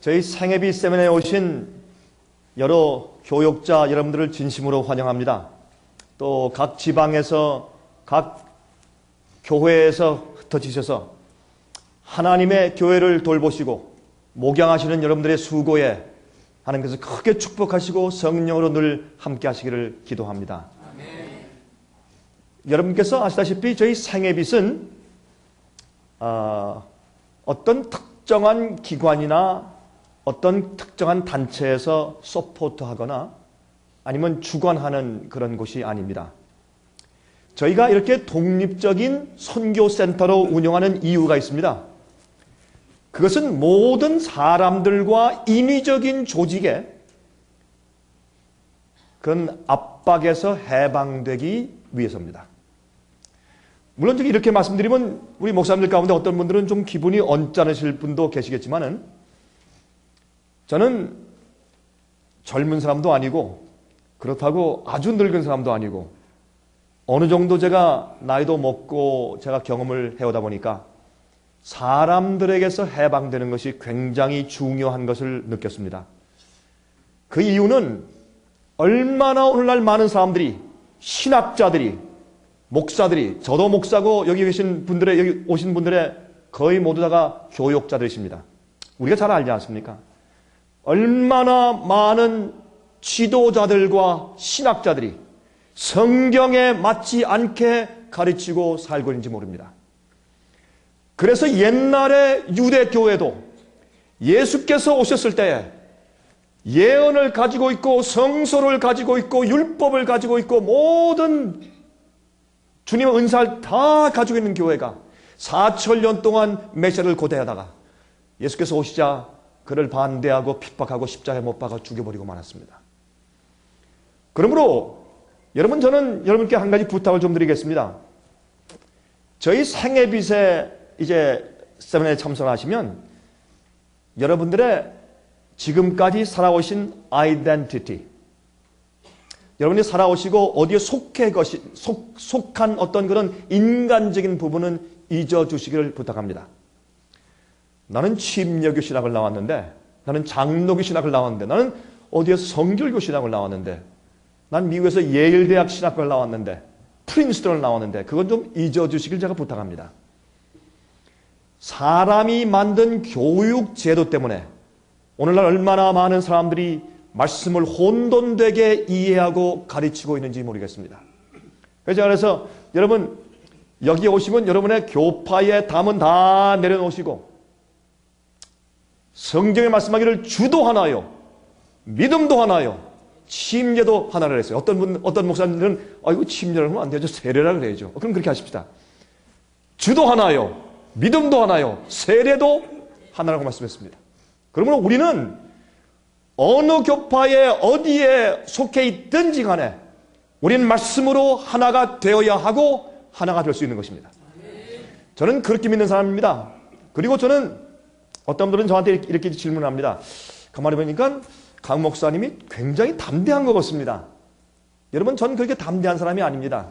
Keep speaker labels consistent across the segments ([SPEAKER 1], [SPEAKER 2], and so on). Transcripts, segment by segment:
[SPEAKER 1] 저희 생애비 세미나에 오신 여러 교육자 여러분들을 진심으로 환영합니다. 또 각 지방에서 각 교회에서 흩어지셔서 하나님의 교회를 돌보시고 목양하시는 여러분들의 수고에 하나님께서 크게 축복하시고 성령으로 늘 함께 하시기를 기도합니다. 아멘. 여러분께서 아시다시피 저희 생애빛은 어떤 특정한 기관이나 어떤 특정한 단체에서 서포트하거나 아니면 주관하는 그런 곳이 아닙니다. 저희가 이렇게 독립적인 선교센터로 운영하는 이유가 있습니다. 그것은 모든 사람들과 인위적인 조직에 그런 압박에서 해방되기 위해서입니다. 물론 이렇게 말씀드리면 우리 목사님들 가운데 어떤 분들은 좀 기분이 언짢으실 분도 계시겠지만은 저는 젊은 사람도 아니고 그렇다고 아주 늙은 사람도 아니고 어느 정도 제가 나이도 먹고 제가 경험을 해오다 보니까 사람들에게서 해방되는 것이 굉장히 중요한 것을 느꼈습니다. 그 이유는 얼마나 오늘날 많은 사람들이 신학자들이 목사들이 저도 목사고 여기 오신 분들의 거의 모두 다가 교육자들이십니다. 우리가 잘 알지 않습니까? 얼마나 많은 지도자들과 신학자들이 성경에 맞지 않게 가르치고 살고 있는지 모릅니다. 그래서 옛날에 유대교회도 예수께서 오셨을 때에 예언을 가지고 있고 성서를 가지고 있고 율법을 가지고 있고 모든 주님의 은사를 다 가지고 있는 교회가 4,000년 동안 메시아를 고대하다가 예수께서 오시자 그를 반대하고 핍박하고 십자가에 못 박아 죽여버리고 말았습니다. 그러므로 여러분, 저는 여러분께 한 가지 부탁을 좀 드리겠습니다. 저희 생애빛에 이제 세미나에 참석하시면 여러분들의 지금까지 살아오신 아이덴티티, 여러분이 살아오시고 어디에 속한 어떤 그런 인간적인 부분은 잊어주시기를 부탁합니다. 나는 침례교 신학을 나왔는데, 나는 장로교 신학을 나왔는데, 나는 어디에서 성결교 신학을 나왔는데, 난 미국에서 예일대학 신학과를 나왔는데, 프린스턴을 나왔는데, 그건 좀 잊어주시길 제가 부탁합니다. 사람이 만든 교육 제도 때문에 오늘날 얼마나 많은 사람들이 말씀을 혼돈되게 이해하고 가르치고 있는지 모르겠습니다. 그래서 여러분 여기 오시면 여러분의 교파의 담은 다 내려놓으시고 성경에 말씀하기를 주도 하나요, 믿음도 하나요, 침례도 하나를 했어요. 어떤 목사님들은 이거 침례를 하면 안 되죠, 세례라 그래야죠. 그럼 그렇게 하십시다. 주도 하나요, 믿음도 하나요, 세례도 하나라고 말씀했습니다. 그러므로 우리는 어느 교파에 어디에 속해 있든지 간에 우리는 말씀으로 하나가 되어야 하고 하나가 될 수 있는 것입니다. 저는 그렇게 믿는 사람입니다. 그리고 저는 어떤 분들은 저한테 이렇게 질문합니다. 가만히 보니까 강 목사님이 굉장히 담대한 것 같습니다. 여러분, 저는 그렇게 담대한 사람이 아닙니다.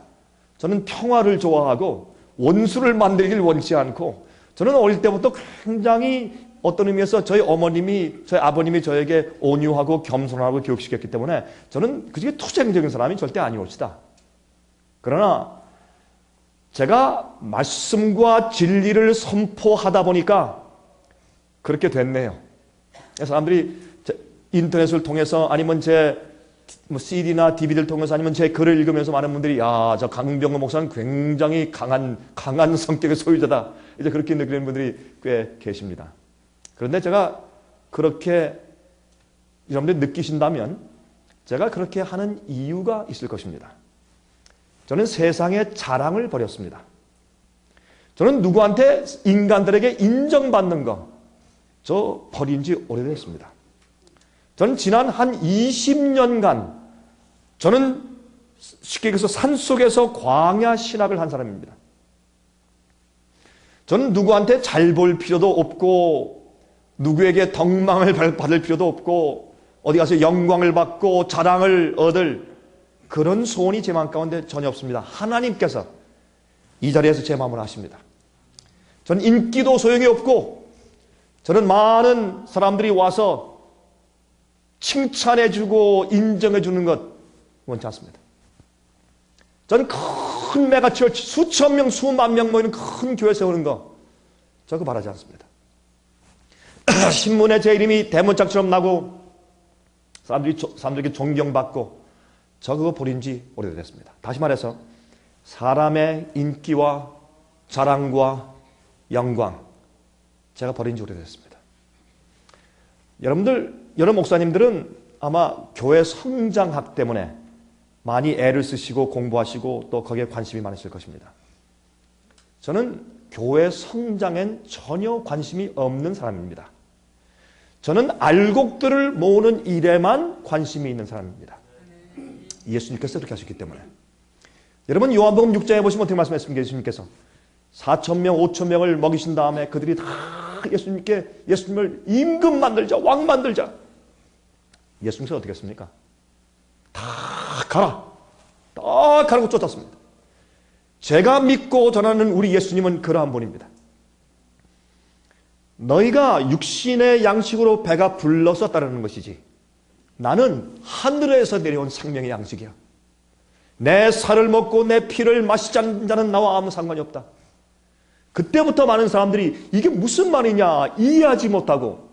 [SPEAKER 1] 저는 평화를 좋아하고 원수를 만들길 원치 않고, 저는 어릴 때부터 굉장히 어떤 의미에서 저희 아버님이 저에게 온유하고 겸손하고 교육시켰기 때문에 저는 그중에 투쟁적인 사람이 절대 아니옵시다. 그러나 제가 말씀과 진리를 선포하다 보니까 그렇게 됐네요. 사람들이 인터넷을 통해서 아니면 제 CD나 DVD를 통해서 아니면 제 글을 읽으면서 많은 분들이 저 강병호 목사는 굉장히 강한 성격의 소유자다, 이제 그렇게 느끼는 분들이 꽤 계십니다. 그런데 제가 그렇게 여러분들이 느끼신다면 제가 그렇게 하는 이유가 있을 것입니다. 저는 세상의 자랑을 버렸습니다. 저는 누구한테 인간들에게 인정받는 거 저 버린 지 오래됐습니다. 저는 지난 한 20년간 저는 쉽게 얘기해서 산속에서 광야 신학을 한 사람입니다. 저는 누구한테 잘 볼 필요도 없고 누구에게 덕망을 받을 필요도 없고 어디 가서 영광을 받고 자랑을 얻을 그런 소원이 제 마음 가운데 전혀 없습니다. 하나님께서 이 자리에서 제 마음을 아십니다. 저는 인기도 소용이 없고 저는 많은 사람들이 와서 칭찬해주고 인정해주는 것 원치 않습니다. 저는 큰 메가처치, 수천 명, 수만 명 모이는 큰 교회 세우는 거, 저거 바라지 않습니다. 신문에 제 이름이 대문짝처럼 나고 사람들에게 존경받고, 저 그거 버린 지 오래됐습니다. 다시 말해서 사람의 인기와 자랑과 영광, 제가 버린 지 오래됐습니다. 여러분 목사님들은 아마 교회 성장학 때문에 많이 애를 쓰시고 공부하시고 또 거기에 관심이 많으실 것입니다. 저는 교회 성장엔 전혀 관심이 없는 사람입니다. 저는 알곡들을 모으는 일에만 관심이 있는 사람입니다. 예수님께서 그렇게 하셨기 때문에. 여러분 요한복음 6장에 보시면 어떻게 말씀하셨습니까? 예수님께서 4,000명, 5,000명을 먹이신 다음에 그들이 다 예수님을 임금 만들자, 왕 만들자. 예수님께서 어떻게 했습니까? 다 가라고 쫓았습니다. 제가 믿고 전하는 우리 예수님은 그러한 분입니다. 너희가 육신의 양식으로 배가 불렀었다는 것이지 나는 하늘에서 내려온 생명의 양식이야. 내 살을 먹고 내 피를 마시지 않는 자는 나와 아무 상관이 없다. 그때부터 많은 사람들이 이게 무슨 말이냐 이해하지 못하고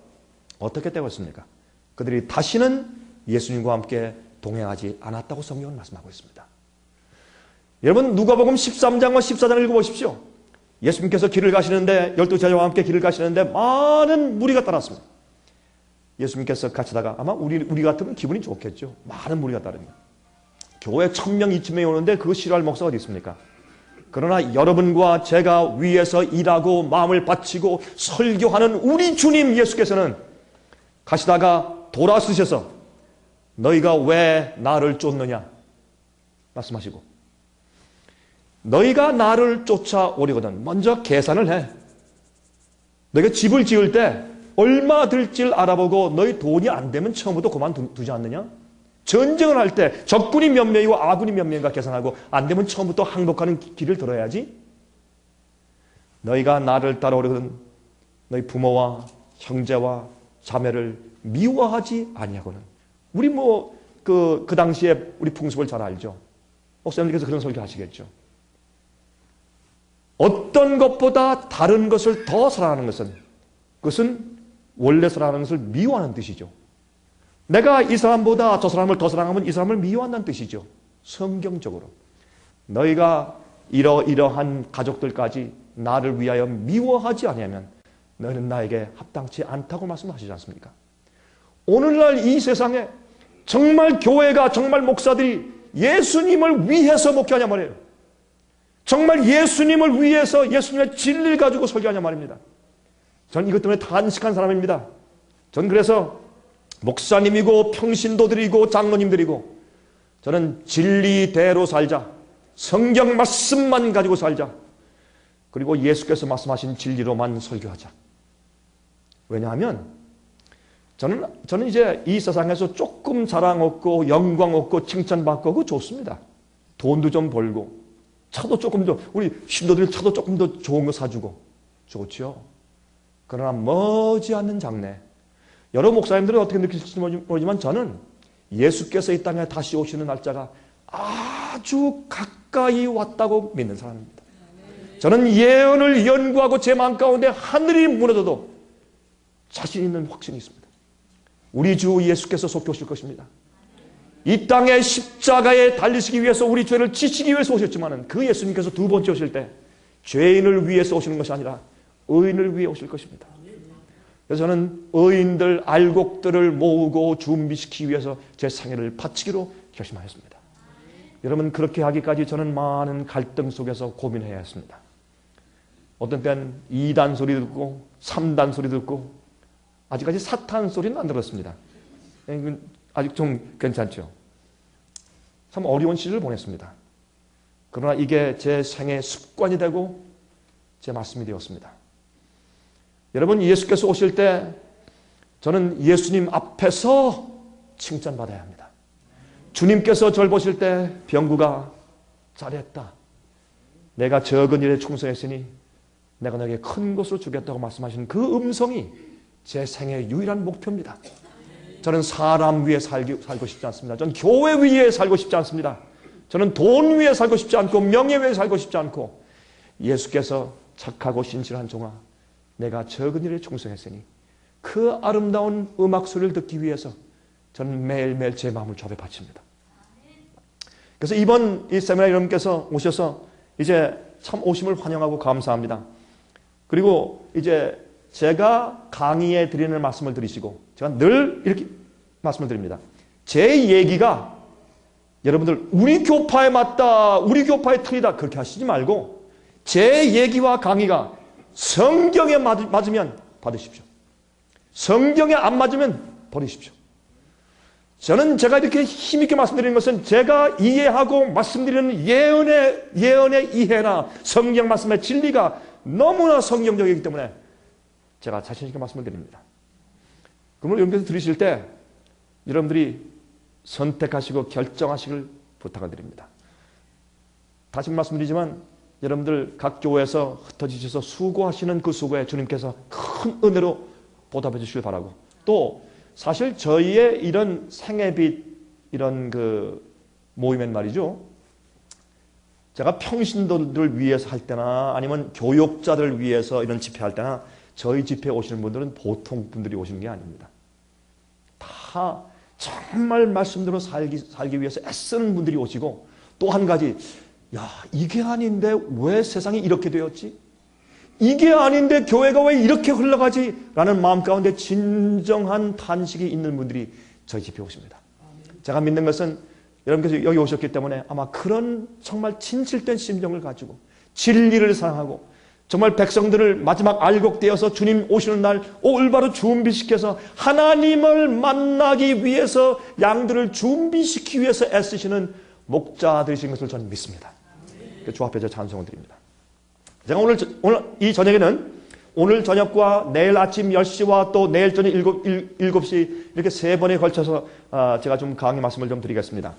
[SPEAKER 1] 어떻게 되었습니까? 그들이 다시는 예수님과 함께 동행하지 않았다고 성경은 말씀하고 있습니다. 여러분 누가복음 13장과 14장을 읽어보십시오. 예수님께서 길을 가시는데 12제자와 함께 길을 가시는데 많은 무리가 따랐습니다. 예수님께서 가시다가 아마 우리 같으면 기분이 좋겠죠. 많은 무리가 따르면. 교회 1,000명, 2,000명이 오는데 그거 싫어할 목사가 어디 있습니까? 그러나 여러분과 제가 위에서 일하고 마음을 바치고 설교하는 우리 주님 예수께서는 가시다가 돌아서셔서 너희가 왜 나를 쫓느냐 말씀하시고, 너희가 나를 쫓아오려거든 먼저 계산을 해. 너희가 집을 지을 때 얼마 들지를 알아보고 너희 돈이 안 되면 처음부터 그만두지 않느냐? 전쟁을 할 때 적군이 몇 명이고 아군이 몇 명인가 계산하고 안 되면 처음부터 항복하는 길을 들어야지. 너희가 나를 따라오려거든 너희 부모와 형제와 자매를 미워하지 아니하고는. 우리 그 당시에 우리 풍습을 잘 알죠. 목사님께서 그런 설교 하시겠죠. 어떤 것보다 다른 것을 더 사랑하는 것은 그것은 원래 사랑하는 것을 미워하는 뜻이죠. 내가 이 사람보다 저 사람을 더 사랑하면 이 사람을 미워한다는 뜻이죠. 성경적으로 너희가 이러한 가족들까지 나를 위하여 미워하지 아니하면 너희는 나에게 합당치 않다고 말씀하시지 않습니까? 오늘날 이 세상에 정말 교회가 정말 목사들이 예수님을 위해서 목회하냐 말이에요. 정말 예수님을 위해서 예수님의 진리를 가지고 설교하냐 말입니다. 전 이것 때문에 탄식한 사람입니다. 전 그래서 목사님이고 평신도들이고 장로님들이고 저는 진리대로 살자. 성경 말씀만 가지고 살자. 그리고 예수께서 말씀하신 진리로만 설교하자. 왜냐하면 저는 이제 이 세상에서 조금 자랑 얻고 영광 얻고 칭찬받고 그거 좋습니다. 돈도 좀 벌고 차도 조금 더, 우리 신도들 차도 조금 더 좋은 거 사주고 좋죠. 그러나 머지않는 장래, 여러 목사님들은 어떻게 느낄지 모르지만 저는 예수께서 이 땅에 다시 오시는 날짜가 아주 가까이 왔다고 믿는 사람입니다. 저는 예언을 연구하고 제 마음 가운데 하늘이 무너져도 자신 있는 확신이 있습니다. 우리 주 예수께서 속히 오실 것입니다. 이 땅에 십자가에 달리시기 위해서 우리 죄를 지시기 위해서 오셨지만 그 예수님께서 두 번째 오실 때 죄인을 위해서 오시는 것이 아니라 의인을 위해 오실 것입니다. 그래서 저는 의인들, 알곡들을 모으고 준비시키기 위해서 제 생애를 바치기로 결심하였습니다. 여러분 그렇게 하기까지 저는 많은 갈등 속에서 고민해야 했습니다. 어떤 때는 2단 소리 듣고 3단 소리 듣고 아직까지 사탄 소리는 안 들었습니다. 아직 좀 괜찮죠. 참 어려운 시절을 보냈습니다. 그러나 이게 제 생의 습관이 되고 제 말씀이 되었습니다. 여러분 예수께서 오실 때 저는 예수님 앞에서 칭찬받아야 합니다. 주님께서 저를 보실 때 병구가 잘했다. 내가 적은 일에 충성했으니 내가 너에게 큰 것을 주겠다고 말씀하신 그 음성이 제 생애의 유일한 목표입니다. 저는 사람 위에 살고 싶지 않습니다. 저는 교회 위에 살고 싶지 않습니다. 저는 돈 위에 살고 싶지 않고 명예 위에 살고 싶지 않고 예수께서 착하고 신실한 종아 내가 적은 일에 충성했으니 그 아름다운 음악 소리를 듣기 위해서 저는 매일매일 제 마음을 주에 바칩니다. 그래서 이번 이 세미나 여러분께서 오셔서 이제 참 오심을 환영하고 감사합니다. 그리고 이제 제가 강의에 드리는 말씀을 들으시고 제가 늘 이렇게 말씀을 드립니다. 제 얘기가 여러분들 우리 교파에 맞다, 우리 교파에 틀리다 그렇게 하시지 말고 제 얘기와 강의가 성경에 맞으면 받으십시오. 성경에 안 맞으면 버리십시오. 저는 제가 이렇게 힘있게 말씀드리는 것은 제가 이해하고 말씀드리는 예언의 이해나 성경 말씀의 진리가 너무나 성경적이기 때문에 제가 자신있게 말씀을 드립니다. 그러면 여러분께서 들으실 때 여러분들이 선택하시고 결정하시길 부탁을 드립니다. 다시 말씀드리지만 여러분들 각 교회에서 흩어지셔서 수고하시는 그 수고에 주님께서 큰 은혜로 보답해 주시길 바라고 또 사실 저희의 이런 생애빛 이런 그 모임엔 말이죠. 제가 평신도들 위해서 할 때나 아니면 교육자들 위해서 이런 집회할 때나 저희 집회에 오시는 분들은 보통 분들이 오시는 게 아닙니다. 다 정말 말씀대로 살기 위해서 애쓰는 분들이 오시고 또 한 가지 야 이게 아닌데 왜 세상이 이렇게 되었지? 이게 아닌데 교회가 왜 이렇게 흘러가지? 라는 마음 가운데 진정한 탄식이 있는 분들이 저희 집회에 오십니다. 제가 믿는 것은 여러분께서 여기 오셨기 때문에 아마 그런 정말 진실된 심정을 가지고 진리를 사랑하고 정말 백성들을 마지막 알곡되어서 주님 오시는 날 올바로 준비시켜서 하나님을 만나기 위해서 양들을 준비시키기 위해서 애쓰시는 목자들이신 것을 저는 믿습니다. 주 앞에 저 찬송을 드립니다. 제가 오늘 이 저녁에는 오늘 저녁과 내일 아침 10시와 또 내일 저녁 7시 이렇게 세 번에 걸쳐서 제가 좀 강의 말씀을 좀 드리겠습니다.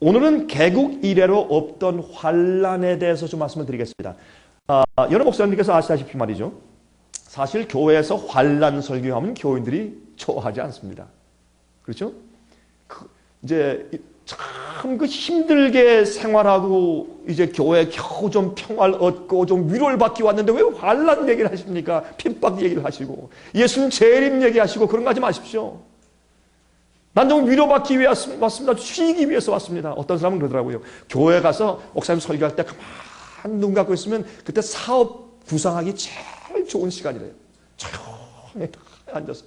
[SPEAKER 1] 오늘은 개국 이래로 없던 환란에 대해서 좀 말씀을 드리겠습니다. 여러 목사님께서 아시다시피 말이죠. 사실 교회에서 환란 설교하면 교인들이 좋아하지 않습니다. 그렇죠? 이제 참 그 힘들게 생활하고 이제 교회 겨우 좀 평화를 얻고 좀 위로를 받기 왔는데 왜 환란 얘기를 하십니까? 핍박 얘기를 하시고 예수님 재림 얘기하시고 그런 거 하지 마십시오. 난 좀 위로받기 위해 왔습니다. 쉬기 위해서 왔습니다. 어떤 사람은 그러더라고요. 교회 가서 목사님 설교할 때 가만 눈 감고 있으면 그때 사업 구상하기 제일 좋은 시간이래요. 조용히 앉아서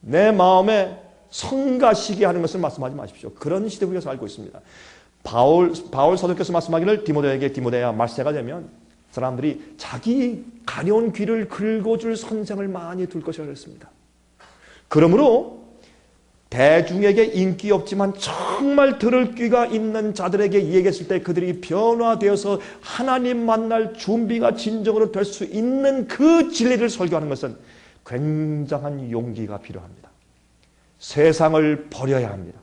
[SPEAKER 1] 내 마음에 성가시게 하는 것을 말씀하지 마십시오. 그런 시대 우리가 살고 있습니다. 바울 사도께서 말씀하기를 디모데야 말세가 되면 사람들이 자기 가려운 귀를 긁어줄 선생을 많이 둘 것이라고 했습니다. 그러므로 대중에게 인기 없지만 정말 들을 귀가 있는 자들에게 얘기했을 때 그들이 변화되어서 하나님 만날 준비가 진정으로 될 수 있는 그 진리를 설교하는 것은 굉장한 용기가 필요합니다. 세상을 버려야 합니다.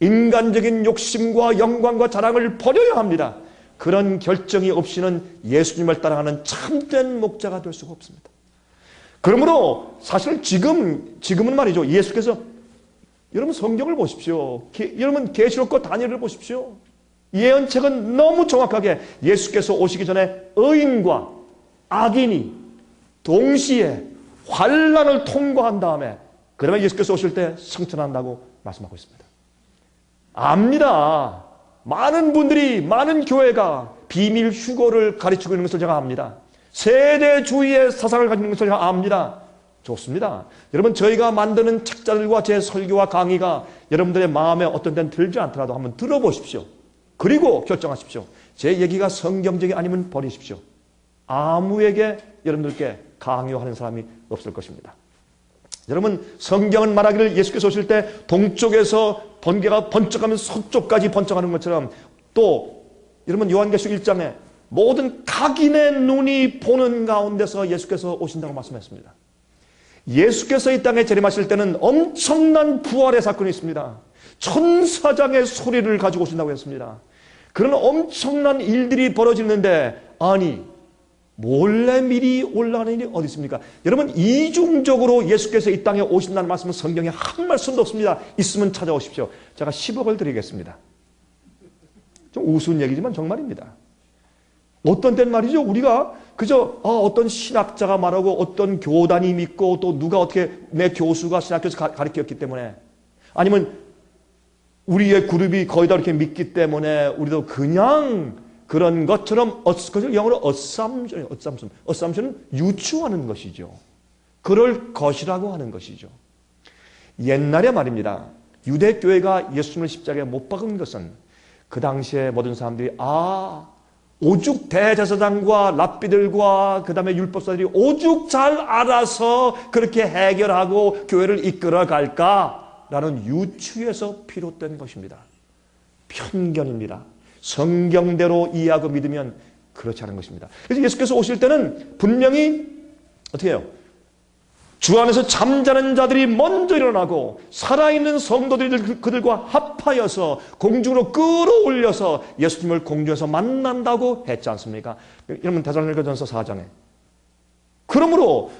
[SPEAKER 1] 인간적인 욕심과 영광과 자랑을 버려야 합니다. 그런 결정이 없이는 예수님을 따라가는 참된 목자가 될 수가 없습니다. 그러므로 사실 지금은 말이죠. 예수께서 여러분 성경을 보십시오. 여러분 계시록과 다니엘을 보십시오. 예언책은 너무 정확하게 예수께서 오시기 전에 의인과 악인이 동시에 환란을 통과한 다음에 그러면 예수께서 오실 때 승천한다고 말씀하고 있습니다. 압니다. 많은 분들이 많은 교회가 비밀 휴거를 가르치고 있는 것을 제가 압니다. 세대주의의 사상을 가지고 있는 것을 제가 압니다. 좋습니다. 여러분 저희가 만드는 책자들과 제 설교와 강의가 여러분들의 마음에 어떤 데는 들지 않더라도 한번 들어보십시오. 그리고 결정하십시오. 제 얘기가 성경적이 아니면 버리십시오. 아무에게 여러분들께 강요하는 사람이 없을 것입니다. 여러분 성경은 말하기를 예수께서 오실 때 동쪽에서 번개가 번쩍하면 서쪽까지 번쩍하는 것처럼 또 여러분 요한계시록 1장에 모든 각인의 눈이 보는 가운데서 예수께서 오신다고 말씀했습니다. 예수께서 이 땅에 재림하실 때는 엄청난 부활의 사건이 있습니다. 천사장의 소리를 가지고 오신다고 했습니다. 그런 엄청난 일들이 벌어지는데 아니 몰래 미리 올라가는 일이 어디 있습니까? 여러분, 이중적으로 예수께서 이 땅에 오신다는 말씀은 성경에 한 말씀도 없습니다. 있으면 찾아오십시오. 제가 10억을 드리겠습니다. 좀 우스운 얘기지만 정말입니다. 어떤 때는 말이죠, 우리가 그저 어떤 신학자가 말하고 어떤 교단이 믿고 또 누가 어떻게 내 교수가 신학교에서 가르쳤기 때문에, 아니면 우리의 그룹이 거의 다 이렇게 믿기 때문에 우리도 그냥 그런 것처럼, 영어로 assumption은 유추하는 것이죠. 그럴 것이라고 하는 것이죠. 옛날에 말입니다, 유대교회가 예수님을 십자가에 못 박은 것은 그 당시에 모든 사람들이 오죽 대제사장과 랍비들과 그 다음에 율법사들이 오죽 잘 알아서 그렇게 해결하고 교회를 이끌어 갈까라는 유추에서 비롯된 것입니다. 편견입니다. 성경대로 이해하고 믿으면 그렇지 않은 것입니다. 그래서 예수께서 오실 때는 분명히 어떻게 해요? 주 안에서 잠자는 자들이 먼저 일어나고 살아있는 성도들이 그들과 합하여서 공중으로 끌어올려서 예수님을 공중에서 만난다고 했지 않습니까? 여러분, 데살로니가전서 4장에 그러므로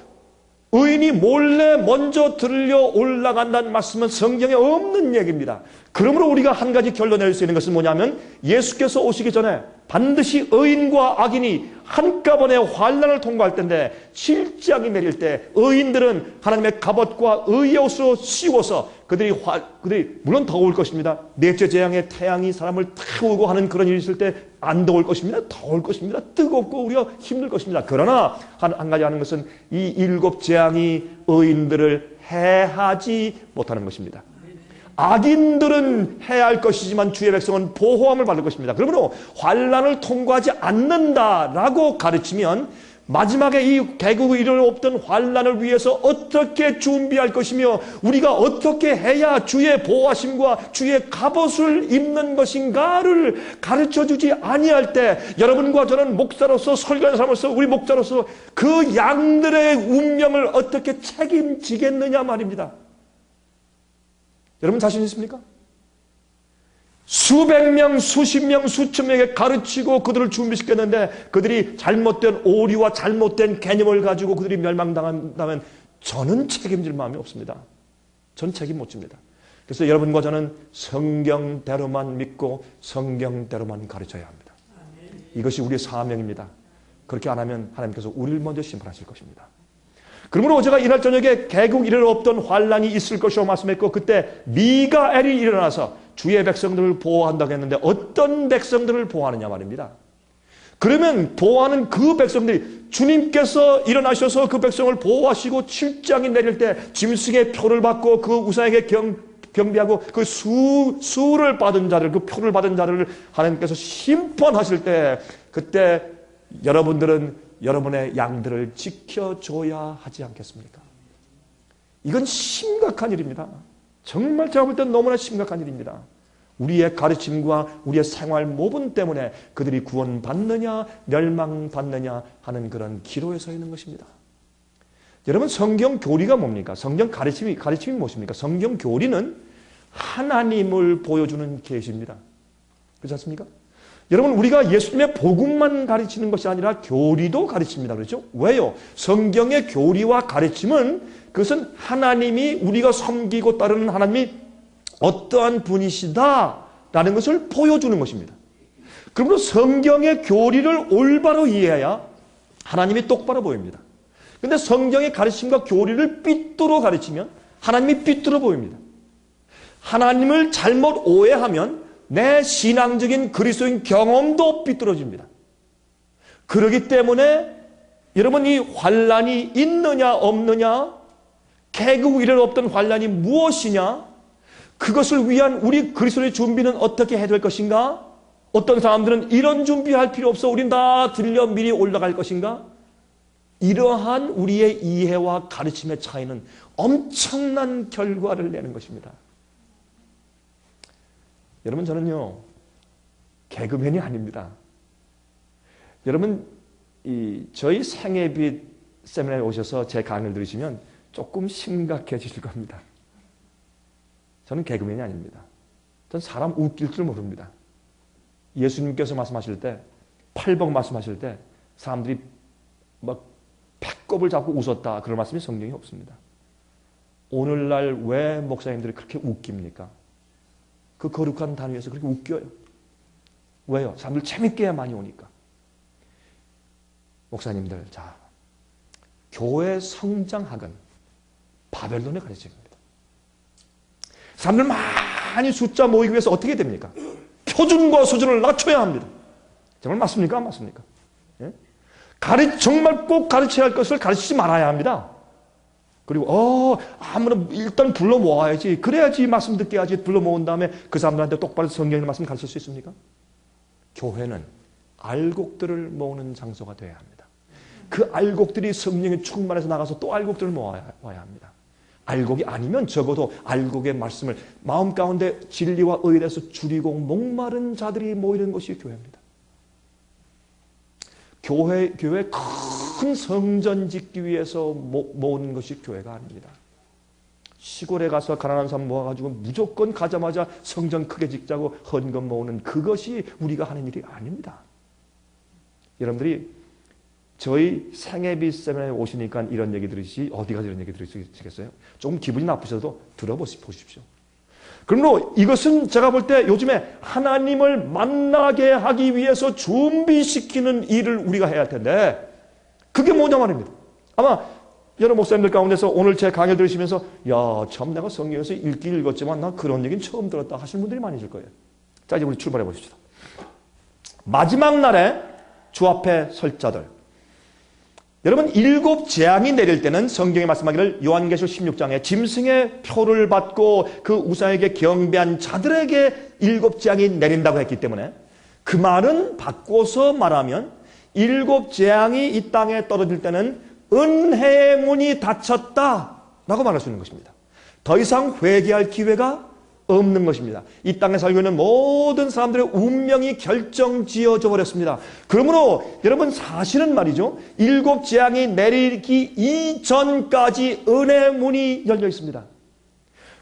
[SPEAKER 1] 의인이 몰래 먼저 들려 올라간다는 말씀은 성경에 없는 얘기입니다. 그러므로 우리가 한 가지 결론 낼 수 있는 것은 뭐냐면, 예수께서 오시기 전에 반드시 의인과 악인이 한꺼번에 환난을 통과할 텐데, 실장이 내릴 때 의인들은 하나님의 갑옷과 의의 옷으로 씌워서 그들이 물론 더울 것입니다. 넷째 재앙에 태양이 사람을 태우고 하는 그런 일이 있을 때 안 더울 것입니다. 더울 것입니다. 뜨겁고 우리가 힘들 것입니다. 그러나 한 가지 하는 것은 이 일곱 재앙이 의인들을 해하지 못하는 것입니다. 악인들은 해할 것이지만 주의 백성은 보호함을 받을 것입니다. 그러므로 환난을 통과하지 않는다라고 가르치면 마지막에 이 개국의 이를 없던 환난을 위해서 어떻게 준비할 것이며 우리가 어떻게 해야 주의 보호하심과 주의 갑옷을 입는 것인가를 가르쳐주지 아니할 때, 여러분과 저는 목사로서, 설교하는 사람으로서, 우리 목자로서 그 양들의 운명을 어떻게 책임지겠느냐 말입니다. 여러분 자신 있습니까? 수백 명, 수십 명, 수천 명에게 가르치고 그들을 준비시켰는데 그들이 잘못된 오류와 잘못된 개념을 가지고 그들이 멸망당한다면 저는 책임질 마음이 없습니다. 저는 책임 못 집니다. 그래서 여러분과 저는 성경대로만 믿고 성경대로만 가르쳐야 합니다. 이것이 우리의 사명입니다. 그렇게 안 하면 하나님께서 우리를 먼저 심판하실 것입니다. 그러므로 제가 이날 저녁에 개국 이를 없던 환란이 있을 것이라고 말씀했고, 그때 미가엘이 일어나서 주의 백성들을 보호한다고 했는데 어떤 백성들을 보호하느냐 말입니다. 그러면 보호하는 그 백성들이 주님께서 일어나셔서 그 백성을 보호하시고 7장이 내릴 때 짐승의 표를 받고 그 우상에게 경배하고 그 수를 받은 자를, 그 표를 받은 자를 하나님께서 심판하실 때, 그때 여러분들은 여러분의 양들을 지켜줘야 하지 않겠습니까? 이건 심각한 일입니다. 정말 제가 볼 땐 너무나 심각한 일입니다. 우리의 가르침과 우리의 생활 모분 때문에 그들이 구원받느냐 멸망받느냐 하는 그런 기로에 서 있는 것입니다. 여러분, 성경 교리가 뭡니까? 성경 가르침이 무엇입니까? 성경 교리는 하나님을 보여주는 계시입니다. 그렇지 않습니까? 여러분, 우리가 예수님의 복음만 가르치는 것이 아니라 교리도 가르칩니다. 그렇죠? 왜요? 성경의 교리와 가르침은 그것은 하나님이, 우리가 섬기고 따르는 하나님이 어떠한 분이시다라는 것을 보여주는 것입니다. 그러므로 성경의 교리를 올바로 이해해야 하나님이 똑바로 보입니다. 그런데 성경의 가르침과 교리를 삐뚤어 가르치면 하나님이 삐뚤어 보입니다. 하나님을 잘못 오해하면 내 신앙적인 그리스도인 경험도 삐뚤어집니다. 그렇기 때문에 여러분, 이 환란이 있느냐 없느냐, 개국 이래 없던 환란이 무엇이냐, 그것을 위한 우리 그리스도의 준비는 어떻게 해야 될 것인가? 어떤 사람들은 이런 준비할 필요 없어, 우린 다 들려 미리 올라갈 것인가? 이러한 우리의 이해와 가르침의 차이는 엄청난 결과를 내는 것입니다. 여러분, 저는요 개그맨이 아닙니다. 여러분, 저희 생애빛 세미나에 오셔서 제 강의를 들으시면 조금 심각해지실 겁니다. 저는 개그맨이 아닙니다. 전 사람 웃길 줄 모릅니다. 예수님께서 말씀하실 때, 팔복 말씀하실 때 사람들이 막 배꼽을 잡고 웃었다. 그런 말씀이 성경에 없습니다. 오늘날 왜 목사님들이 그렇게 웃깁니까? 그 거룩한 단위에서 그렇게 웃겨요. 왜요? 사람들 재밌게 많이 오니까. 목사님들, 자, 교회 성장학은 바벨론의 가르침입니다. 사람들 많이 숫자 모이기 위해서 어떻게 됩니까? 표준과 수준을 낮춰야 합니다. 정말 맞습니까? 안 맞습니까? 예? 정말 꼭 가르쳐야 할 것을 가르치지 말아야 합니다. 그리고 아무나 일단 불러 모아야지. 그래야지 말씀 듣게 하지. 불러 모은 다음에 그 사람들한테 똑바로 성경의 말씀 가르칠 수 있습니까? 교회는 알곡들을 모으는 장소가 되어야 합니다. 그 알곡들이 성령에 충만해서 나가서 또 알곡들을 모아야 합니다. 알곡이 아니면 적어도 알곡의 말씀을 마음 가운데 진리와 의에 대해서 줄이고 목마른 자들이 모이는 것이 교회입니다. 교회 큰 성전 짓기 위해서 모으는 것이 교회가 아닙니다. 시골에 가서 가난한 사람 모아가지고 무조건 가자마자 성전 크게 짓자고 헌금 모으는 그것이 우리가 하는 일이 아닙니다. 여러분들이 저희 생애비 세미나에 오시니까 이런 얘기 들으시 어디 가서 이런 얘기 들으시겠어요? 조금 기분이 나쁘셔도 들어보십시오. 그러므로 이것은 제가 볼 때 요즘에 하나님을 만나게 하기 위해서 준비시키는 일을 우리가 해야 할 텐데 그게 뭐냐 말입니다. 아마 여러 목사님들 가운데서 오늘 제 강의 들으시면서 야, 참 내가 성경에서 읽긴 읽었지만 나 그런 얘기는 처음 들었다 하시는 분들이 많으실 거예요. 자, 이제 우리 출발해 보십시다. 마지막 날에 주 앞에 설 자들. 여러분, 7 재앙이 내릴 때는 성경에 말씀하기를 요한계시록 16장에 짐승의 표를 받고 그 우상에게 경배한 자들에게 7 재앙이 내린다고 했기 때문에 그 말은 바꿔서 말하면 7 재앙이 이 땅에 떨어질 때는 은혜의 문이 닫혔다라고 말할 수 있는 것입니다. 더 이상 회개할 기회가 없는 것입니다. 이 땅에 살고 있는 모든 사람들의 운명이 결정지어져 버렸습니다. 그러므로 여러분 사실은 말이죠. 7 재앙이 내리기 이전까지 은혜의 문이 열려 있습니다.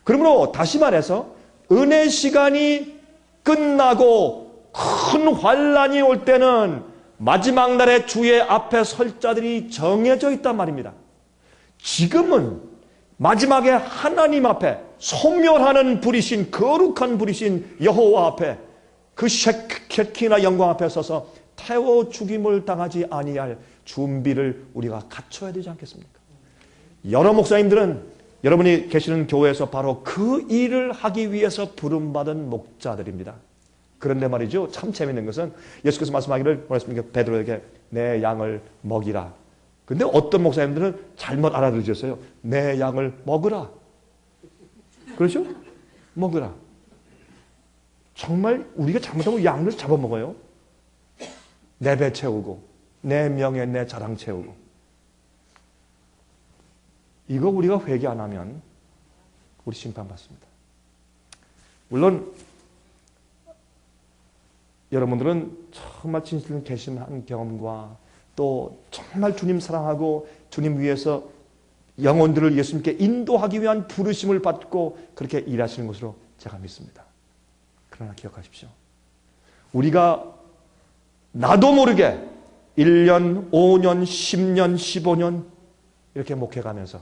[SPEAKER 1] 그러므로 다시 말해서 은혜 시간이 끝나고 큰 환란이 올 때는 마지막 날에 주의 앞에 설 자들이 정해져 있단 말입니다. 지금은 마지막에 하나님 앞에 소멸하는 불이신 거룩한 불이신 여호와 앞에 그 셰키나 영광 앞에 서서 태워 죽임을 당하지 아니할 준비를 우리가 갖춰야 되지 않겠습니까? 여러 목사님들은 여러분이 계시는 교회에서 바로 그 일을 하기 위해서 부름받은 목자들입니다. 그런데 말이죠, 참 재밌는 것은 예수께서 말씀하기를 뭐랬습니까? 베드로에게 내 양을 먹이라. 근데 어떤 목사님들은 잘못 알아들으셨어요. 내 양을 먹으라. 그렇죠? 먹으라. 정말 우리가 잘못하면 양을 잡아먹어요. 내 배 채우고 내 명예 내 자랑 채우고. 이거 우리가 회개 안 하면 우리 심판받습니다. 물론 여러분들은 정말 진실된 개심한 경험과 또 정말 주님 사랑하고 주님 위해서 영혼들을 예수님께 인도하기 위한 부르심을 받고 그렇게 일하시는 것으로 제가 믿습니다. 그러나 기억하십시오. 우리가 나도 모르게 1년, 5년, 10년, 15년 이렇게 목회가면서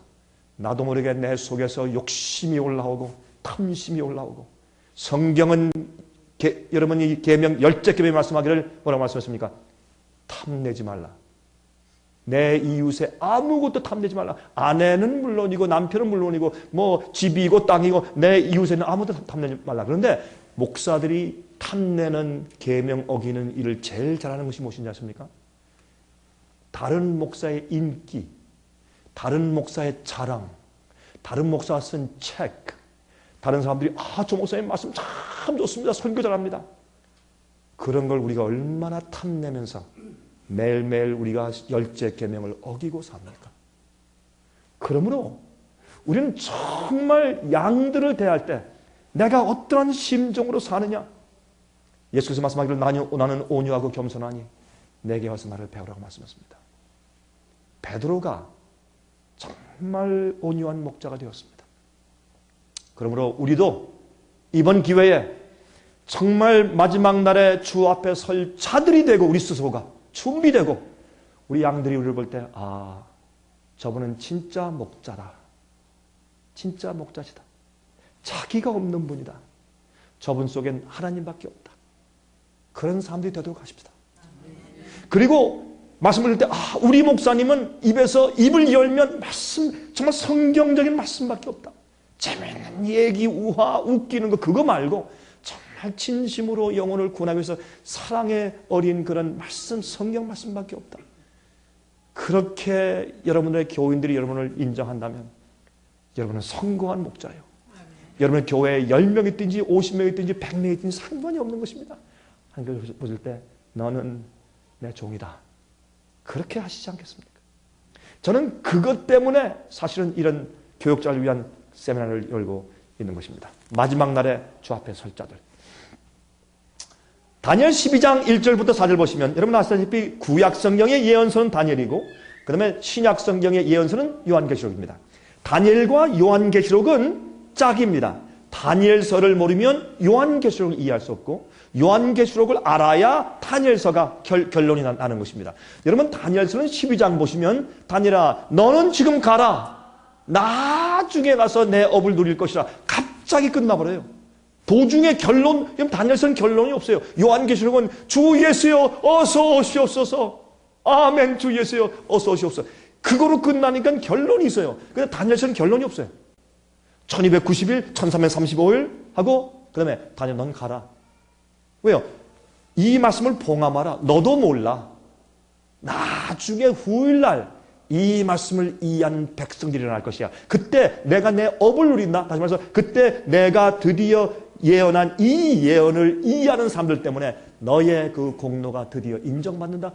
[SPEAKER 1] 나도 모르게 내 속에서 욕심이 올라오고 탐심이 올라오고 성경은 여러분이 계명 10째 계명에 말씀하기를 뭐라고 말씀하십니까? 탐내지 말라. 내 이웃에 아무것도 탐내지 말라. 아내는 물론이고 남편은 물론이고 뭐 집이고 땅이고 내 이웃에는 아무것도 탐내지 말라. 그런데 목사들이 탐내는 계명 어기는 일을 제일 잘하는 것이 무엇인지 아십니까? 다른 목사의 인기, 다른 목사의 자랑, 다른 목사가 쓴 책, 다른 사람들이 저 목사님 말씀 참 좋습니다. 설교 잘합니다. 그런 걸 우리가 얼마나 탐내면서 매일매일 우리가 10째 계명을 어기고 삽니까? 그러므로 우리는 정말 양들을 대할 때 내가 어떠한 심정으로 사느냐? 예수께서 말씀하기를 나는 온유하고 겸손하니 내게 와서 나를 배우라고 말씀하십니다. 베드로가 정말 온유한 목자가 되었습니다. 그러므로 우리도 이번 기회에 정말 마지막 날에 주 앞에 설 자들이 되고 우리 스스로가 준비되고 우리 양들이 우리를 볼 때, 아, 저분은 진짜 목자다. 진짜 목자시다. 자기가 없는 분이다. 저분 속엔 하나님밖에 없다. 그런 사람들이 되도록 하십시다. 그리고 말씀을 들을 때, 아, 우리 목사님은 입을 열면 말씀, 정말 성경적인 말씀밖에 없다. 재미있는 얘기, 우화, 웃기는 거 그거 말고 정말 진심으로 영혼을 구원하기 위해서 사랑의 어린 그런 말씀, 성경 말씀밖에 없다. 그렇게 여러분들의 교인들이 여러분을 인정한다면 여러분은 성공한 목자예요. 여러분의 교회에 10명이 있든지 50명이 있든지 100명이 있든지 상관이 없는 것입니다. 하나님께서 보실 때 너는 내 종이다. 그렇게 하시지 않겠습니까? 저는 그것 때문에 사실은 이런 교육자를 위한 세미나를 열고 있는 것입니다. 마지막 날에 주 앞에 설 자들. 다니엘 12장 1절부터 4절 보시면 여러분 아시다시피 구약 성경의 예언서는 다니엘이고 그 다음에 신약 성경의 예언서는 요한계시록입니다. 다니엘과 요한계시록은 짝입니다. 다니엘서를 모르면 요한계시록을 이해할 수 없고 요한계시록을 알아야 다니엘서가 결론이 나는 것입니다. 여러분 다니엘서는 12장 보시면 다니엘아 너는 지금 가라. 나중에 가서 내 업을 누릴 것이라. 갑자기 끝나버려요. 도중에 결론, 다니엘서는 결론이 없어요. 요한계시록은 주 예수여 어서 오시옵소서. 아멘 주 예수여 어서 오시옵소서. 그거로 끝나니까 결론이 있어요. 근데 다니엘서는 결론이 없어요. 1290일, 1335일 하고 그 다음에 다니엘 넌 가라. 왜요? 이 말씀을 봉함하라. 너도 몰라. 나중에 후일날 이 말씀을 이해하는 백성들이 일어날 것이야. 그때 내가 내 업을 누린다. 다시 말해서 그때 내가 드디어 예언한 이 예언을 이해하는 사람들 때문에 너의 그 공로가 드디어 인정받는다.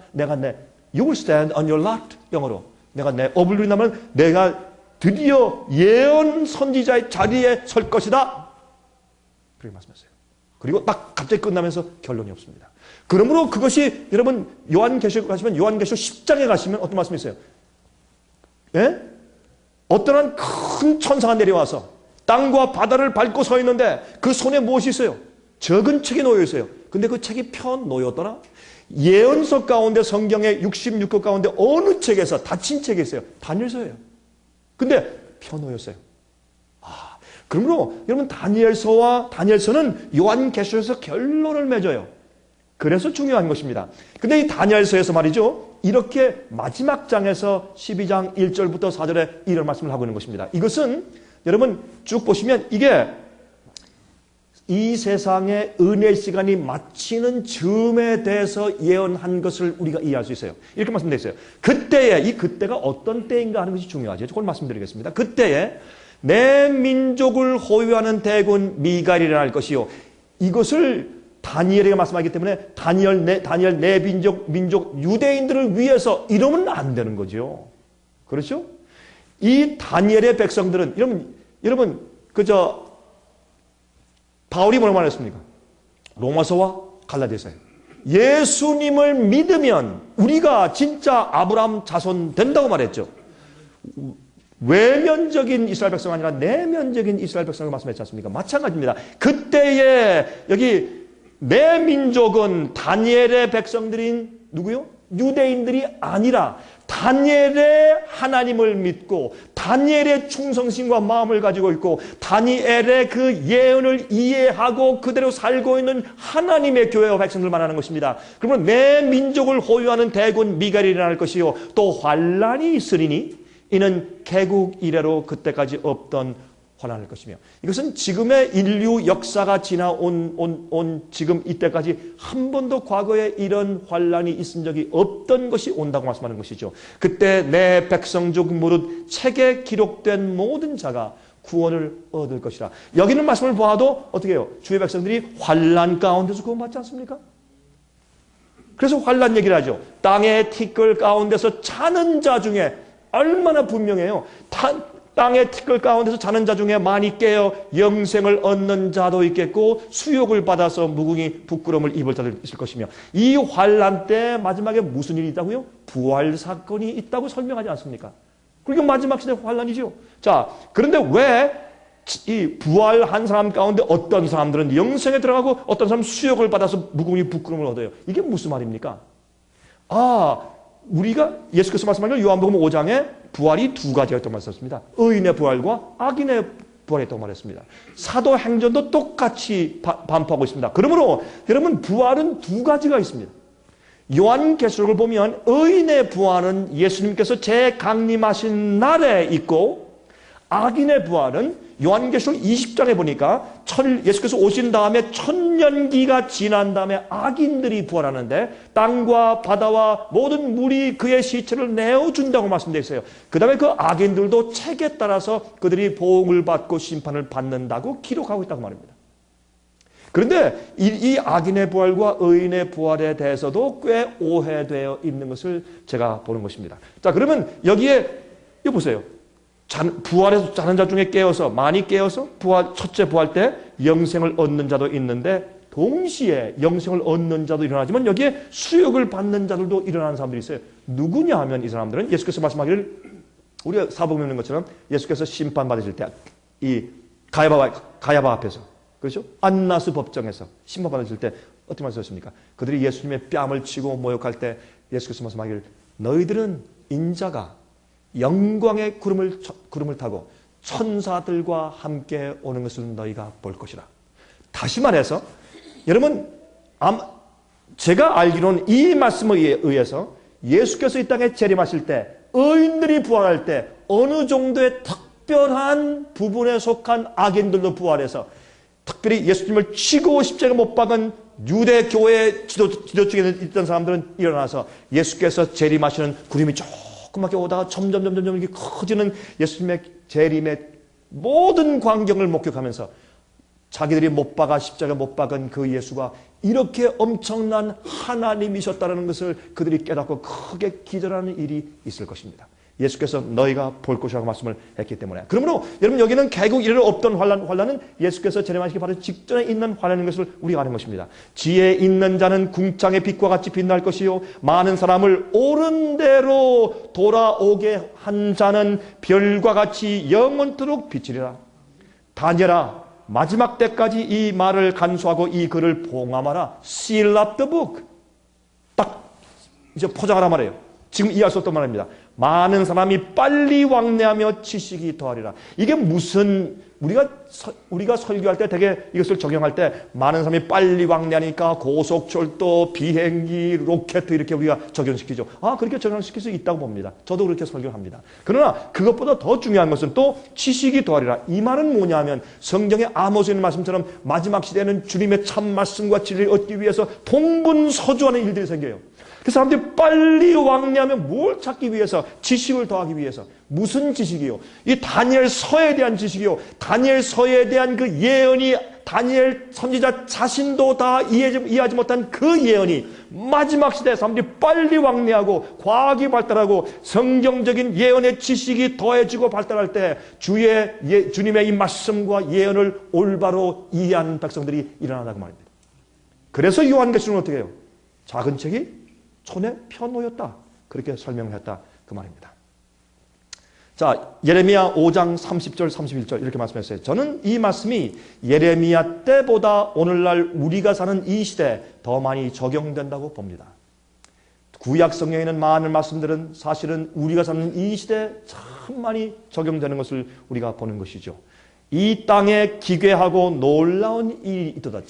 [SPEAKER 1] You will stand on your lot. 영어로. 내가 내 업을 누린다면 내가 드디어 예언 선지자의 자리에 설 것이다. 그렇게 말씀하셨어요. 그리고 딱 갑자기 끝나면서 결론이 없습니다. 그러므로 그것이 여러분 요한계시록 가시면 요한계시록 10장에 가시면 어떤 말씀이 있어요? 예? 어떠한 큰 천사가 내려와서 땅과 바다를 밟고 서 있는데 그 손에 무엇이 있어요? 적은 책이 놓여 있어요. 근데 그 책이 편 놓였더라? 예언서 가운데 성경의 66권 가운데 어느 책에서 닫힌 책이 있어요? 다니엘서예요. 근데 편 놓였어요. 아, 그러므로 여러분 다니엘서는 요한계시록에서 결론을 맺어요. 그래서 중요한 것입니다. 근데 이 다니엘서에서 말이죠. 이렇게 마지막 장에서 12장 1절부터 4절에 이런 말씀을 하고 있는 것입니다. 이것은 여러분 쭉 보시면 이게 이 세상의 은혜의 시간이 마치는 즈음에 대해서 예언한 것을 우리가 이해할 수 있어요. 이렇게 말씀되어 있어요. 그때에, 이 그때가 어떤 때인가 하는 것이 중요하죠. 그걸 말씀드리겠습니다. 그때에 내 민족을 호위하는 대군 미갈이 일어날 것이요. 이것을 다니엘에게 말씀하기 때문에 다니엘 내 민족 유대인들을 위해서 이러면 안 되는 거죠. 그렇죠? 이 다니엘의 백성들은 여러분 바울이 뭐라고 말했습니까? 로마서와 갈라디아서예요. 예수님을 믿으면 우리가 진짜 아브라함 자손 된다고 말했죠. 외면적인 이스라엘 백성이 아니라 내면적인 이스라엘 백성을 말씀했지 않습니까? 마찬가지입니다. 그때에 여기 내 민족은 다니엘의 백성들인 누구요? 유대인들이 아니라 다니엘의 하나님을 믿고 다니엘의 충성심과 마음을 가지고 있고 다니엘의 그 예언을 이해하고 그대로 살고 있는 하나님의 교회와 백성들 말하는 것입니다. 그러면 내 민족을 호위하는 대군 미갈이 일어날 것이요 또 환란이 있으리니 이는 개국 이래로 그때까지 없던 환란일 것이며 이것은 지금의 인류 역사가 지나온 지금 이때까지 한 번도 과거에 이런 환란이 있은 적이 없던 것이 온다고 말씀하는 것이죠. 그때 내 백성족 무릇 책에 기록된 모든 자가 구원을 얻을 것이라. 여기는 말씀을 보아도 어떻게 해요? 주의 백성들이 환란 가운데서 구원받지 않습니까? 그래서 환란 얘기를 하죠. 땅의 티끌 가운데서 자는 자 중에 얼마나 분명해요. 땅의 티끌 가운데서 자는 자 중에 많이 깨어 영생을 얻는 자도 있겠고 수욕을 받아서 무궁히 부끄러움을 입을 자도 있을 것이며 이 환란 때 마지막에 무슨 일이 있다고요? 부활 사건이 있다고 설명하지 않습니까? 그리고 마지막 시대 환란이죠. 자, 그런데 왜 이 부활한 사람 가운데 어떤 사람들은 영생에 들어가고 어떤 사람은 수욕을 받아서 무궁히 부끄러움을 얻어요? 이게 무슨 말입니까? 우리가 예수께서 말씀하신 요한복음 5장에 부활이 두 가지가 있다고 말씀하셨습니다. 의인의 부활과 악인의 부활이 있다고 말했습니다. 사도행전도 똑같이 반포하고 있습니다. 그러므로 여러분 부활은 두 가지가 있습니다. 요한계시록을 보면 의인의 부활은 예수님께서 재강림하신 날에 있고 악인의 부활은 요한계시록 20장에 보니까 예수께서 오신 다음에 천년기가 지난 다음에 악인들이 부활하는데 땅과 바다와 모든 물이 그의 시체를 내어준다고 말씀되어 있어요. 그 다음에 그 악인들도 책에 따라서 그들이 보응을 받고 심판을 받는다고 기록하고 있다고 말입니다. 그런데 이 악인의 부활과 의인의 부활에 대해서도 꽤 오해되어 있는 것을 제가 보는 것입니다. 자, 그러면 여기에 이거 보세요. 부활해서 자는 자 중에 깨어서 많이 깨어서 첫째 부활 때 영생을 얻는 자도 있는데 동시에 영생을 얻는 자도 일어나지만 여기에 수욕을 받는 자들도 일어나는 사람들이 있어요. 누구냐 하면 이 사람들은 예수께서 말씀하기를 우리가 사복음 읽는 것처럼 예수께서 심판받으실 때 이 가야바 앞에서 그렇죠? 안나스 법정에서 심판받으실 때 어떻게 말씀하셨습니까? 그들이 예수님의 뺨을 치고 모욕할 때 예수께서 말씀하기를 너희들은 인자가 영광의 구름을 타고 천사들과 함께 오는 것을 너희가 볼 것이라. 다시 말해서 여러분 제가 알기로는 이 말씀에 의해서 예수께서 이 땅에 재림하실 때 의인들이 부활할 때 어느 정도의 특별한 부분에 속한 악인들도 부활해서 특별히 예수님을 치고 십자가 못 박은 유대 교회 지도층에 있던 사람들은 일어나서 예수께서 재림하시는 구름이 조그맣게 오다가 점점 이렇게 커지는 예수님의 재림의 모든 광경을 목격하면서 자기들이 못 박아 십자가 못 박은 그 예수가 이렇게 엄청난 하나님이셨다는 것을 그들이 깨닫고 크게 기절하는 일이 있을 것입니다. 예수께서 너희가 볼 것이라고 말씀을 했기 때문에. 그러므로 여러분 여기는 개국 이래로 없던 환란은 예수께서 재림하시기 바로 직전에 있는 환란인 것을 우리가 아는 것입니다. 지혜 있는 자는 궁창의 빛과 같이 빛날 것이요 많은 사람을 옳은 대로 돌아오게 한 자는 별과 같이 영원토록 비치리라. 다니엘아 마지막 때까지 이 말을 간수하고 이 글을 봉함하라. Seal up the book. 딱 이제 포장하라 말이에요. 지금 이해할 수 없던 말입니다. 많은 사람이 빨리 왕래하며 지식이 더하리라. 이게 무슨 우리가 설교할 때 되게 이것을 적용할 때 많은 사람이 빨리 왕래하니까 고속철도, 비행기, 로켓 이렇게 우리가 적용시키죠. 그렇게 적용시킬 수 있다고 봅니다. 저도 그렇게 설교합니다. 그러나 그것보다 더 중요한 것은 또 지식이 더하리라. 이 말은 뭐냐면 성경의 아모스에 있는 말씀처럼 마지막 시대에는 주님의 참 말씀과 진리를 얻기 위해서 동분서주하는 일들이 생겨요. 그 사람들이 빨리 왕래하면 뭘 찾기 위해서? 지식을 더하기 위해서. 무슨 지식이요? 이 다니엘서에 대한 지식이요. 다니엘서에 대한 그 예언이 다니엘 선지자 자신도 다 이해하지 못한 그 예언이 마지막 시대에 사람들이 빨리 왕래하고 과학이 발달하고 성경적인 예언의 지식이 더해지고 발달할 때 주님의 이 말씀과 예언을 올바로 이해하는 백성들이 일어나다고 말입니다. 그래서 요한계시록은 어떻게 해요? 작은 책이 손에 펴놓였다. 그렇게 설명을 했다. 그 말입니다. 자, 예레미야 5장 30절 31절 이렇게 말씀했어요. 저는 이 말씀이 예레미야 때보다 오늘날 우리가 사는 이 시대에 더 많이 적용된다고 봅니다. 구약 성경에 있는 많은 말씀들은 사실은 우리가 사는 이 시대에 참 많이 적용되는 것을 우리가 보는 것이죠. 이 땅에 기괴하고 놀라운 일이 있도다.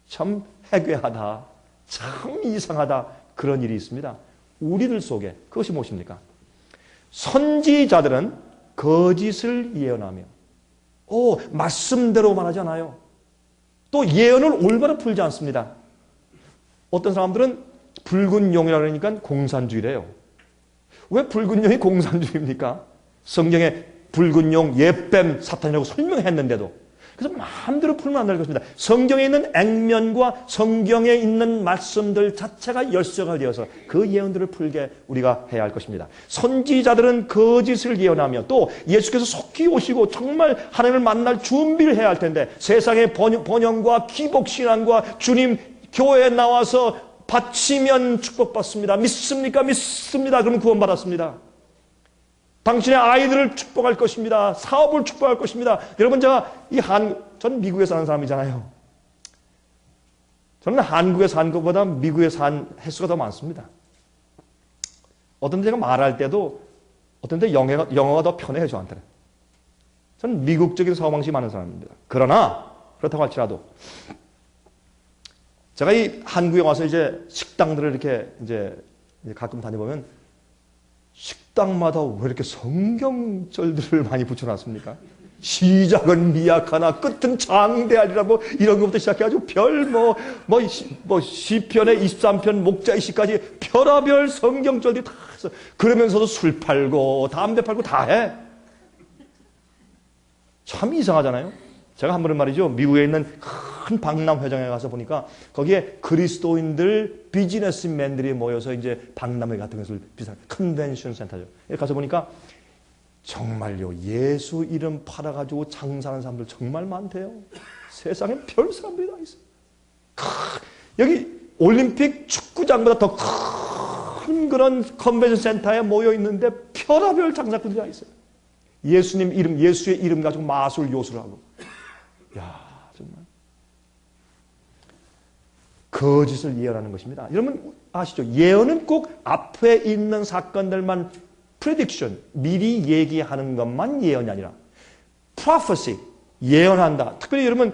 [SPEAKER 1] 참 해괴하다. 참 이상하다. 그런 일이 있습니다. 우리들 속에 그것이 무엇입니까? 선지자들은 거짓을 예언하며 말씀대로 말하지 않아요. 또 예언을 올바로 풀지 않습니다. 어떤 사람들은 붉은 용이라고 그러니까 공산주의래요. 왜 붉은 용이 공산주의입니까? 성경에 붉은 용, 예뱀, 사탄이라고 설명했는데도. 그래서 마음대로 풀면 안 될 것입니다. 성경에 있는 액면과 성경에 있는 말씀들 자체가 열쇠가 되어서 그 예언들을 풀게 우리가 해야 할 것입니다. 선지자들은 거짓을 예언하며 또 예수께서 속히 오시고 정말 하나님을 만날 준비를 해야 할 텐데 세상의 번영과 기복신앙과 주님 교회에 나와서 바치면 축복받습니다. 믿습니까? 믿습니다. 그러면 구원받았습니다. 당신의 아이들을 축복할 것입니다. 사업을 축복할 것입니다. 여러분 전 미국에 사는 사람이잖아요. 저는 한국에 산 것보다 미국에 산 횟수가 더 많습니다. 어떤 때 제가 말할 때도 어떤 때 영어가 더 편해요, 저한테는. 저는 미국적인 사고방식이 많은 사람입니다. 그러나 그렇다고 할지라도 제가 이 한국에 와서 이제 식당들을 이렇게 이제 가끔 다녀보면 식당마다 왜 이렇게 성경절들을 많이 붙여놨습니까? 시작은 미약하나 끝은 장대하리라 뭐 이런 것부터 시작해가지고 시편의 23편 목자의 시까지 별하별 성경절들이 다 있어. 그러면서도 술 팔고 담배 팔고 다 해. 참 이상하잖아요. 제가 한 번은 말이죠, 미국에 있는 큰 박람 회장에 가서 보니까 거기에 그리스도인들 비즈니스맨들이 모여서 이제 박람회 같은 것을 비슷한 컨벤션 센터죠. 가서 보니까 정말요, 예수 이름 팔아가지고 장사하는 사람들 정말 많대요. 세상에 별 사람들이 다 있어요. 여기 올림픽 축구장보다 더 큰 그런 컨벤션 센터에 모여 있는데 별하별 장사꾼들이 다 있어요. 예수님 이름, 예수의 이름 가지고 마술 요술을 하고. 야, 정말. 거짓을 예언하는 것입니다. 여러분 아시죠? 예언은 꼭 앞에 있는 사건들만 prediction, 미리 얘기하는 것만 예언이 아니라 prophecy, 예언한다. 특별히 여러분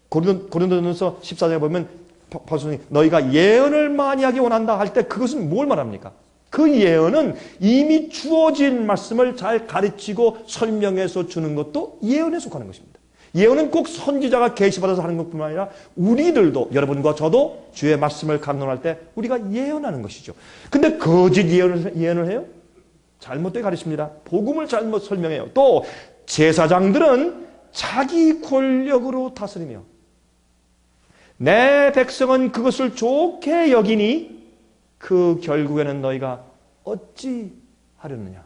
[SPEAKER 1] 고린도전서 14장에 보면 바울이 너희가 예언을 많이 하기 원한다 할 때 그것은 뭘 말합니까? 그 예언은 이미 주어진 말씀을 잘 가르치고 설명해서 주는 것도 예언에 속하는 것입니다. 예언은 꼭 선지자가 계시받아서 하는 것뿐만 아니라 우리들도, 여러분과 저도 주의 말씀을 강론할 때 우리가 예언하는 것이죠. 근데 거짓 예언을 해요? 잘못되게 가르칩니다. 복음을 잘못 설명해요. 또 제사장들은 자기 권력으로 다스리며 내 백성은 그것을 좋게 여기니 그 결국에는 너희가 어찌 하려느냐.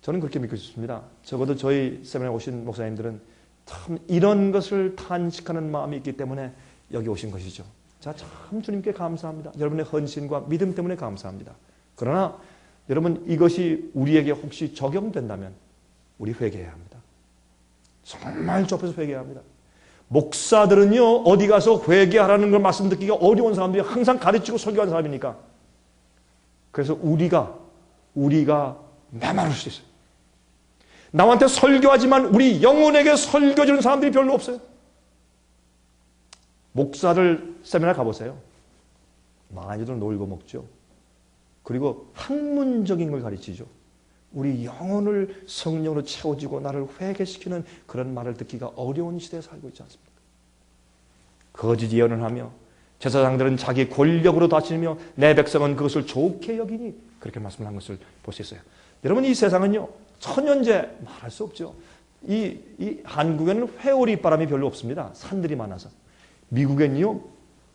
[SPEAKER 1] 저는 그렇게 믿고 싶습니다. 적어도 저희 세미나에 오신 목사님들은 참 이런 것을 탄식하는 마음이 있기 때문에 여기 오신 것이죠. 자, 참 주님께 감사합니다. 여러분의 헌신과 믿음 때문에 감사합니다. 그러나 여러분 이것이 우리에게 혹시 적용된다면 우리 회개해야 합니다. 정말 좁혀서 회개해야 합니다. 목사들은요, 어디 가서 회개하라는 걸 말씀 듣기가 어려운 사람들이 항상 가르치고 설교하는 사람이니까. 그래서 우리가 메마를 수 있어요. 남한테 설교하지만 우리 영혼에게 설교주는 사람들이 별로 없어요. 목사들 세미나 가보세요. 많이들 놀고 먹죠. 그리고 학문적인 걸 가르치죠. 우리 영혼을 성령으로 채워지고 나를 회개시키는 그런 말을 듣기가 어려운 시대에 살고 있지 않습니까? 거짓 예언을 하며 제사장들은 자기 권력으로 다스리며 내 백성은 그것을 좋게 여기니 그렇게 말씀을 한 것을 볼 수 있어요. 여러분 이 세상은요, 천연제 말할 수 없죠. 이 한국에는 회오리 바람이 별로 없습니다. 산들이 많아서. 미국에는요,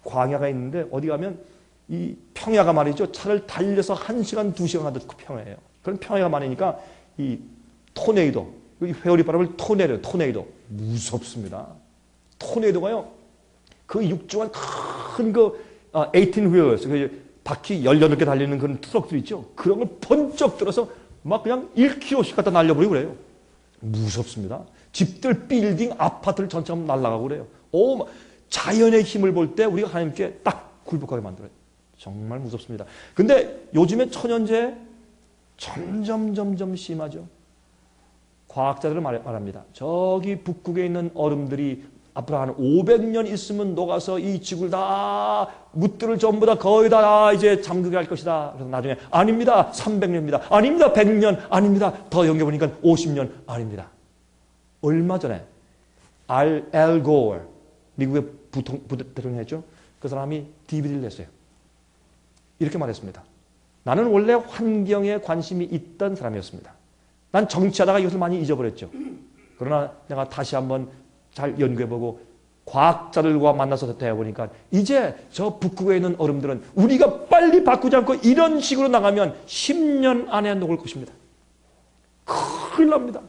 [SPEAKER 1] 광야가 있는데 어디 가면 이 평야가 말이죠. 차를 달려서 1시간, 2시간 하듯 그 평야예요. 그런 평야가 많으니까 이 토네이도, 이 회오리 바람을 토네이도 무섭습니다. 토네이도가요, 그 육중한 큰 그 18wheelers, 그 바퀴 18개 달리는 그런 트럭들 있죠. 그런 걸 번쩍 들어서 막 그냥 1km씩 갖다 날려버리고 그래요. 무섭습니다. 집들, 빌딩, 아파트를 전체 날아가고 그래요. 자연의 힘을 볼 때 우리가 하나님께 딱 굴복하게 만들어요. 정말 무섭습니다. 근데 요즘에 천연재 점점 심하죠. 과학자들은 말합니다. 저기 북극에 있는 얼음들이 앞으로 한 500년 있으면 녹아서 이 지구를 다, 묻들을 전부 다 거의 다 이제 잠그게 할 것이다. 그래서 나중에 아닙니다. 300년입니다. 아닙니다. 100년. 아닙니다. 더 연결해보니까 50년. 아닙니다. 얼마 전에 알 고어, 미국의 부대통령이었죠. 그 사람이 DVD를 냈어요. 이렇게 말했습니다. 나는 원래 환경에 관심이 있던 사람이었습니다. 난 정치하다가 이것을 많이 잊어버렸죠. 그러나 내가 다시 한번 잘 연구해보고 과학자들과 만나서 대화해보니까 이제 저 북극에 있는 얼음들은 우리가 빨리 바꾸지 않고 이런 식으로 나가면 10년 안에 녹을 것입니다. 큰일 납니다.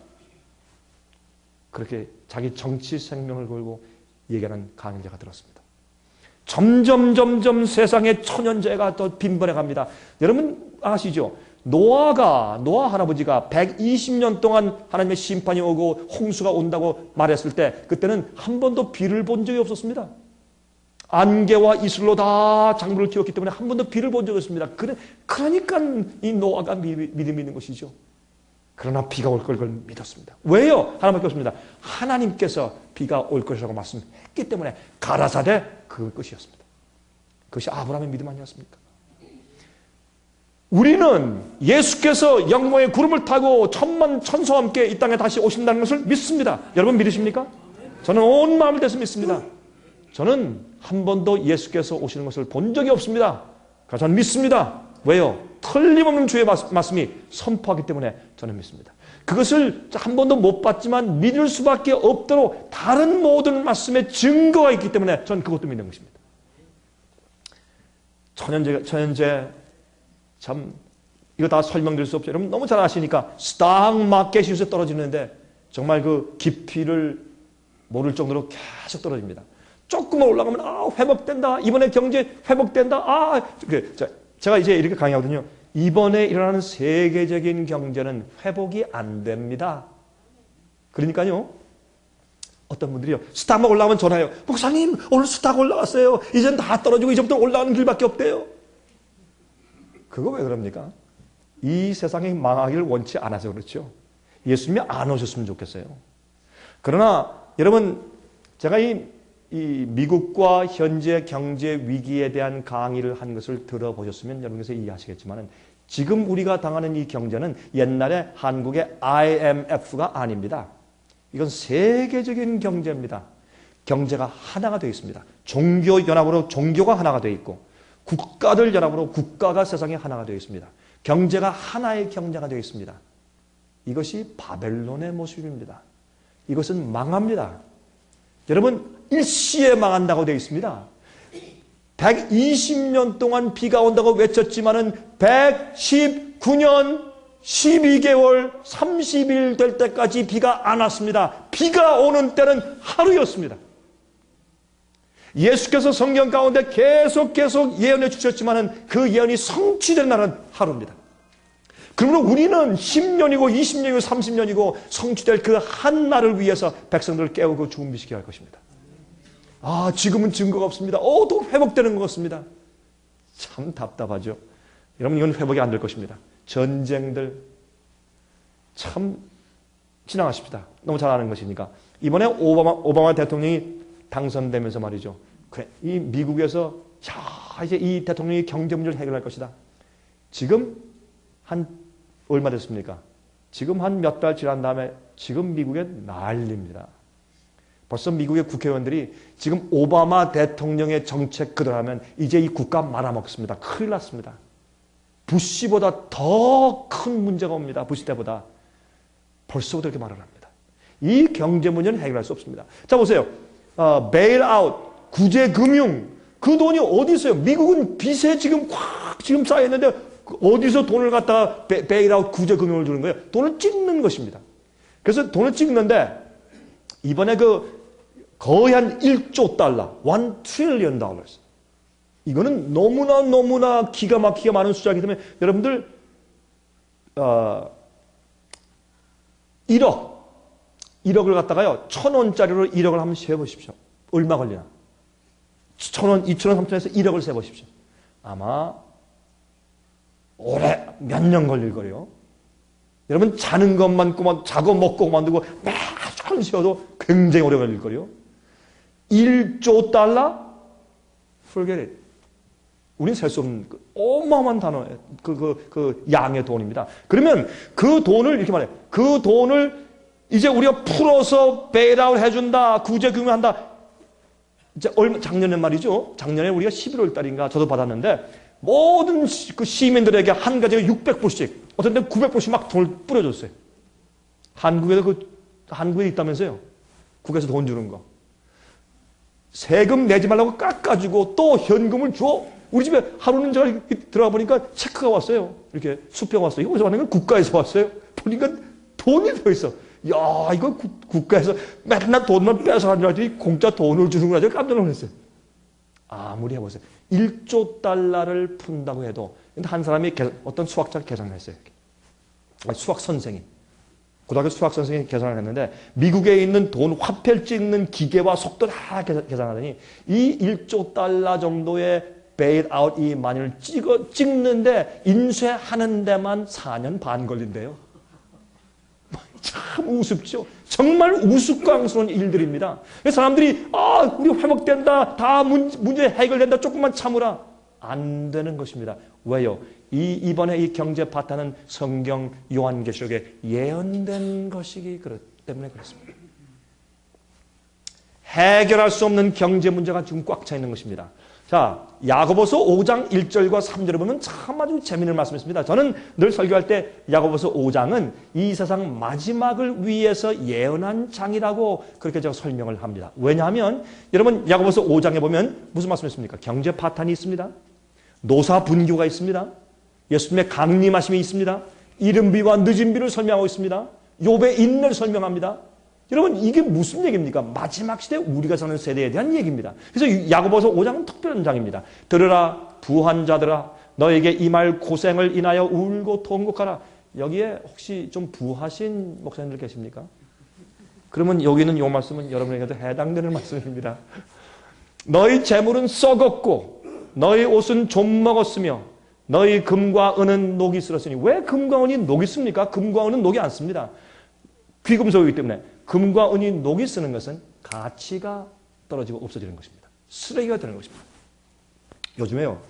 [SPEAKER 1] 그렇게 자기 정치 생명을 걸고 얘기하는 강의자가 들었습니다. 점점 세상의 천연재가 더 빈번해 갑니다. 여러분 아시죠? 노아 할아버지가 120년 동안 하나님의 심판이 오고 홍수가 온다고 말했을 때 그때는 한 번도 비를 본 적이 없었습니다. 안개와 이슬로 다 작물을 키웠기 때문에 한 번도 비를 본 적이 없습니다. 그러니까 이 노아가 믿음이 있는 것이죠. 그러나 비가 올 걸 믿었습니다. 왜요? 하나밖에 없습니다. 하나님께서 비가 올 것이라고 말씀했기 때문에 가라사대 그 것이었습니다. 그것이 아브라함의 믿음 아니었습니까? 우리는 예수께서 영광의 구름을 타고 천만 천사와 함께 이 땅에 다시 오신다는 것을 믿습니다. 여러분 믿으십니까? 저는 온 마음을 다해서 믿습니다. 저는 한 번도 예수께서 오시는 것을 본 적이 없습니다. 그러나 저는 믿습니다. 왜요? 틀림없는 주의 말씀이 선포하기 때문에 저는 믿습니다. 그것을 한 번도 못 봤지만 믿을 수밖에 없도록 다른 모든 말씀에 증거가 있기 때문에 저는 그것도 믿는 것입니다. 천연제 참 이거 다 설명드릴 수 없죠. 여러분 너무 잘 아시니까 스탁 마켓이 요새 떨어지는데 정말 그 깊이를 모를 정도로 계속 떨어집니다. 조금만 올라가면 회복된다. 이번에 경제 회복된다. 제가 이제 이렇게 강의하거든요. 이번에 일어나는 세계적인 경제는 회복이 안 됩니다. 그러니까요. 어떤 분들이요. 스탁만 올라가면 전화해요. 목사님 오늘 스탁 올라왔어요. 이젠 다 떨어지고 이제부터 올라가는 길밖에 없대요. 그거 왜 그럽니까? 이 세상이 망하기를 원치 않아서 그렇죠. 예수님이 안 오셨으면 좋겠어요. 그러나 여러분 제가 이 미국과 현재 경제 위기에 대한 강의를 한 것을 들어보셨으면 여러분께서 이해하시겠지만 지금 우리가 당하는 이 경제는 옛날에 한국의 IMF가 아닙니다. 이건 세계적인 경제입니다. 경제가 하나가 되어 있습니다. 종교연합으로 종교가 하나가 되어 있고 국가들 연합으로 국가가 세상에 하나가 되어 있습니다. 경제가 하나의 경제가 되어 있습니다. 이것이 바벨론의 모습입니다. 이것은 망합니다. 여러분 일시에 망한다고 되어 있습니다. 120년 동안 비가 온다고 외쳤지만은 119년 12개월 30일 될 때까지 비가 안 왔습니다. 비가 오는 때는 하루였습니다. 예수께서 성경 가운데 계속 예언해 주셨지만은 그 예언이 성취된 날은 하루입니다. 그러므로 우리는 10년이고 20년이고 30년이고 성취될 그 한 날을 위해서 백성들을 깨우고 준비시켜야 할 것입니다. 지금은 증거가 없습니다. 또 회복되는 것 같습니다. 참 답답하죠. 여러분 이건 회복이 안 될 것입니다. 전쟁들 참 지나가십시다. 너무 잘 아는 것이니까. 이번에 오바마 대통령이 당선되면서 말이죠. 이 미국에서 이제 이 대통령이 경제 문제를 해결할 것이다. 지금 한 얼마 됐습니까? 지금 한 몇 달 지난 다음에 지금 미국에 난립니다. 벌써 미국의 국회의원들이 지금 오바마 대통령의 정책 그대로 하면 이제 이 국가 말아먹습니다. 큰일 났습니다. 부시보다 더 큰 문제가 옵니다. 부시 때보다. 벌써부터 이렇게 말을 합니다. 이 경제 문제는 해결할 수 없습니다. 자 보세요. 베일아웃, 구제금융, 그 돈이 어디 있어요? 미국은 빚에 지금 지금 쌓여있는데 어디서 돈을 갖다가 베일아웃, 구제금융을 주는 거예요? 돈을 찍는 것입니다. 그래서 돈을 찍는데 이번에 거의 한 1조 달러, 1 trillion dollars. 이거는 너무나 기가 막히게 많은 숫자이기 때문에 여러분들 1억을 갖다가요 1,000원짜리로 1억을 한번 세보십시오. 얼마 걸리나? 1,000원, 2,000원, 3,000원에서 1억을 세보십시오. 아마 오래 몇 년 걸릴 거예요. 여러분 자는 것만 자고 먹고 만들고 매일 쉬어도 굉장히 오래 걸릴 거예요. 1조 달러? Forget it. 우린 셀 수 없는 어마어마한 단어예요. 그 양의 돈입니다. 그러면 그 돈을 이렇게 말해요. 그 돈을 이제 우리가 풀어서 베일아웃 해준다, 구제금융한다. 이제 작년에 말이죠. 작년에 우리가 11월 달인가 저도 받았는데 모든 그 시민들에게 한 가지가 600불씩, 어떤 때는 900불씩 막 돈을 뿌려줬어요. 한국에 있다면서요. 국에서 돈 주는 거. 세금 내지 말라고 깎아주고 또 현금을 줘. 우리 집에 하루는 제가 들어가 보니까 체크가 왔어요. 이렇게 수표가 왔어요. 이거 어디서 왔는 건 국가에서 왔어요. 보니까 돈이 들어있어. 야, 이거 국가에서 맨날 돈만 뺏어가는 줄 알았더니 공짜 돈을 주는구나. 제가 깜짝 놀랐어요. 아무리 해보세요. 1조 달러를 푼다고 해도 한 사람이 어떤 수학자가 계산을 했어요. 수학 선생이. 고등학교 수학 선생님이 계산을 했는데 미국에 있는 돈 화폐를 찍는 기계와 속도 다 계산하더니 이 1조 달러 정도의 베일아웃 이 마니를 찍는데 인쇄하는 데만 4년 반 걸린대요. 참 우습죠. 정말 우스꽝스러운 일들입니다. 사람들이 우리 회복된다. 다 문제 해결된다. 조금만 참으라. 안 되는 것입니다. 왜요? 이번에 이 경제 파탄은 성경 요한계시록에 예언된 것이기 때문에 그렇습니다. 해결할 수 없는 경제 문제가 지금 꽉 차 있는 것입니다. 자, 야고보서 5장 1절과 3절을 보면 참 아주 재미있는 말씀이 있습니다. 저는 늘 설교할 때 야고보서 5장은 이 세상 마지막을 위해서 예언한 장이라고 그렇게 제가 설명을 합니다. 왜냐하면 여러분 야고보서 5장에 보면 무슨 말씀이 있습니까? 경제 파탄이 있습니다. 노사 분규가 있습니다. 예수님의 강림하심이 있습니다. 이른비와 늦은비를 설명하고 있습니다. 욥의 인내를 설명합니다. 여러분 이게 무슨 얘기입니까? 마지막 시대 우리가 사는 세대에 대한 얘기입니다. 그래서 야고보서 5장은 특별한 장입니다. 들으라 부한 자들아 너에게 이 말 고생을 인하여 울고 통곡하라. 여기에 혹시 좀 부하신 목사님들 계십니까? 그러면 여기는 이 말씀은 여러분에게도 해당되는 말씀입니다. 너희 재물은 썩었고 너희 옷은 좀 먹었으며 너희 금과 은은 녹이 슬었으니. 왜 금과 은이 녹이 씁니까? 금과 은은 녹이 안 씁니다. 귀금속이기 때문에. 금과 은이 녹이 쓰는 것은 가치가 떨어지고 없어지는 것입니다. 쓰레기가 되는 것입니다. 요즘에요.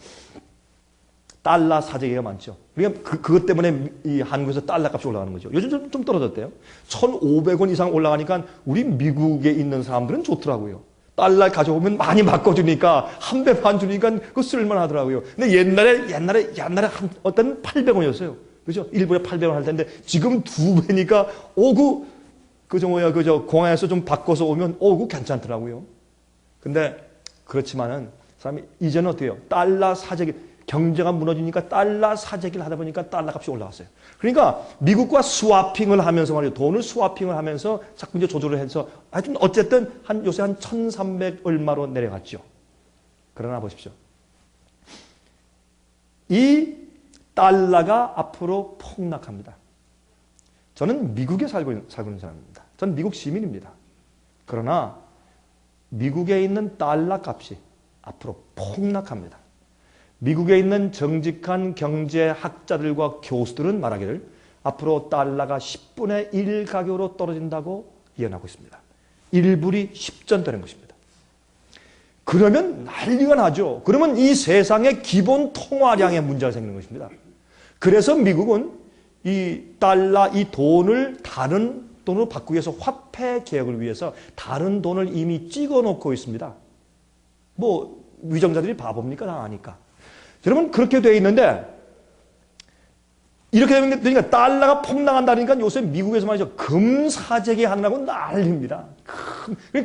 [SPEAKER 1] 달러 사재기가 많죠. 그러니까 그것 때문에 이 한국에서 달러 값이 올라가는 거죠. 요즘 좀 떨어졌대요. 1,500원 이상 올라가니까 우리 미국에 있는 사람들은 좋더라고요. 달러 가져오면 많이 바꿔주니까 한 배 반 주니까 그거 쓸만하더라고요. 근데 옛날에 어떤 800원이었어요. 그죠? 일본에 800원 할 텐데 지금 2배니까 공항에서 좀 바꿔서 오면 그거 괜찮더라고요. 근데 그렇지만은 사람이 이제는 어때요? 달러 사재기 경제가 무너지니까 달러 사재기를 하다 보니까 달러 값이 올라갔어요. 그러니까 미국과 스와핑을 하면서 말이죠. 돈을 스와핑을 하면서 자꾸 이제 조절을 해서 하여튼 어쨌든 요새 한 1,300 얼마로 내려갔죠. 그러나 보십시오. 이 달러가 앞으로 폭락합니다. 저는 미국에 살고 있는 사람입니다. 저는 미국 시민입니다. 그러나 미국에 있는 달러 값이 앞으로 폭락합니다. 미국에 있는 정직한 경제학자들과 교수들은 말하기를 앞으로 달러가 10분의 1 가격으로 떨어진다고 예언하고 있습니다. 1불이 10전 되는 것입니다. 그러면 난리가 나죠. 그러면 이 세상의 기본 통화량에 문제가 생기는 것입니다. 그래서 미국은 이 달러, 이 돈을 다른 돈으로 바꾸기 위해서 화폐 개혁을 위해서 다른 돈을 이미 찍어 놓고 있습니다. 뭐 위정자들이 바보입니까? 다 아니까. 여러분 그렇게 되어 있는데 이렇게 되니까 달러가 폭락한다니까 요새 미국에서 말이죠. 금사재기 하느라고 난립니다.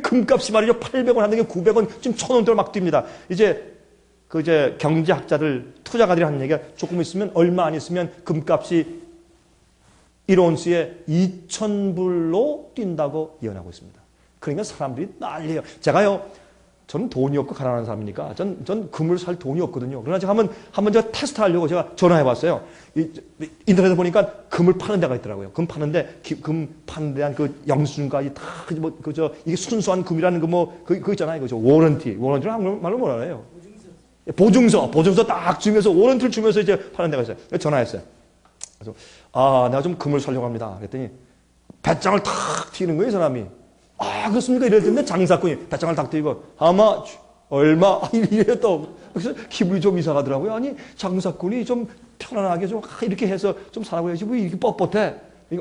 [SPEAKER 1] 금값이 말이죠. 800원 하는 게 900원, 지금 1,000원대로 막 뜁니다. 이제 경제학자들, 투자가들이 하는 얘기가 조금 있으면 얼마 안 있으면 금값이 1온스에 2,000불로 뛴다고 예언하고 있습니다. 그러니까 사람들이 난리예요. 저는 돈이 없고 가난한 사람이니까 전 금을 살 돈이 없거든요. 그러나 제가 한번 제가 테스트 하려고 제가 전화해 봤어요. 인터넷에 보니까 금을 파는 데가 있더라고요. 금 파는데 금 파는 데한 그 영수증까지 다 이게 순수한 금이라는 그거 있잖아요. 그죠? 워런티를 한국말로 뭐라 해요? 보증서 딱 주면서 워런티를 주면서 이제 파는 데가 있어요. 전화했어요. 그래서 내가 좀 금을 사려고 합니다. 그랬더니 배짱을 탁 튀는 거예요, 사람이. 그렇습니까? 이럴 텐데 장사꾼이 배짱을 탁 튀고 아마 얼마 이래 또 그래서 기분이 좀 이상하더라고요. 아니 장사꾼이 좀 편안하게 좀 이렇게 해서 좀 살라고 해야지 왜 이렇게 뻣뻣해?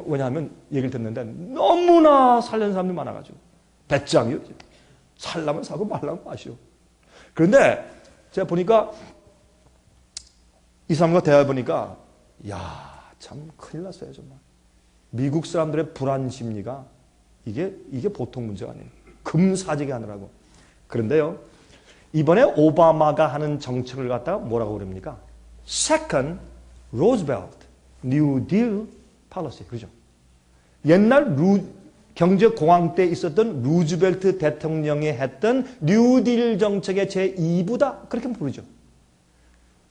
[SPEAKER 1] 왜냐하면 얘기를 듣는데 너무나 살려는 사람들이 많아가지고 배짱이요. 살라면 사고 말라면 마시오. 그런데 제가 보니까 이 사람과 대화해 보니까 참 큰일 났어요 정말. 미국 사람들의 불안 심리가 이게 보통 문제가 아니에요. 금사재기 하느라고. 그런데요, 이번에 오바마가 하는 정책을 갖다가 뭐라고 그럽니까? Second Roosevelt New Deal Policy. 그죠? 옛날 경제공황 때 있었던 루즈벨트 대통령이 했던 뉴딜 정책의 제2부다. 그렇게 부르죠.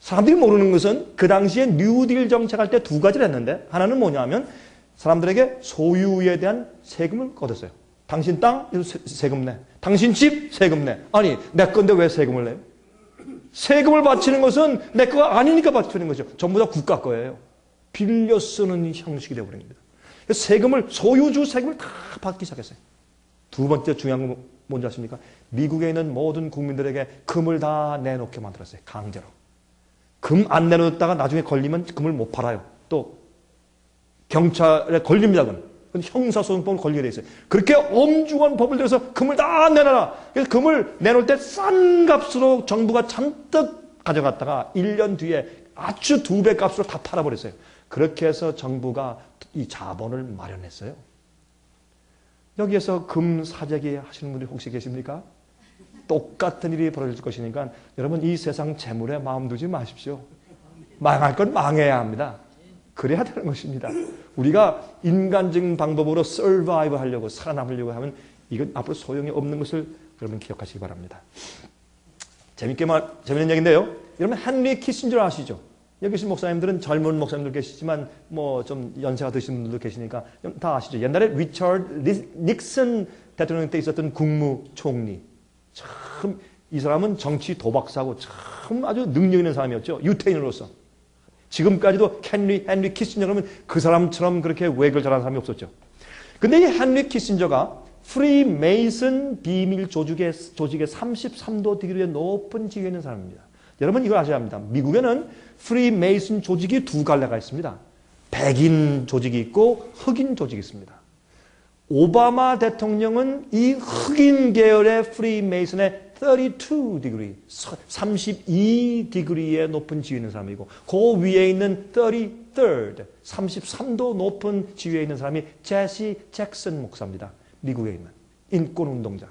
[SPEAKER 1] 사람들이 모르는 것은 그 당시에 뉴딜 정책할 때 두 가지를 했는데 하나는 뭐냐면 사람들에게 소유에 대한 세금을 걷었어요. 당신 땅 세금 내. 당신 집 세금 내. 아니 내 건데 왜 세금을 내요? 세금을 바치는 것은 내 거가 아니니까 바치는 거죠. 전부 다 국가 거예요. 빌려 쓰는 형식이 되어버립니다. 세금을 소유주 세금을 다 받기 시작했어요. 두 번째 중요한 건 뭔지 아십니까? 미국에 있는 모든 국민들에게 금을 다 내놓게 만들었어요. 강제로. 금 안 내놓았다가 나중에 걸리면 금을 못 팔아요. 또 경찰에 걸립니다. 그건 형사소송법으로 걸리게 돼 있어요. 그렇게 엄중한 법을 들여서 금을 다 내놔라. 그래서 금을 내놓을 때 싼 값으로 정부가 잔뜩 가져갔다가 1년 뒤에 아주 2배 값으로 다 팔아버렸어요. 그렇게 해서 정부가 이 자본을 마련했어요. 여기에서 금 사재기 하시는 분들이 혹시 계십니까? 똑같은 일이 벌어질 것이니까 여러분 이 세상 재물에 마음 두지 마십시오. 망할 건 망해야 합니다. 그래야 되는 것입니다. 우리가 인간적인 방법으로 survive 하려고 살아남으려고 하면 이건 앞으로 소용이 없는 것을 여러분 기억하시기 바랍니다. 재밌는 얘기인데요. 여러분 헨리 키신저 아시죠? 여기 계신 목사님들은 젊은 목사님들 계시지만 뭐 좀 연세가 드신 분들도 계시니까 다 아시죠? 옛날에 리처드 닉슨 대통령 때 있었던 국무총리. 참 이 사람은 정치 도박사고 참 아주 능력 있는 사람이었죠. 유태인으로서. 지금까지도 헨리 키신저라면 그 사람처럼 그렇게 외교를 잘하는 사람이 없었죠. 근데 이 헨리 키신저가 프리메이슨 비밀 조직의 33도 디그리의 높은 지위에 있는 사람입니다. 여러분 이걸 아셔야 합니다. 미국에는 프리메이슨 조직이 두 갈래가 있습니다. 백인 조직이 있고 흑인 조직이 있습니다. 오바마 대통령은 이 흑인 계열의 프리메이슨의 32 디그리, 32 디그리의 높은 지위에 있는 사람이고 그 위에 있는 33rd, 33도 높은 지위에 있는 사람이 제시 잭슨 목사입니다. 미국에 있는 인권운동자.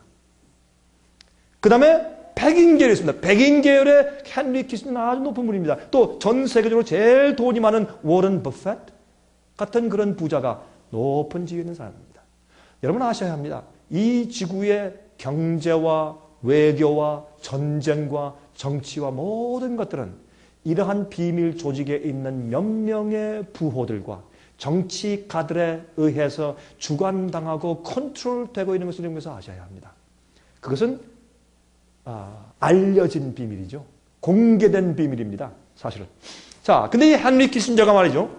[SPEAKER 1] 그 다음에 백인 계열이 있습니다. 백인 계열의 헨리 키신저는 아주 높은 분입니다. 또 전 세계적으로 제일 돈이 많은 워런 버핏 같은 그런 부자가 높은 지위에 있는 사람입니다. 여러분 아셔야 합니다. 이 지구의 경제와 외교와 전쟁과 정치와 모든 것들은 이러한 비밀 조직에 있는 몇 명의 부호들과 정치가들에 의해서 주관당하고 컨트롤되고 있는 것을 여러분께서 아셔야 합니다. 그것은 알려진 비밀이죠. 공개된 비밀입니다. 사실은. 자, 근데 이 헨리 키신저가 말이죠.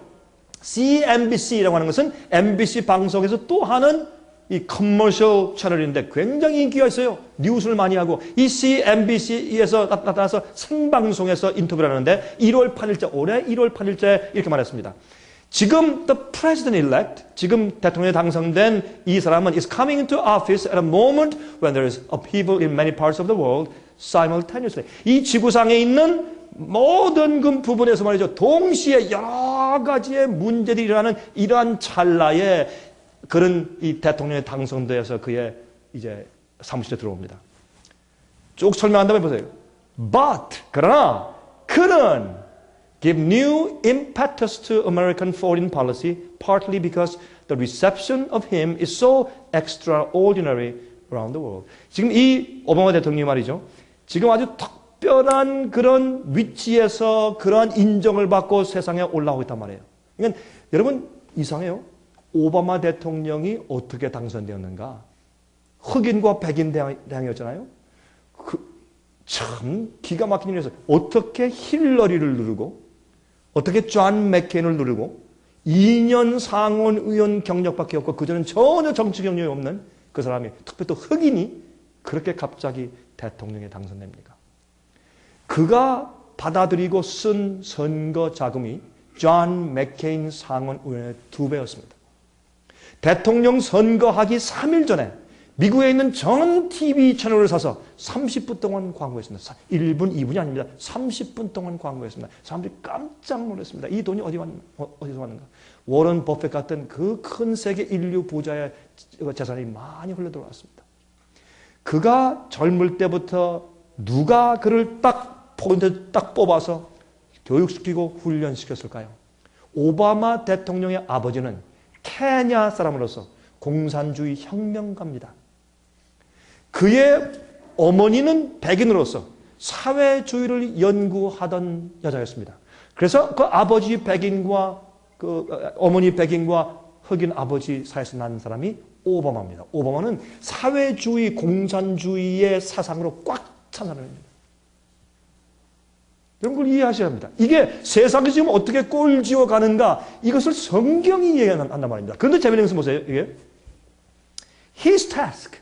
[SPEAKER 1] CNBC라고 하는 것은 MBC 방송에서 또 하는 이 커머셜 채널인데 굉장히 인기가 있어요. 뉴스를 많이 하고 이 CNBC에서 나타나서 생방송에서 인터뷰를 하는데 1월 8일째 올해 1월 8일째 이렇게 말했습니다. 지금 the president-elect, 지금 대통령에 당선된 이 사람은 is coming into office at a moment when there is upheaval in many parts of the world simultaneously. 이 지구상에 있는 모든 그 부분에서 말이죠. 동시에 여러 가지의 문제들이 일어나는 이러한 찰나에 그런 이 대통령에 당선되어서 그의 이제 사무실에 들어옵니다. 쭉 설명한다면 보세요. But, 그러나 그는 give new impetus to American foreign policy partly because the reception of him is so extraordinary around the world. 지금 이 오바마 대통령이 말이죠. 지금 아주 특별한 그런 위치에서 그러한 인정을 받고 세상에 올라오고 있단 말이에요. 그러니까 여러분 이상해요. 오바마 대통령이 어떻게 당선되었는가? 흑인과 백인 대항이었잖아요. 참 기가 막힌 일이었어요. 어떻게 힐러리를 누르고 어떻게 존 맥케인을 누르고 2년 상원 의원 경력밖에 없고 그전엔 전혀 정치 경력이 없는 그 사람이 특히 또 흑인이 그렇게 갑자기 대통령에 당선됩니까? 그가 받아들이고 쓴 선거 자금이 존 맥케인 상원 의원의 2배였습니다. 대통령 선거하기 3일 전에 미국에 있는 전 TV 채널을 사서 30분 동안 광고했습니다. 1분, 2분이 아닙니다. 30분 동안 광고했습니다. 사람들이 깜짝 놀랐습니다. 이 돈이 어디서 왔는가? 워런 버핏 같은 그 큰 세계 인류 부자의 재산이 많이 흘러들어왔습니다. 그가 젊을 때부터 누가 그를 포인트 딱 뽑아서 교육시키고 훈련시켰을까요? 오바마 대통령의 아버지는 케냐 사람으로서 공산주의 혁명가입니다. 그의 어머니는 백인으로서 사회주의를 연구하던 여자였습니다. 그래서 그 아버지 백인과 그 어머니 백인과 흑인 아버지 사이에서 난 사람이 오바마입니다. 오바마는 사회주의, 공산주의의 사상으로 꽉 찬 사람입니다. 이런 걸 이해하셔야 합니다. 이게 세상이 지금 어떻게 꼴지어 가는가, 이것을 성경이 얘기한단 말입니다. 그런데 재미있는 것은 보세요. 이게 His task.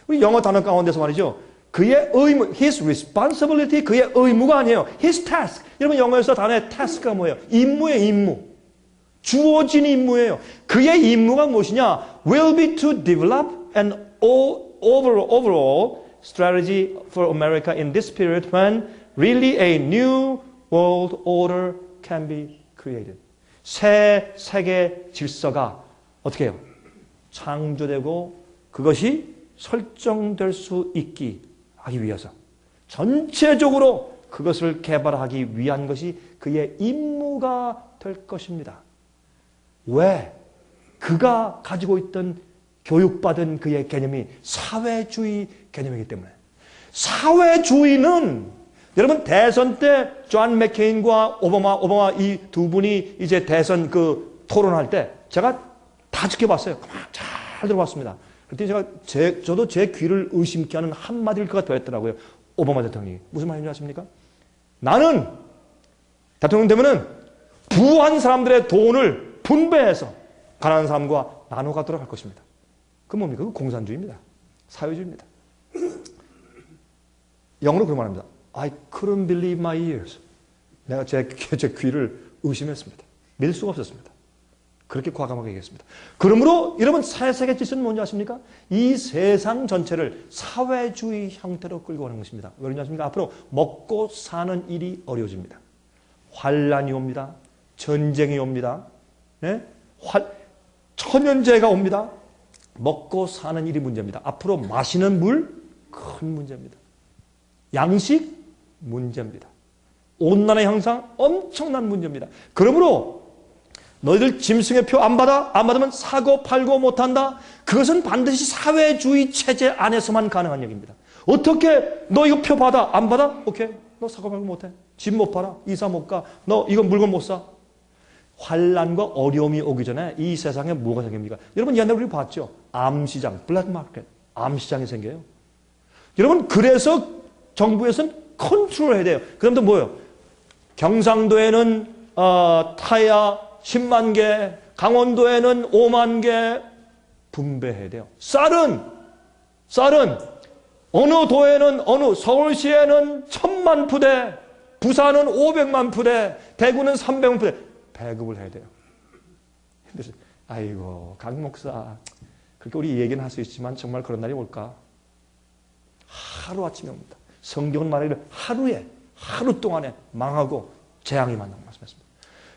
[SPEAKER 1] 우리 영어 단어 가운데서 말이죠. 그의 의무, His responsibility, 그의 의무가 아니에요. His task. 여러분 영어에서 단어의 task가 뭐예요? 임무예요, 임무. 주어진 임무예요. 그의 임무가 무엇이냐? Will be to develop an overall strategy for America in this period when really a new world order can be created. 새 세계 질서가 어떻게 해요? 창조되고 그것이 설정될 수 있기 하기 위해서 전체적으로 그것을 개발하기 위한 것이 그의 임무가 될 것입니다. 왜? 그가 가지고 있던 교육받은 그의 개념이 사회주의 개념이기 때문에. 사회주의는 여러분 대선 때 존 맥케인과 오바마 이 두 분이 이제 대선 그 토론할 때 제가 다 지켜봤어요. 잘 들어봤습니다. 그때 저도 제 귀를 의심케 하는 한마디를 그가 더했더라고요. 오바마 대통령이. 무슨 말인지 아십니까? 나는 대통령 되면은 부한 사람들의 돈을 분배해서 가난한 사람과 나눠 갖도록 할 것입니다. 그건 뭡니까? 그건 공산주의입니다. 사회주의입니다. 영어로 그런 말합니다. I couldn't believe my ears. 내가 제 귀를 의심했습니다. 믿을 수가 없었습니다. 그렇게 과감하게 얘기했습니다. 그러므로 여러분 사회세계 질서는 뭔지 아십니까? 이 세상 전체를 사회주의 형태로 끌고 가는 것입니다. 왜 그러냐 하십니까? 앞으로 먹고 사는 일이 어려워집니다. 환란이 옵니다. 전쟁이 옵니다. 네? 천연재해가 옵니다. 먹고 사는 일이 문제입니다. 앞으로 마시는 물 큰 문제입니다. 양식 문제입니다. 온난화 현상 엄청난 문제입니다. 그러므로 너희들 짐승의 표 안 받아? 안 받으면 사고 팔고 못한다? 그것은 반드시 사회주의 체제 안에서만 가능한 얘기입니다. 어떻게 너 이거 표 받아? 안 받아? 오케이. 너 사고 팔고 못해. 집 못 팔아. 이사 못 가. 너 이거 물건 못 사. 환란과 어려움이 오기 전에 이 세상에 뭐가 생깁니까? 여러분 옛날에 우리 봤죠? 암시장, 블랙마켓, 암시장이 생겨요. 여러분 그래서 정부에서는 컨트롤해야 돼요. 그 다음에 또 뭐예요? 경상도에는 타이어 10만 개, 강원도에는 5만 개 분배해야 돼요. 쌀은 어느 도에는 서울시에는 1000만 푸대, 부산은 500만 푸대, 대구는 300만 푸대 배급을 해야 돼요. 아이고 강 목사 그렇게 우리 얘기는 할 수 있지만 정말 그런 날이 올까? 하루아침에 옵니다. 성경은 말하기를 하루 동안에 망하고 재앙이 만나고 말씀했습니다.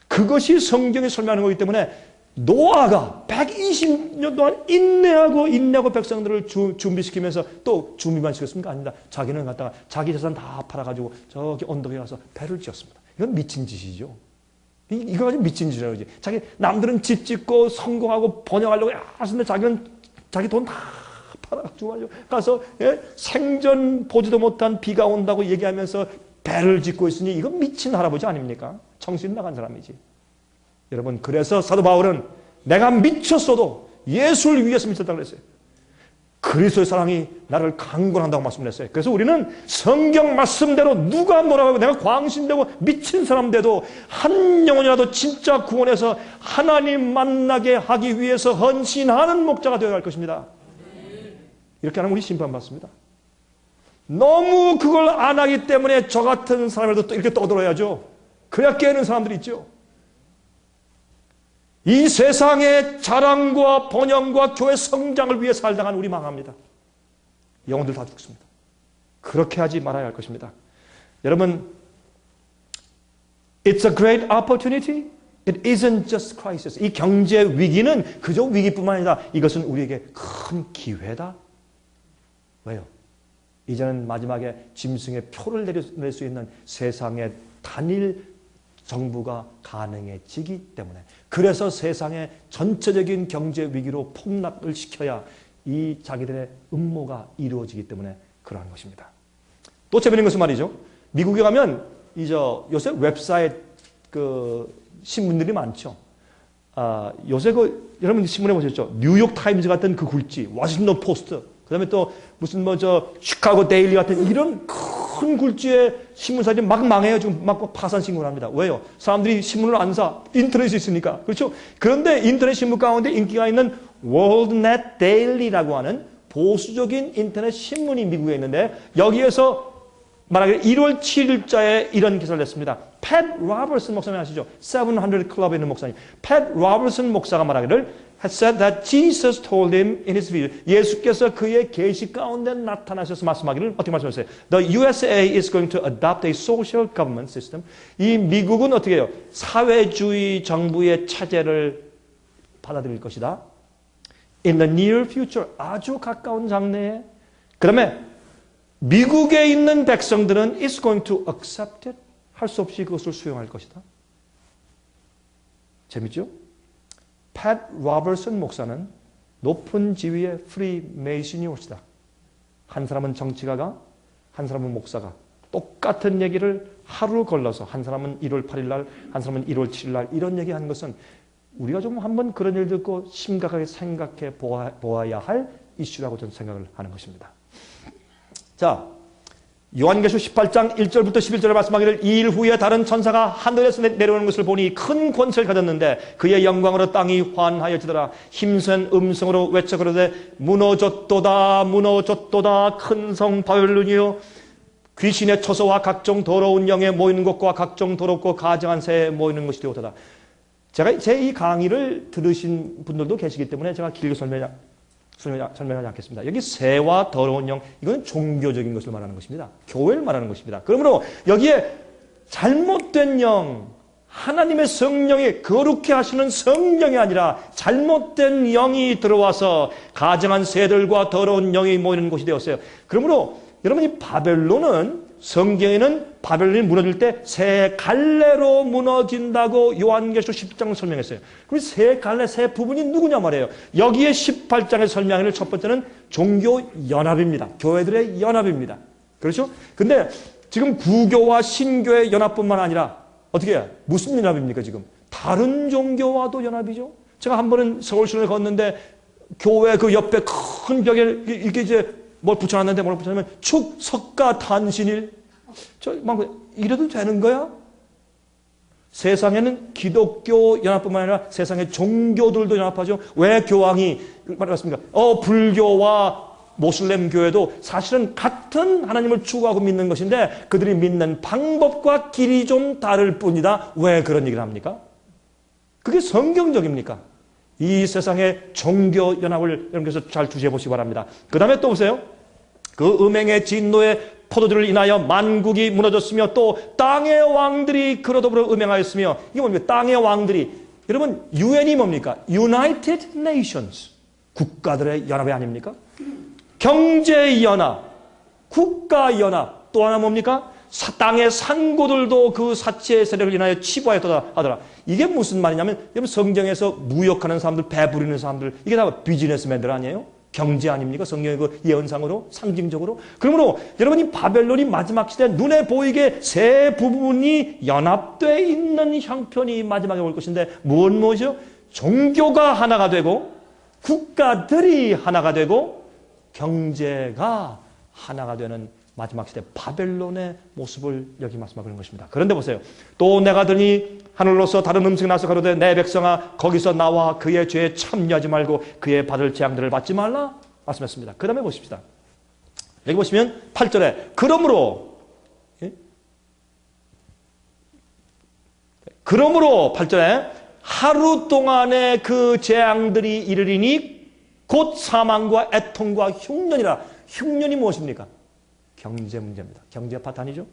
[SPEAKER 1] 그것이 성경이 설명하는 거기 때문에 노아가 120년 동안 인내하고 백성들을 준비시키면서 또 준비만 시켰습니까? 아닙니다. 자기는 갔다가 자기 재산 다 팔아가지고 저기 언덕에 가서 배를 지었습니다. 이건 미친 짓이죠. 이거 가지고 미친 짓이라고 그러지. 자기 남들은 집 짓고 성공하고 번영하려고 하는데 자기는 자기 돈 다 팔아가지고 가서 생전 보지도 못한 비가 온다고 얘기하면서 배를 짓고 있으니 이건 미친 할아버지 아닙니까? 정신 나간 사람이지. 여러분 그래서 사도 바울은 내가 미쳤어도 예수를 위해서 미쳤다고 그랬어요. 그리스도의 사랑이 나를 강권한다고 말씀을 했어요. 그래서 우리는 성경 말씀대로 누가 뭐라고 하고 내가 광신되고 미친 사람 돼도 한 영혼이라도 진짜 구원해서 하나님 만나게 하기 위해서 헌신하는 목자가 되어야 할 것입니다. 이렇게 하면 우리 심판받습니다. 너무 그걸 안 하기 때문에 저 같은 사람이라도 또 이렇게 떠들어야죠. 그래야 깨는 사람들이 있죠. 이 세상의 자랑과 번영과 교회 성장을 위해 살다간 우리 망합니다. 영혼들 다 죽습니다. 그렇게 하지 말아야 할 것입니다. 여러분, it's a great opportunity. It isn't just crisis. 이 경제 위기는 그저 위기뿐만 아니라 이것은 우리에게 큰 기회다. 왜요? 이제는 마지막에 짐승의 표를 내릴 수 있는 세상의 단일 정부가 가능해지기 때문에 그래서 세상의 전체적인 경제 위기로 폭락을 시켜야 이 자기들의 음모가 이루어지기 때문에 그러한 것입니다. 또 재미있는 것은 말이죠. 미국에 가면 요새 웹사이트 그 신문들이 많죠. 요새 여러분 신문에 보셨죠? 뉴욕 타임즈 같은 그 굴지, 워싱턴 포스트, 그 다음에 또 무슨 시카고 데일리 같은 이런 큰 굴지의 신문사들이 막 망해요. 지금 막 파산 신고를 합니다. 왜요? 사람들이 신문을 안 사. 인터넷이 있으니까. 그렇죠? 그런데 인터넷 신문 가운데 인기가 있는 월드넷 데일리라고 하는 보수적인 인터넷 신문이 미국에 있는데 여기에서 말하기를 1월 7일자에 이런 기사를 냈습니다. 팻 로버슨 목사님 아시죠? 700 클럽에 있는 목사님. 팻 로버슨 목사가 말하기를 has said that Jesus told him in his video. 예수께서 그의 계시 가운데 나타나셔서 말씀하기를 어떻게 말씀하셨어요? The USA is going to adopt a social government system. 이 미국은 어떻게 해요? 사회주의 정부의 체제를 받아들일 것이다. In the near future, 아주 가까운 장래에. 그 다음에 미국에 있는 백성들은 is going to accept it. 할 수 없이 그것을 수용할 것이다. 재밌죠? 팻 로버슨 목사는 높은 지위의 프리메이슨이 옵시다. 한 사람은 정치가가, 한 사람은 목사가 똑같은 얘기를 하루 걸러서 한 사람은 1월 8일 날, 한 사람은 1월 7일 날 이런 얘기하는 것은 우리가 좀 한번 그런 일 듣고 심각하게 생각해 보아야 할 이슈라고 저는 생각을 하는 것입니다. 자, 요한계시록 18장 1절부터 11절에 말씀하기를 이 일 후에 다른 천사가 하늘에서 내려오는 것을 보니 큰 권세를 가졌는데 그의 영광으로 땅이 환하여지더라. 힘센 음성으로 외쳐 그러되 무너졌도다 무너졌도다 큰 성 바벨론이요 귀신의 처소와 각종 더러운 영에 모이는 것과 각종 더럽고 가증한 새에 모이는 것이 되었다. 제가 제 이 강의를 들으신 분들도 계시기 때문에 제가 길게 설명하지 않겠습니다. 여기 새와 더러운 영, 이건 종교적인 것을 말하는 것입니다. 교회를 말하는 것입니다. 그러므로 여기에 잘못된 영, 하나님의 성령이 거룩해 하시는 성령이 아니라 잘못된 영이 들어와서 가증한 새들과 더러운 영이 모이는 곳이 되었어요. 그러므로 여러분이 바벨론은 성경에는 바벨론이 무너질 때 새 갈래로 무너진다고 요한계시록 10장을 설명했어요. 그럼 새 갈래, 새 부분이 누구냐 말이에요. 여기에 18장에 설명하는 첫 번째는 종교 연합입니다. 교회들의 연합입니다. 그렇죠? 근데 지금 부교와 신교의 연합뿐만 아니라 어떻게 해요? 무슨 연합입니까 지금? 다른 종교와도 연합이죠. 제가 한 번은 서울시내를 걷는데 교회 그 옆에 큰 벽에 이렇게 이제 뭘 붙여놨는데 뭘 붙여놓으면 축석가 탄신일. 이래도 되는 거야? 세상에는 기독교 연합뿐만 아니라 세상의 종교들도 연합하죠. 왜 교황이 말했습니까? 불교와 모슬렘 교회도 사실은 같은 하나님을 추구하고 믿는 것인데 그들이 믿는 방법과 길이 좀 다를 뿐이다. 왜 그런 얘기를 합니까? 그게 성경적입니까? 이 세상의 종교 연합을 여러분께서 잘 주시해 보시기 바랍니다. 그 다음에 또 보세요. 그 음행의 진노의 포도주를 인하여 만국이 무너졌으며 또 땅의 왕들이 그로 더불어 음행하였으며 이게 뭡니까? 땅의 왕들이 여러분 UN이 뭡니까? United Nations 국가들의 연합이 아닙니까? 경제연합, 국가연합 또 하나 뭡니까? 땅의 산고들도 그 사치의 세력을 인하여 치부하였다 하더라. 이게 무슨 말이냐면 여러분 성경에서 무역하는 사람들, 배 부리는 사람들 이게 다 비즈니스맨들 아니에요? 경제 아닙니까? 성경의 그 예언상으로 상징적으로. 그러므로 여러분이 바벨론이 마지막 시대 눈에 보이게 세 부분이 연합되어 있는 형편이 마지막에 올 것인데 뭐죠? 종교가 하나가 되고 국가들이 하나가 되고 경제가 하나가 되는 마지막 시대 바벨론의 모습을 여기 말씀하고 있는 것입니다. 그런데 보세요. 또 내가 들으니 하늘로서 다른 음성이 나서 가로되 내 백성아 거기서 나와 그의 죄에 참여하지 말고 그의 받을 재앙들을 받지 말라 말씀했습니다. 그 다음에 보십시다. 여기 보시면 8절에 그러므로 8절에 하루 동안의 그 재앙들이 이르리니 곧 사망과 애통과 흉년이라. 흉년이 무엇입니까? 경제 문제입니다. 경제 파탄이죠.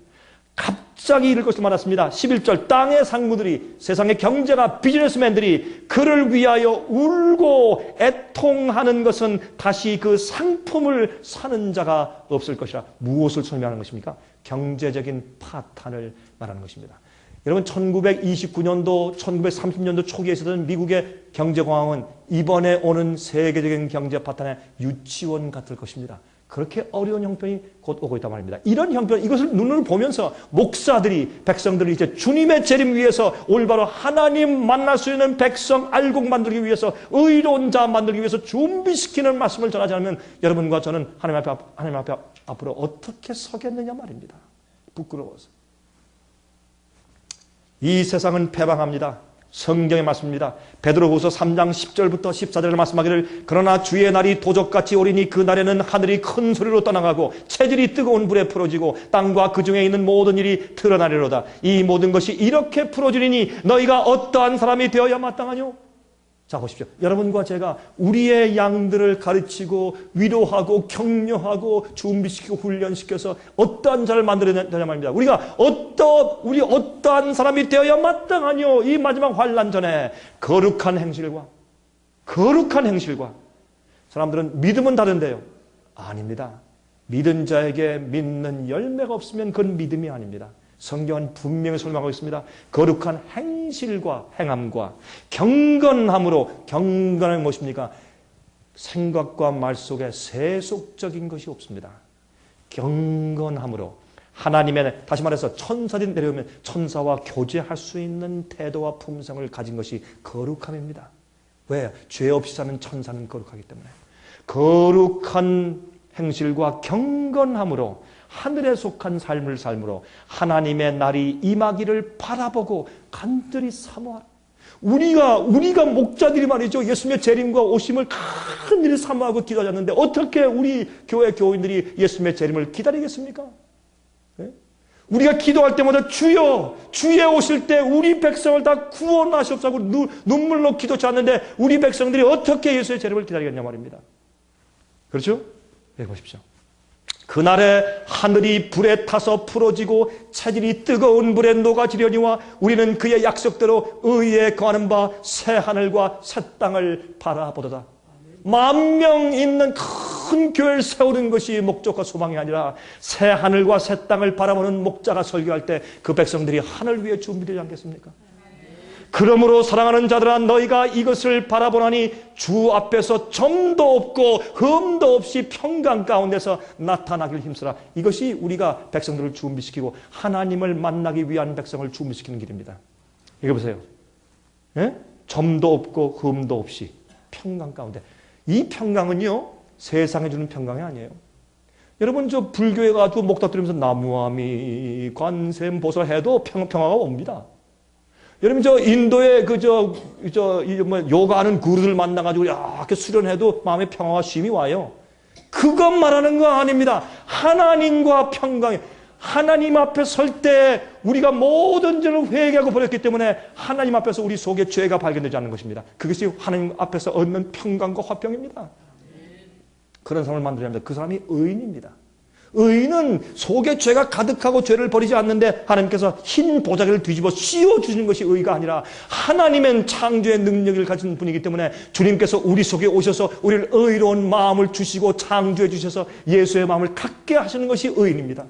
[SPEAKER 1] 갑자기 이럴 것을 말했습니다. 11절 땅의 상무들이 세상의 경제가 비즈니스맨들이 그를 위하여 울고 애통하는 것은 다시 그 상품을 사는 자가 없을 것이라. 무엇을 설명하는 것입니까? 경제적인 파탄을 말하는 것입니다. 여러분 1929년도 1930년도 초기에 있었던 미국의 경제공황은 이번에 오는 세계적인 경제 파탄의 유치원 같을 것입니다. 그렇게 어려운 형편이 곧 오고 있단 말입니다. 이런 형편, 이것을 눈으로 보면서 목사들이 백성들을 이제 주님의 재림 위해서 올바로 하나님 만날 수 있는 백성 알곡 만들기 위해서 의로운 자 만들기 위해서 준비시키는 말씀을 전하지 않으면 여러분과 저는 하나님 앞에 앞으로 어떻게 서겠느냐 말입니다. 부끄러워서. 이 세상은 패망합니다. 성경의 말씀입니다. 베드로후서 3장 10절부터 14절을 말씀하기를 그러나 주의 날이 도적같이 오리니 그 날에는 하늘이 큰 소리로 떠나가고 체질이 뜨거운 불에 풀어지고 땅과 그 중에 있는 모든 일이 드러나리로다. 이 모든 것이 이렇게 풀어지리니 너희가 어떠한 사람이 되어야 마땅하뇨? 자 보십시오. 여러분과 제가 우리의 양들을 가르치고 위로하고 격려하고 준비시키고 훈련시켜서 어떠한 자를 만들어야 되냐 말입니다. 우리가 어떠한 사람이 되어야 마땅하뇨? 이 마지막 환난 전에 거룩한 행실과 사람들은 믿음은 다른데요. 아닙니다. 믿은 자에게 믿는 열매가 없으면 그건 믿음이 아닙니다. 성경은 분명히 설명하고 있습니다. 거룩한 행실과 행함과 경건함으로, 경건은 무엇입니까? 생각과 말 속에 세속적인 것이 없습니다. 경건함으로 하나님의, 다시 말해서 천사들이 내려오면 천사와 교제할 수 있는 태도와 품성을 가진 것이 거룩함입니다. 왜? 죄 없이 사는 천사는 거룩하기 때문에. 거룩한 행실과 경건함으로 하늘에 속한 삶을 삶으로 하나님의 날이 임하기를 바라보고 간절히 사모하라. 우리가 목자들이 말이죠. 예수님의 재림과 오심을 간절히 사모하고 기다렸는데 어떻게 우리 교회 교인들이 예수님의 재림을 기다리겠습니까? 네? 우리가 기도할 때마다 주여 오실 때 우리 백성을 다 구원하시옵소서 하고 눈물로 기도치 않는데 우리 백성들이 어떻게 예수의 재림을 기다리겠냐 말입니다. 그렇죠? 네, 보십시오. 그날에 하늘이 불에 타서 풀어지고 체질이 뜨거운 불에 녹아지려니와 우리는 그의 약속대로 의에 거하는 바 새 하늘과 새 땅을 바라보도다. 10,000명 있는 큰 교회를 세우는 것이 목적과 소망이 아니라 새 하늘과 새 땅을 바라보는 목자가 설교할 때 그 백성들이 하늘 위에 준비되지 않겠습니까? 그러므로 사랑하는 자들아 너희가 이것을 바라보나니 주 앞에서 점도 없고 흠도 없이 평강 가운데서 나타나길 힘쓰라. 이것이 우리가 백성들을 준비시키고 하나님을 만나기 위한 백성을 준비시키는 길입니다. 이거 보세요. 예? 점도 없고 흠도 없이 평강 가운데. 이 평강은요 세상에 주는 평강이 아니에요. 여러분 저 불교에 가지고 목탁 들으면서 나무아미 관세음 보살 해도 평화가 옵니다. 여러분 저 인도에 요가하는 구루들 만나가지고 이렇게 수련해도 마음의 평화와 쉼이 와요. 그것 말하는 거 아닙니다. 하나님과 평강이, 하나님 앞에 설 때 우리가 모든 죄를 회개하고 버렸기 때문에 하나님 앞에서 우리 속에 죄가 발견되지 않는 것입니다. 그것이 하나님 앞에서 얻는 평강과 화평입니다. 그런 사람을 만들어야 합니다. 그 사람이 의인입니다. 의인은 속에 죄가 가득하고 죄를 버리지 않는데 하나님께서 흰 보자기를 뒤집어 씌워주시는 것이 의가 아니라 하나님은 창조의 능력을 가진 분이기 때문에 주님께서 우리 속에 오셔서 우리를 의로운 마음을 주시고 창조해 주셔서 예수의 마음을 갖게 하시는 것이 의인입니다.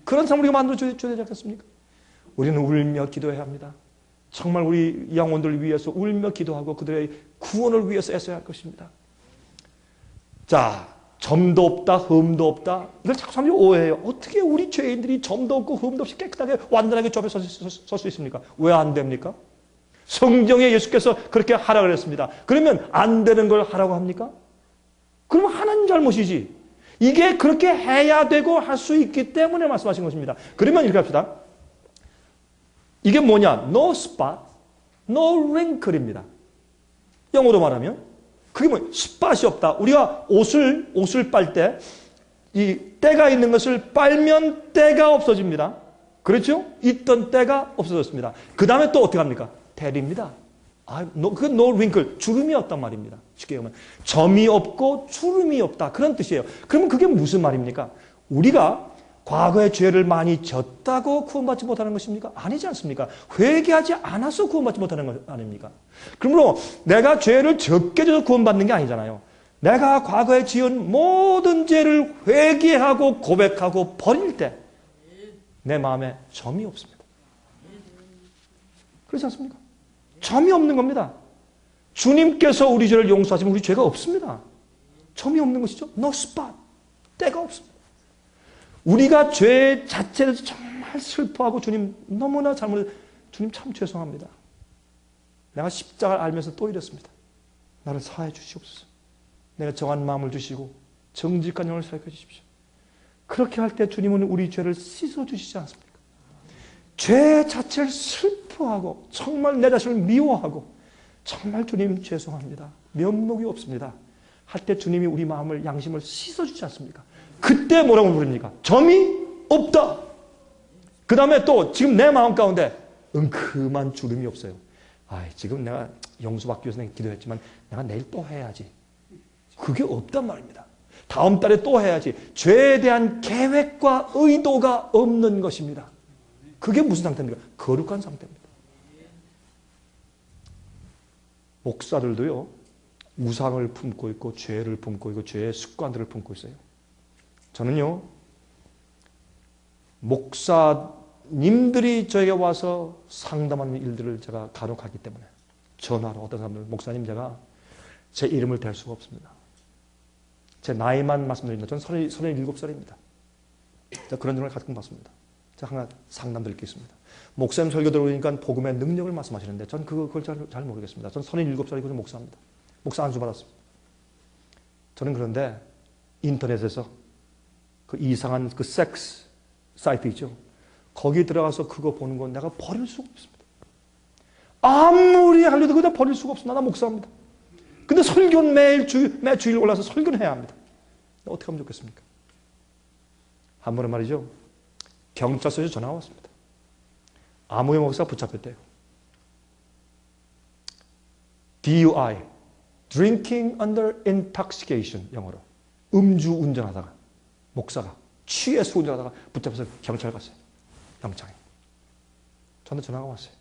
[SPEAKER 1] 그런 사람을 우리가 만들어줘야 되지 않겠습니까? 우리는 울며 기도해야 합니다. 정말 우리 영혼들을 위해서 울며 기도하고 그들의 구원을 위해서 애써야 할 것입니다. 자, 점도 없다, 흠도 없다. 이걸 자꾸 사람들이 오해해요. 어떻게 우리 죄인들이 점도 없고 흠도 없이 깨끗하게 완전하게 주 앞에 설 수 있습니까? 왜 안 됩니까? 성경에 예수께서 그렇게 하라고 그랬습니다. 그러면 안 되는 걸 하라고 합니까? 그러면 하나님 잘못이지. 이게 그렇게 해야 되고 할 수 있기 때문에 말씀하신 것입니다. 그러면 이렇게 합시다. 이게 뭐냐? No spot, no wrinkle입니다. 영어로 말하면 그게 뭐 스팟이 없다. 우리가 옷을 빨 때 이 때가 있는 것을 빨면 때가 없어집니다. 그렇죠? 있던 때가 없어졌습니다. 그 다음에 또 어떻게 합니까? 대립니다. 그 no wrinkle, 주름이 없단 말입니다. 쉽게 얘기하면 점이 없고 주름이 없다. 그런 뜻이에요. 그러면 그게 무슨 말입니까? 우리가 과거에 죄를 많이 졌다고 구원받지 못하는 것입니까? 아니지 않습니까? 회개하지 않아서 구원받지 못하는 것 아닙니까? 그러므로 내가 죄를 적게 져서 구원받는 게 아니잖아요. 내가 과거에 지은 모든 죄를 회개하고 고백하고 버릴 때 내 마음에 점이 없습니다. 그렇지 않습니까? 점이 없는 겁니다. 주님께서 우리 죄를 용서하시면 우리 죄가 없습니다. 점이 없는 것이죠. No spot, 때가 없습니다. 우리가 죄 자체에 대해서 정말 슬퍼하고 주님 너무나 주님 참 죄송합니다. 내가 십자가를 알면서 또 이랬습니다. 나를 사하여 주시옵소서. 내가 정한 마음을 주시고 정직한 영을 사역해 주십시오. 그렇게 할 때 주님은 우리 죄를 씻어주시지 않습니까? 죄 자체를 슬퍼하고 정말 내 자신을 미워하고 정말 주님 죄송합니다. 면목이 없습니다. 할 때 주님이 우리 마음을 양심을 씻어주지 않습니까? 그때 뭐라고 부릅니까? 점이 없다. 그 다음에 또 지금 내 마음 가운데 은큼한 주름이 없어요. 지금 내가 용서받기 위해서 내가 기도했지만 내가 내일 또 해야지. 그게 없단 말입니다. 다음 달에 또 해야지. 죄에 대한 계획과 의도가 없는 것입니다. 그게 무슨 상태입니까? 거룩한 상태입니다. 목사들도요, 우상을 품고 있고 죄를 품고 있고 죄의 습관들을 품고 있어요. 저는요, 목사님들이 저에게 와서 상담하는 일들을 제가 간혹 하기 때문에 전화로 어떤 사람들, 목사님 제가 제 이름을 댈 수가 없습니다. 제 나이만 말씀드립니다. 저는 37살입니다. 제가 그런 일을 가끔 받습니다. 제가 하나 상담드릴 게 있습니다. 목사님 설교 들어오니까 복음의 능력을 말씀하시는데 전 그걸 잘 모르겠습니다. 전 37살이고 목사입니다. 목사 안수 받았습니다. 저는 그런데 인터넷에서 그 이상한 그 섹스 사이트 있죠. 거기 들어가서 그거 보는 건 내가 버릴 수가 없습니다. 아무리 하려도 그냥 버릴 수가 없습니다. 나 목사입니다. 근데 설교는 매 주일 올라서 설교는 해야 합니다. 어떻게 하면 좋겠습니까? 한 번은 말이죠. 경찰서에서 전화가 왔습니다. 아무의 목사가 붙잡혔대요. DUI, Drinking Under Intoxication, 영어로. 음주 운전하다가 목사가 취해서 운전하다가 붙잡혀서 경찰 갔어요. 영창에. 저한테 전화가 왔어요.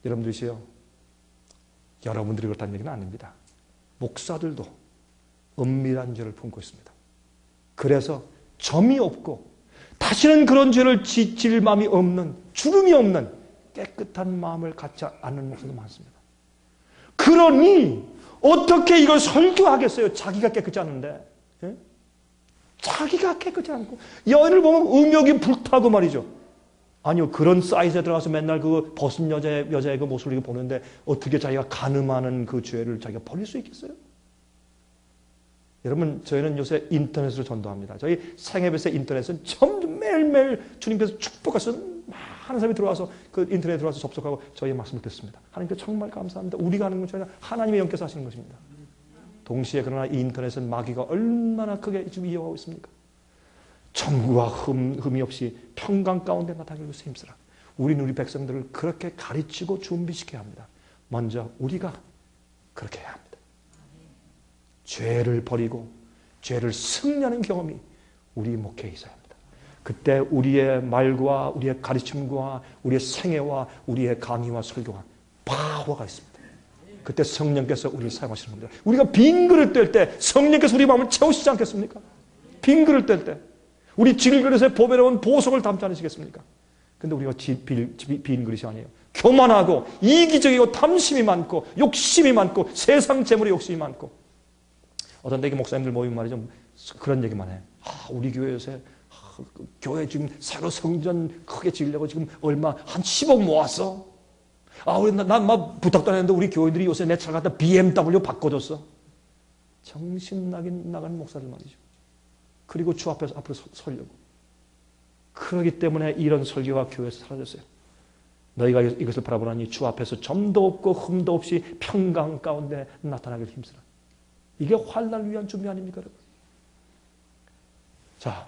[SPEAKER 1] 여러분들이세요. 여러분들이 그렇다는 얘기는 아닙니다. 목사들도 은밀한 죄를 품고 있습니다. 그래서 점이 없고 다시는 그런 죄를 지질 마음이 없는, 주름이 없는 깨끗한 마음을 갖지 않는 목사도 많습니다. 그러니 어떻게 이걸 설교하겠어요? 자기가 깨끗지 않은데. 예? 자기가 깨끗지 않고 여인을 보면 음욕이 불타고 말이죠. 아니요, 그런 사이트에 들어가서 맨날 그 벗은 여자의 그 모습을 보는데 어떻게 자기가 가늠하는 그 죄를 자기가 버릴 수 있겠어요? 여러분, 저희는 요새 인터넷으로 전도합니다. 저희 생애별세 인터넷은 점점 매일매일 주님께서 축복하셔서 많은 사람이 들어와서 그 인터넷에 들어와서 접속하고 저희의 말씀을 듣습니다. 하나님께 정말 감사합니다. 우리가 하는 것이 아니라 하나님의 영께서 하시는 것입니다. 동시에 그러나 이 인터넷은 마귀가 얼마나 크게 지금 이용하고 있습니까? 정구와 흠이 없이 평강 가운데 나타나기 위해서 힘쓰라. 우리는 우리 백성들을 그렇게 가르치고 준비시켜야 합니다. 먼저 우리가 그렇게 해야 합니다. 죄를 버리고 죄를 승리하는 경험이 우리 목회에 있어야 합니다. 그때 우리의 말과 우리의 가르침과 우리의 생애와 우리의 강의와 설교가 파워가 있습니다. 그때 성령께서 우리를 사용하시는 겁니다. 우리가 빈 그릇 뗄 때 성령께서 우리 마음을 채우시지 않겠습니까? 빈 그릇 뗄 때 우리 질그릇에 보배로운 보석을 담지 않으시겠습니까? 근데 우리가 빈 그릇이 아니에요. 교만하고 이기적이고 탐심이 많고 욕심이 많고 세상 재물에 욕심이 많고 어떤 대기 목사님들 모이면 말이죠. 그런 얘기만 해요. 우리 교회 요새 교회 지금 새로 성전 크게 지으려고 지금 얼마 한 10억 모았어. 난 막 부탁도 안 했는데 우리 교회들이 요새 내 차 갖다 BMW 바꿔줬어. 정신 나간 목사들 말이죠. 그리고 주 앞에서 앞으로 서려고. 그러기 때문에 이런 설교가 교회에서 사라졌어요. 너희가 이것을 바라보라니 주 앞에서 점도 없고 흠도 없이 평강 가운데 나타나길 힘쓰라. 이게 환난을 위한 준비 아닙니까, 여러분? 자,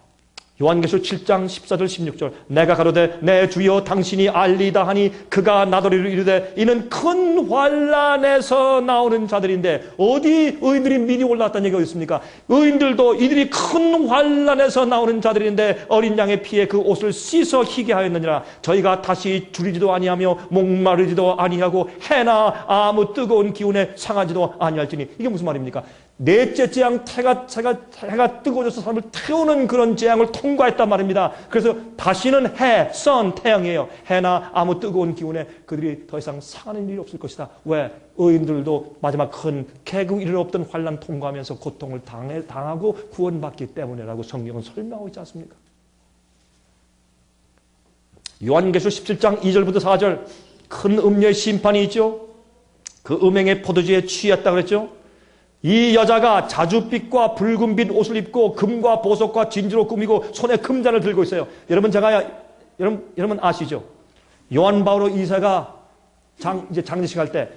[SPEAKER 1] 요한계시록 7장 14절 16절 내가 가로되 내 주여 당신이 알리다 하니 그가 나더리를 이르되 이는 큰 환난에서 나오는 자들인데 어디 의인들이 미리 올라왔다는 얘기가 있습니까? 의인들도 이들이 큰 환난에서 나오는 자들인데 어린 양의 피에 그 옷을 씻어 희게 하였느니라. 저희가 다시 줄이지도 아니하며 목마르지도 아니하고 해나 아무 뜨거운 기운에 상하지도 아니할지니. 이게 무슨 말입니까? 넷째 재앙 해가 뜨거워져서 사람을 태우는 그런 재앙을 통과했단 말입니다. 그래서 다시는 해, 선, 태양이에요. 해나 아무 뜨거운 기운에 그들이 더 이상 상하는 일이 없을 것이다. 왜? 의인들도 마지막 큰 개국 이를 없던 환난 통과하면서 고통을 당하고 구원받기 때문이라고 성경은 설명하고 있지 않습니까? 요한계시록 17장 2절부터 4절 큰 음녀의 심판이 있죠. 그 음행의 포도주에 취했다 그랬죠. 이 여자가 자줏빛과 붉은빛 옷을 입고 금과 보석과 진주로 꾸미고 손에 금잔을 들고 있어요. 여러분 여러분 아시죠? 요한 바오로 2세가 이제 장례식 할 때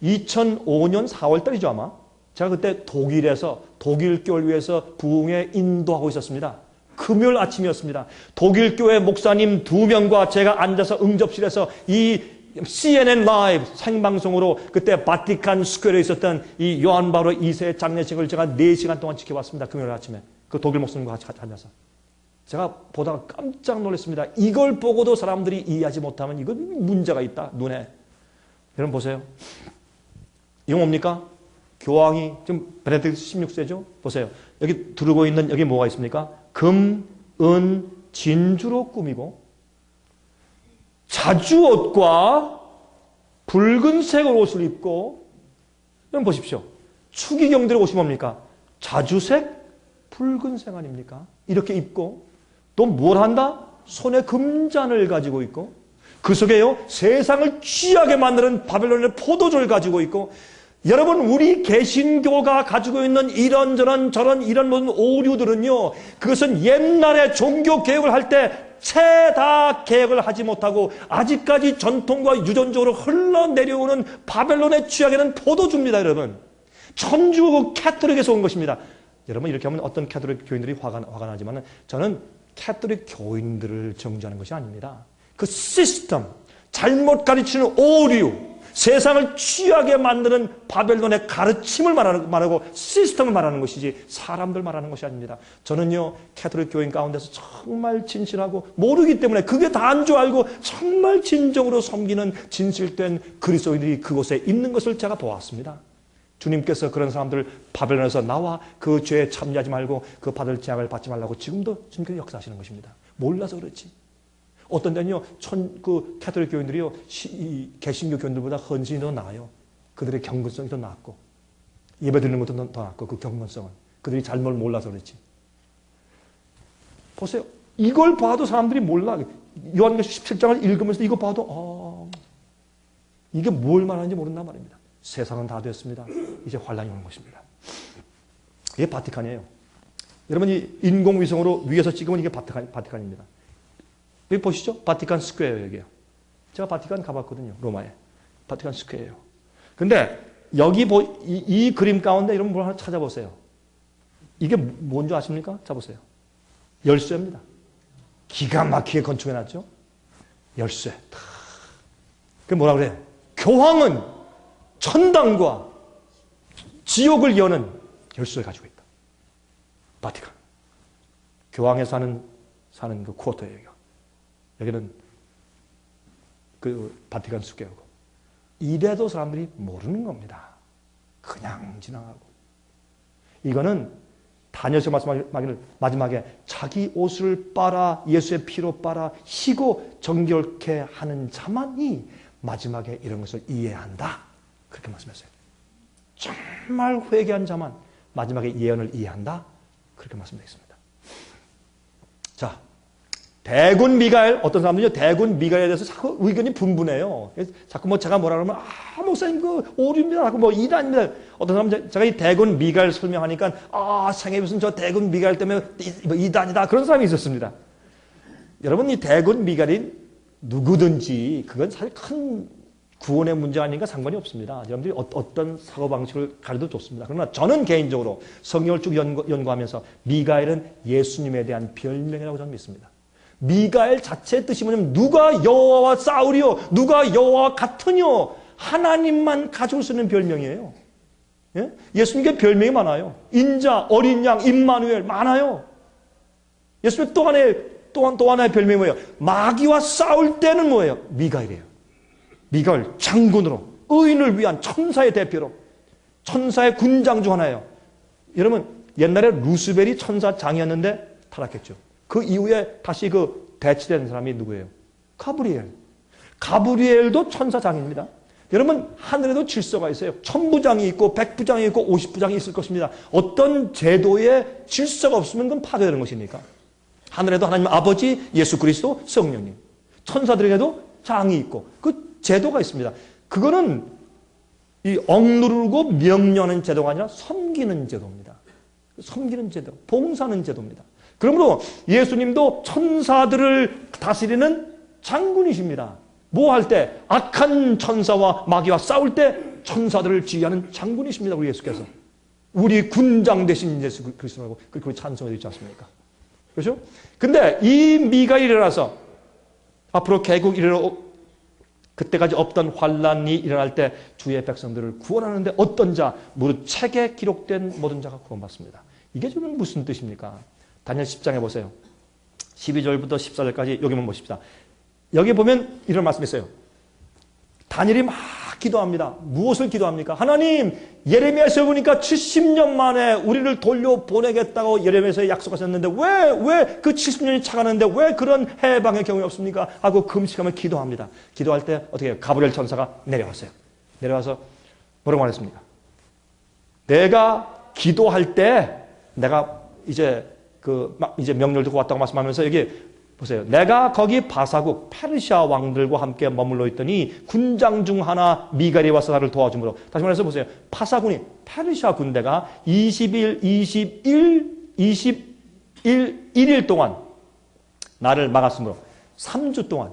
[SPEAKER 1] 2005년 4월 달이죠 아마. 제가 그때 독일에서 독일 교회를 위해서 부흥회 인도하고 있었습니다. 금요일 아침이었습니다. 독일 교회 목사님 2명과 제가 앉아서 응접실에서 이 CNN 라이브 생방송으로 그때 바티칸 스퀘어에 있었던 이 요한 바오로 2세의 장례식을 제가 4시간 동안 지켜봤습니다. 금요일 아침에. 그 독일 목사님과 같이 앉아서. 제가 보다가 깜짝 놀랐습니다. 이걸 보고도 사람들이 이해하지 못하면 이건 문제가 있다. 눈에. 여러분 보세요. 이거 뭡니까? 교황이 지금 베네딕트 16세죠? 보세요. 여기 두르고 있는 여기 뭐가 있습니까? 금, 은, 진주로 꾸미고 자주옷과 붉은색 옷을 입고 여러분 보십시오. 추기경들의 옷이 뭡니까? 자주색, 붉은색 아닙니까? 이렇게 입고 또 뭘 한다? 손에 금잔을 가지고 있고 그 속에요 세상을 취하게 만드는 바벨론의 포도주를 가지고 있고 여러분 우리 개신교가 가지고 있는 이런저런 저런 이런 모든 오류들은요 그것은 옛날에 종교 개혁을 할 때 채 다 개혁을 하지 못하고 아직까지 전통과 유전적으로 흘러내려오는 바벨론의 취하게는 포도주입니다. 여러분 천주교 캐토릭에서 온 것입니다. 여러분 이렇게 하면 어떤 캐토릭 교인들이 화가 나지만 저는 캐토릭 교인들을 정죄하는 것이 아닙니다. 그 시스템 잘못 가르치는 오류 세상을 취하게 만드는 바벨론의 가르침을 말하고 시스템을 말하는 것이지 사람들 말하는 것이 아닙니다. 저는요 캐토릭 교인 가운데서 정말 진실하고 모르기 때문에 그게 다인 줄 알고 정말 진정으로 섬기는 진실된 그리스도인들이 그곳에 있는 것을 제가 보았습니다. 주님께서 그런 사람들 바벨론에서 나와 그 죄에 참여하지 말고 그 받을 재앙을 받지 말라고 지금도 주님께서 역사하시는 것입니다. 몰라서 그렇지. 어떤 데는요, 그 캐톨릭 교인들이요, 개신교 교인들보다 헌신이 더 나아요. 그들의 경건성이 더 낫고, 예배 드리는 것도 더 낫고, 그 경건성은. 그들이 잘못 몰라서 그렇지. 보세요. 이걸 봐도 사람들이 몰라. 요한계시록 17장을 읽으면서 이거 봐도, 이게 뭘 말하는지 모른단 말입니다. 세상은 다 됐습니다. 이제 환란이 오는 것입니다. 이게 바티칸이에요. 여러분, 이 인공위성으로 위에서 찍으면 이게 바티칸입니다. 여기 보시죠? 바티칸 스퀘어예요, 여기요. 제가 바티칸 가봤거든요, 로마에. 바티칸 스퀘어예요. 근데 여기 이 그림 가운데 이런 걸 하나 찾아보세요. 이게 뭔지 아십니까? 찾아보세요. 열쇠입니다. 기가 막히게 건축해놨죠? 열쇠. 그게 뭐라 그래요? 교황은 천당과 지옥을 여는 열쇠를 가지고 있다. 바티칸. 교황에 사는 그 쿼터예요, 여기가. 여기는 그 바티칸 스퀘어고. 이래도 사람들이 모르는 겁니다. 그냥 지나가고. 이거는 다니엘서 말씀하기를 마지막에 자기 옷을 빨아 예수의 피로 빨아 희고 정결케 하는 자만이 마지막에 이런 것을 이해한다. 그렇게 말씀했어요. 정말 회개한 자만 마지막에 예언을 이해한다. 그렇게 말씀되어 있습니다. 자, 대군 미가엘, 어떤 사람들은요, 대군 미가엘에 대해서 자꾸 의견이 분분해요. 자꾸 뭐 제가 뭐라 그러면, 목사님, 그 오류입니다. 하고 뭐 이단입니다. 어떤 사람은 제가 이 대군 미가엘 설명하니까, 생애 무슨 저 대군 미가엘 때문에 이단이다. 그런 사람이 있었습니다. 여러분, 이 대군 미가엘이 누구든지, 그건 사실 큰 구원의 문제가 아니니까 상관이 없습니다. 여러분들이 어떤 사고방식을 가려도 좋습니다. 그러나 저는 개인적으로 성경을 쭉 연구하면서 미가엘은 예수님에 대한 별명이라고 저는 믿습니다. 미가엘 자체의 뜻이 뭐냐면 누가 여호와와 싸우리요 누가 여호와와 같으뇨 하나님만 가지고 수 있는 별명이에요. 예? 예수님께 별명이 많아요. 인자, 어린 양, 임마누엘 많아요. 예수님 또 하나의 별명이 뭐예요? 마귀와 싸울 때는 뭐예요? 미가엘이에요. 미가엘 장군으로 의인을 위한 천사의 대표로 천사의 군장 중 하나예요. 여러분 옛날에 루스벨이 천사장이었는데 타락했죠. 그 이후에 다시 그 대치된 사람이 누구예요? 가브리엘. 가브리엘도 천사장입니다. 여러분 하늘에도 질서가 있어요. 천부장이 있고 백부장이 있고 50부장이 있을 것입니다. 어떤 제도에 질서가 없으면 그건 파괴되는 것이니까. 하늘에도 하나님 아버지, 예수 그리스도, 성령님. 천사들에게도 장이 있고 그 제도가 있습니다. 그거는 이 억누르고 명령하는 제도가 아니라 섬기는 제도입니다. 섬기는 제도, 봉사하는 제도입니다. 그러므로 예수님도 천사들을 다스리는 장군이십니다. 뭐 할 때? 악한 천사와 마귀와 싸울 때 천사들을 지휘하는 장군이십니다. 우리 예수께서. 우리 군장 되신 예수 그리스도라고 그렇게 찬송해 있지 않습니까? 그렇죠? 근데 이 미가엘이 일어나서 앞으로 개국 이르러 그때까지 없던 환란이 일어날 때 주의 백성들을 구원하는데 어떤 자? 무릇 책에 기록된 모든 자가 구원받습니다. 이게 지금 무슨 뜻입니까? 다니엘 10장에 보세요. 12절부터 14절까지 여기만 보십시다. 여기 보면 이런 말씀이 있어요. 다니엘이 막 기도합니다. 무엇을 기도합니까? 하나님, 예레미야에서 보니까 70년 만에 우리를 돌려보내겠다고 예레미야에서 약속하셨는데 왜 그 70년이 차가는데 왜 그런 해방의 경우가 없습니까? 하고 금식하며 기도합니다. 기도할 때 어떻게 해요? 가브리엘 천사가 내려왔어요. 내려와서 뭐라고 말했습니까? 내가 기도할 때 내가 이제 명령을 듣고 왔다고 말씀하면서 여기 보세요. 내가 거기 바사국 페르시아 왕들과 함께 머물러 있더니 군장 중 하나 미가엘이 와서 나를 도와주므로. 다시 말해서 보세요. 파사군이 페르시아 군대가 21일 동안 나를 막았으므로 3주 동안.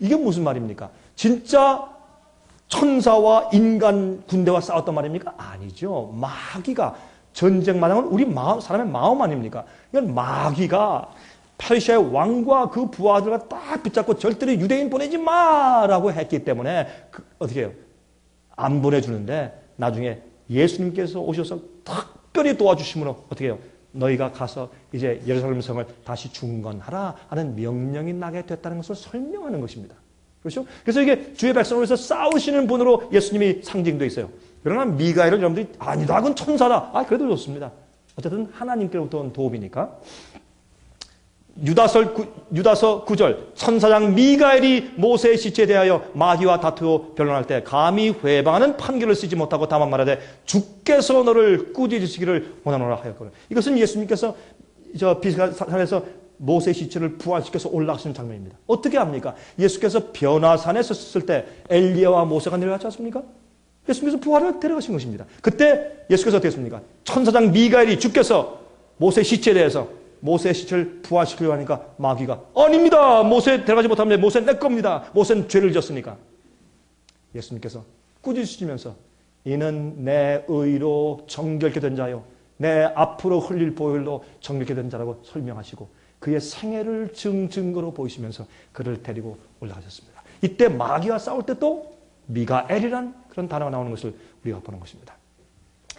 [SPEAKER 1] 이게 무슨 말입니까? 진짜 천사와 인간 군대와 싸웠단 말입니까? 아니죠. 마귀가 전쟁만 하면 우리 마음, 사람의 마음 아닙니까? 이건 마귀가 페르시아의 왕과 그 부하들과 딱 붙잡고 절대로 유대인 보내지 마라고 했기 때문에 어떻게 해요? 안 보내주는데 나중에 예수님께서 오셔서 특별히 도와주심으로 어떻게 해요? 너희가 가서 이제 예루살렘 성을 다시 중건하라 하는 명령이 나게 됐다는 것을 설명하는 것입니다. 그렇죠? 그래서 이게 주의 백성을 위해서 싸우시는 분으로 예수님이 상징되어 있어요. 그러나 미가엘은 여러분들이 아니다, 그건 천사다. 그래도 좋습니다. 어쨌든 하나님께로부터 온 도움이니까. 유다서 9절 천사장 미가엘이 모세의 시체에 대하여 마귀와 다투어 변론할 때 감히 회방하는 판결을 쓰지 못하고 다만 말하되 주께서 너를 꾸짖으시기를 원하노라 하였거든요. 이것은 예수님께서 저 비스가산에서 모세의 시체를 부활시켜서 올라가시는 장면입니다. 어떻게 합니까? 예수께서 변화산에 섰을 때 엘리야와 모세가 내려갔지 않습니까? 예수님께서 부활을 데려가신 것입니다. 그때 예수께서 어떻게 했습니까? 천사장 미가엘이 주께서 모세의 시체에 대해서 모세의 시체를 부활시키려고 하니까 마귀가 아닙니다. 모세 데려가지 못하면 모세는 내 겁니다. 모세는 죄를 졌으니까. 예수님께서 꾸짖으시면서 이는 내 의로 정결케 된 자요 내 앞으로 흘릴 보혈로 정결케 된 자라고 설명하시고 그의 생애를 증거로 보이시면서 그를 데리고 올라가셨습니다. 이때 마귀와 싸울 때 또 미가엘이란 그런 단어가 나오는 것을 우리가 보는 것입니다.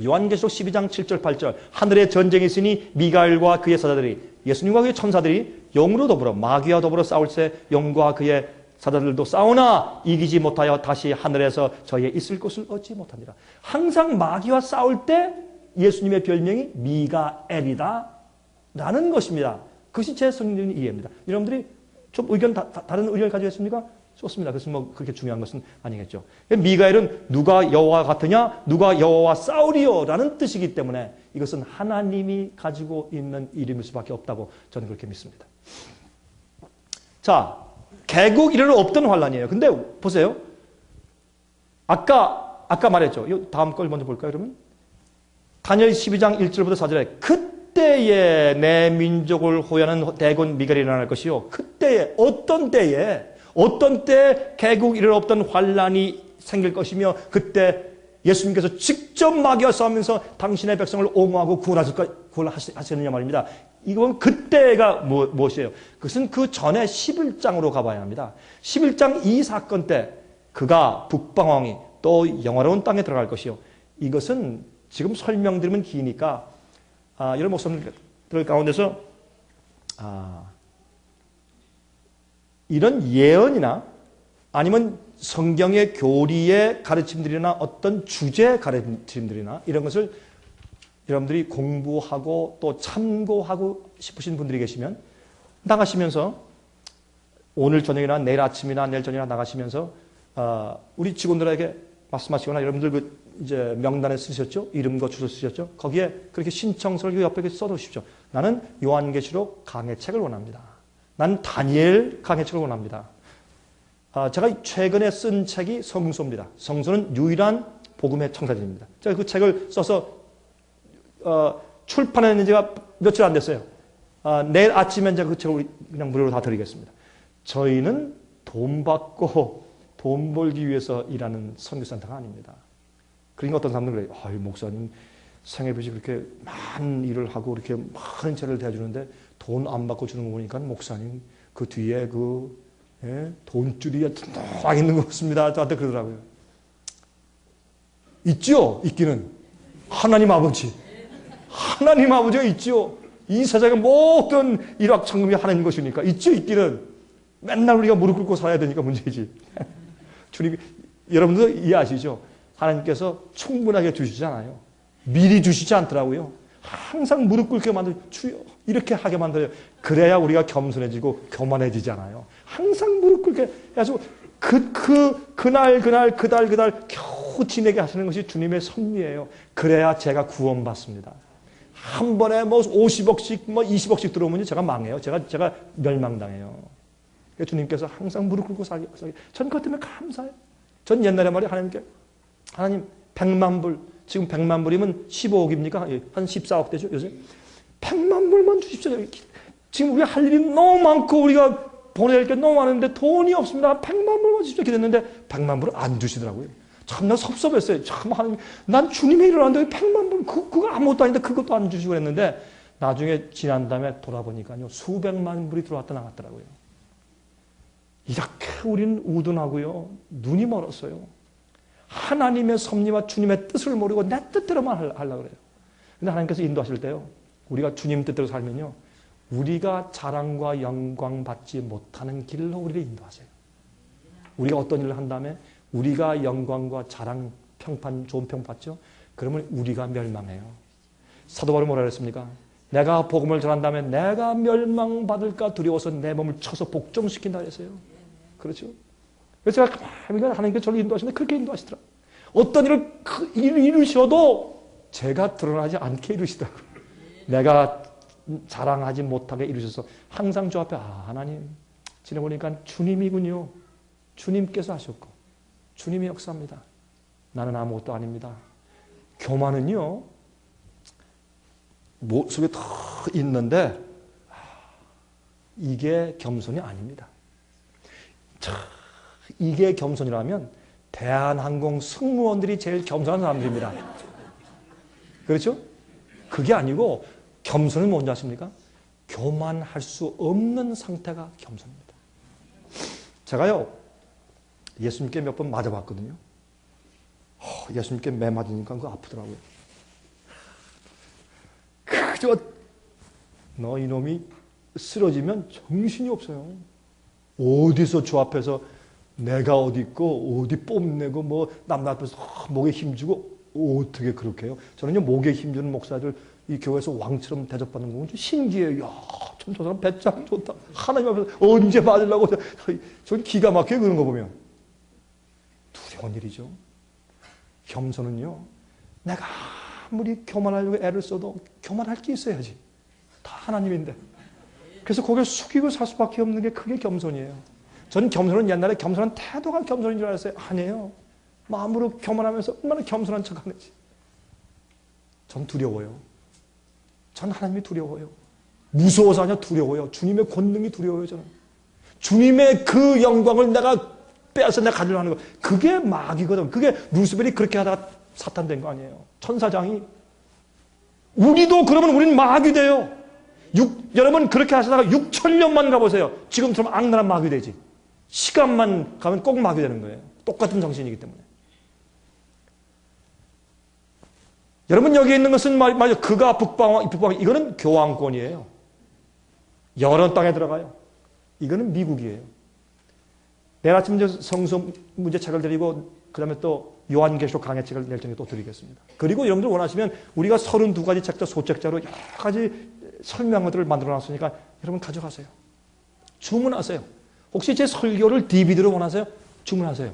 [SPEAKER 1] 요한계시록 12장 7절 8절 하늘에 전쟁이 있으니 미가엘과 그의 사자들이 예수님과 그의 천사들이 영으로 더불어 마귀와 더불어 싸울 때 영과 그의 사자들도 싸우나 이기지 못하여 다시 하늘에서 저희의 있을 곳을 얻지 못하니라. 항상 마귀와 싸울 때 예수님의 별명이 미가엘이다 라는 것입니다. 그것이 제 성경적인 이해입니다. 여러분들이 좀 다른 의견을 가지고 있습니까? 좋습니다. 그래서 뭐 그렇게 중요한 것은 아니겠죠. 미가엘은 누가 여호와 같으냐? 누가 여호와 싸우리요? 라는 뜻이기 때문에 이것은 하나님이 가지고 있는 이름일 수밖에 없다고 저는 그렇게 믿습니다. 자, 개국 이래로 없던 환란이에요. 근데 보세요. 아까 말했죠. 이 다음 걸 먼저 볼까요, 그러면? 다니엘 12장 1절부터 4절에 그때에 내 민족을 호위하는 대군 미가엘이 일어날 것이요. 그때에 어떤 때 개국 이래 없던 환란이 생길 것이며 그때 예수님께서 직접 마귀와 싸우면서 당신의 백성을 옹호하고 구원하시느냐 말입니다. 이건 그때가 무엇이에요? 그것은 그 전에 11장으로 가봐야 합니다. 11장 이 사건 때 그가 북방왕이 또 영화로운 땅에 들어갈 것이요. 이것은 지금 설명드리면 기니까 여러 목사님들 가운데서 이런 예언이나 아니면 성경의 교리의 가르침들이나 어떤 주제 가르침들이나 이런 것을
[SPEAKER 2] 여러분들이 공부하고 또 참고하고 싶으신 분들이 계시면 나가시면서 오늘 저녁이나 내일 아침이나 내일 저녁이나 나가시면서 우리 직원들에게 말씀하시거나 여러분들 이제 명단에 쓰셨죠? 이름과 주소 쓰셨죠? 거기에 그렇게 신청서를 옆에 써두십시오. 나는 요한계시록 강해책을 원합니다. 나는 다니엘 강해책을 원합니다. 제가 최근에 쓴 책이 성서입니다. 성서는 유일한 복음의 청사진입니다. 제가 그 책을 써서 출판했는 지가 며칠 안 됐어요. 내일 아침에 제가 그 책을 그냥 무료로 다 드리겠습니다. 저희는 돈 받고 돈 벌기 위해서 일하는 선교센터가 아닙니다. 그러니까 어떤 사람들은 그래요. 아유, 목사님 생애비지 그렇게 많은 일을 하고 이렇게 많은 죄를 대주는데 돈 안 받고 주는 거 보니까 목사님 그 뒤에 돈줄이 와 있는 것 같습니다. 저한테 그러더라고요. 있죠? 있기는. 하나님 아버지. 하나님 아버지가 있죠. 이 세상의 모든 일확천금이 하나님 것이니까. 있죠? 있기는. 맨날 우리가 무릎 꿇고 살아야 되니까 문제지. 주님이, 여러분도 이해하시죠? 하나님께서 충분하게 주시잖아요. 미리 주시지 않더라고요. 항상 무릎 꿇게 만들어 주여 이렇게 하게 만들어요. 그래야 우리가 겸손해지고 교만해지잖아요. 항상 무릎 꿇게 해가지고 그날 겨우 지내게 하시는 것이 주님의 섭리예요. 그래야 제가 구원받습니다. 한 번에 뭐 50억씩 20억씩 들어오면 제가 망해요. 제가 멸망당해요. 주님께서 항상 무릎 꿇고 살게. 전 그것 때문에 감사해요. 전 옛날에 말이에요. 하나님 100만 불, 지금 100만 불이면 15억입니까? 한 14억 되죠, 요새? 100만 불만 주십시오. 지금 우리가 할 일이 너무 많고 우리가 보내야 할 게 너무 많은데 돈이 없습니다. 100만 불만 주십시오. 이렇게 됐는데 100만 불을 안 주시더라고요. 참, 나 섭섭했어요. 참, 하나님, 난 주님의 일을 하는데 100만 불, 그거 아무것도 아닌데 그것도 안 주시고 그랬는데 나중에 지난 다음에 돌아보니까요. 수백만 불이 들어왔다 나갔더라고요. 이렇게 우리는 우둔하고요. 눈이 멀었어요. 하나님의 섭리와 주님의 뜻을 모르고 내 뜻대로만 하려고 그래요. 근데 하나님께서 인도하실 때요. 우리가 주님 뜻대로 살면요. 우리가 자랑과 영광 받지 못하는 길로 우리를 인도하세요. 우리가 어떤 일을 한 다음에 우리가 영광과 자랑, 평판, 좋은 평 받죠? 그러면 우리가 멸망해요. 사도 바울이 뭐라 그랬습니까? 내가 복음을 전한 다음에 내가 멸망받을까 두려워서 내 몸을 쳐서 복종시킨다 그랬어요. 그렇죠? 그래서 제가 가만히 하나님께서 저를 인도하시는데 그렇게 인도하시더라. 어떤 일을 이루셔도 제가 드러나지 않게 이루시더라고요. 내가 자랑하지 못하게 이루셔서 항상 저 앞에 하나님 지내보니까 주님이군요. 주님께서 하셨고 주님이 역사합니다. 나는 아무것도 아닙니다. 교만은요. 속에 더 있는데 이게 겸손이 아닙니다. 이게 겸손이라면 대한항공 승무원들이 제일 겸손한 사람들입니다. 그렇죠? 그게 아니고 겸손은 뭔지 아십니까? 교만할 수 없는 상태가 겸손입니다. 제가요 예수님께 몇 번 맞아봤거든요. 예수님께 매 맞으니까 그거 아프더라고요. 그저 너 이놈이 쓰러지면 정신이 없어요. 어디서 저 앞에서 내가 어디 있고 어디 뽐내고 뭐 남 앞에서 목에 힘주고 어떻게 그렇게 해요? 저는요 목에 힘주는 목사들 이 교회에서 왕처럼 대접받는 거 보면 좀 신기해요. 야, 참 저 사람 배짱 좋다. 하나님 앞에서 언제 맞으려고 전 기가 막혀요 그런 거 보면. 두려운 일이죠. 겸손은요 내가 아무리 교만하려고 애를 써도 교만할 게 있어야지. 다 하나님인데. 그래서 고개 숙이고 살 수밖에 없는 게 그게 겸손이에요. 저는 겸손은 옛날에 겸손한 태도가 겸손인 줄 알았어요. 아니에요. 마음으로 교만하면서 얼마나 겸손한 척하는지. 전 두려워요. 전 하나님이 두려워요. 무서워서 아니라 두려워요. 주님의 권능이 두려워요. 저는. 주님의 그 영광을 내가 빼앗아 내가 가지려고 하는 거. 그게 마귀거든. 그게 루스벨이 그렇게 하다가 사탄 된 거 아니에요. 천사장이. 우리도 그러면 우리는 마귀 돼요. 여러분 그렇게 하시다가 6,000년만 가보세요. 지금처럼 악랄한 마귀 되지. 시간만 가면 꼭 마귀 되는 거예요. 똑같은 정신이기 때문에. 여러분 여기 있는 것은 말이죠. 그가 북방왕 이거는 교황권이에요. 여러 땅에 들어가요. 이거는 미국이에요. 내일 아침 성서 문제책을 드리고 그 다음에 또 요한계시록 강해책을 낼 정에 또 드리겠습니다. 그리고 여러분들 원하시면 우리가 32가지 책자 소책자로 여러 가지 설명들을 만들어 놨으니까 여러분 가져가세요. 주문하세요. 혹시 제 설교를 DVD로 원하세요? 주문하세요.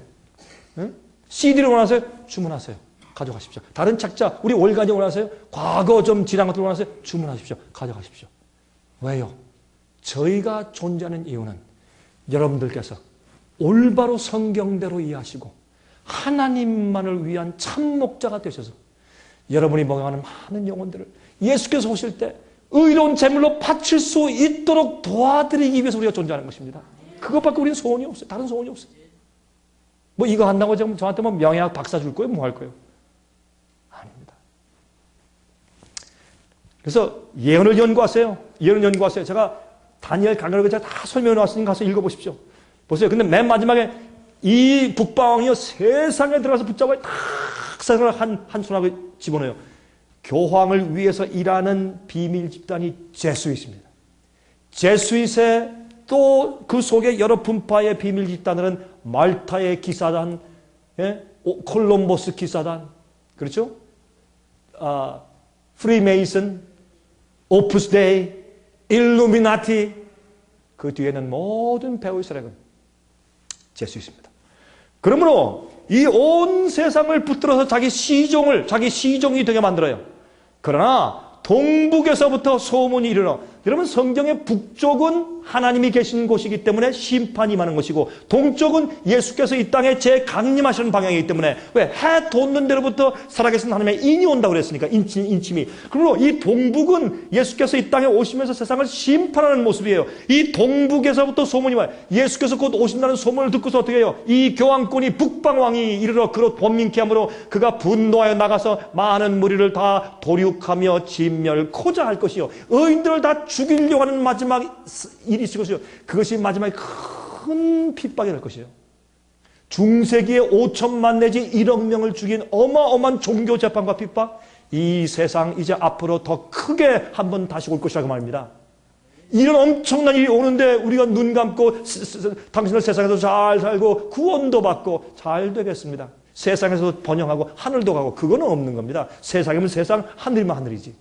[SPEAKER 2] 응? CD로 원하세요? 주문하세요. 가져가십시오. 다른 책자, 우리 월간지 원하세요? 과거 좀 지난 것들 원하세요? 주문하십시오. 가져가십시오. 왜요? 저희가 존재하는 이유는 여러분들께서 올바로 성경대로 이해하시고 하나님만을 위한 참 목자가 되셔서 여러분이 목양하는 많은 영혼들을 예수께서 오실 때 의로운 제물로 바칠 수 있도록 도와드리기 위해서 우리가 존재하는 것입니다. 그것밖에 우리는 소원이 없어요. 다른 소원이 없어요. 뭐 이거 한다고 저한테 뭐 명예학 박사 줄 거예요? 뭐 할 거예요? 아닙니다. 그래서 예언을 연구하세요. 예언을 연구하세요. 제가 다니엘 강의를 제가 다 설명해 놨으니까 가서 읽어보십시오. 보세요. 근데 맨 마지막에 이 북방이요 세상에 들어가서 붙잡아요. 탁 세상을 한 손하고 집어넣어요. 교황을 위해서 일하는 비밀 집단이 제수잇입니다. 제수잇의 또 그 속에 여러 분파의 비밀 집단들은 말타의 기사단, 예? 콜럼버스 기사단, 그렇죠? 프리메이슨, 오프스 데이, 일루미나티, 그 뒤에는 모든 배우의 세력은 제수잇입니다. 그러므로 이 온 세상을 붙들어서 자기 시종이 되게 만들어요. 그러나 동북에서부터 소문이 이르러, 여러분 성경의 북쪽은 하나님이 계신 곳이기 때문에 심판이 임하는 것이고 동쪽은 예수께서 이 땅에 재강림하시는 방향이기 때문에 왜? 해 돋는 데로부터 살아계신 하나님의 인이 온다고 그랬으니까 인침이. 그러므로 이 동북은 예수께서 이 땅에 오시면서 세상을 심판하는 모습이에요. 이 동북에서부터 소문이 와요. 예수께서 곧 오신다는 소문을 듣고서 어떻게 해요? 이 교황권이 북방왕이 이르러 그로 번민케 하므로 그가 분노하여 나가서 많은 무리를 다 도륙하며 진멸코자 할 것이요 의인들을 다 죽이려고 하는 마지막 일이 있을 것이요 그것이 마지막에 큰 핍박이 될 것이요 중세기에 5천만 내지 1억 명을 죽인 어마어마한 종교 재판과 핍박, 이 세상 이제 앞으로 더 크게 한번 다시 올 것이라고 말입니다. 이런 엄청난 일이 오는데 우리가 눈 감고 당신들 세상에서 잘 살고 구원도 받고 잘 되겠습니다. 세상에서 번영하고 하늘도 가고 그거는 없는 겁니다. 세상이면 세상, 하늘이면 하늘이지.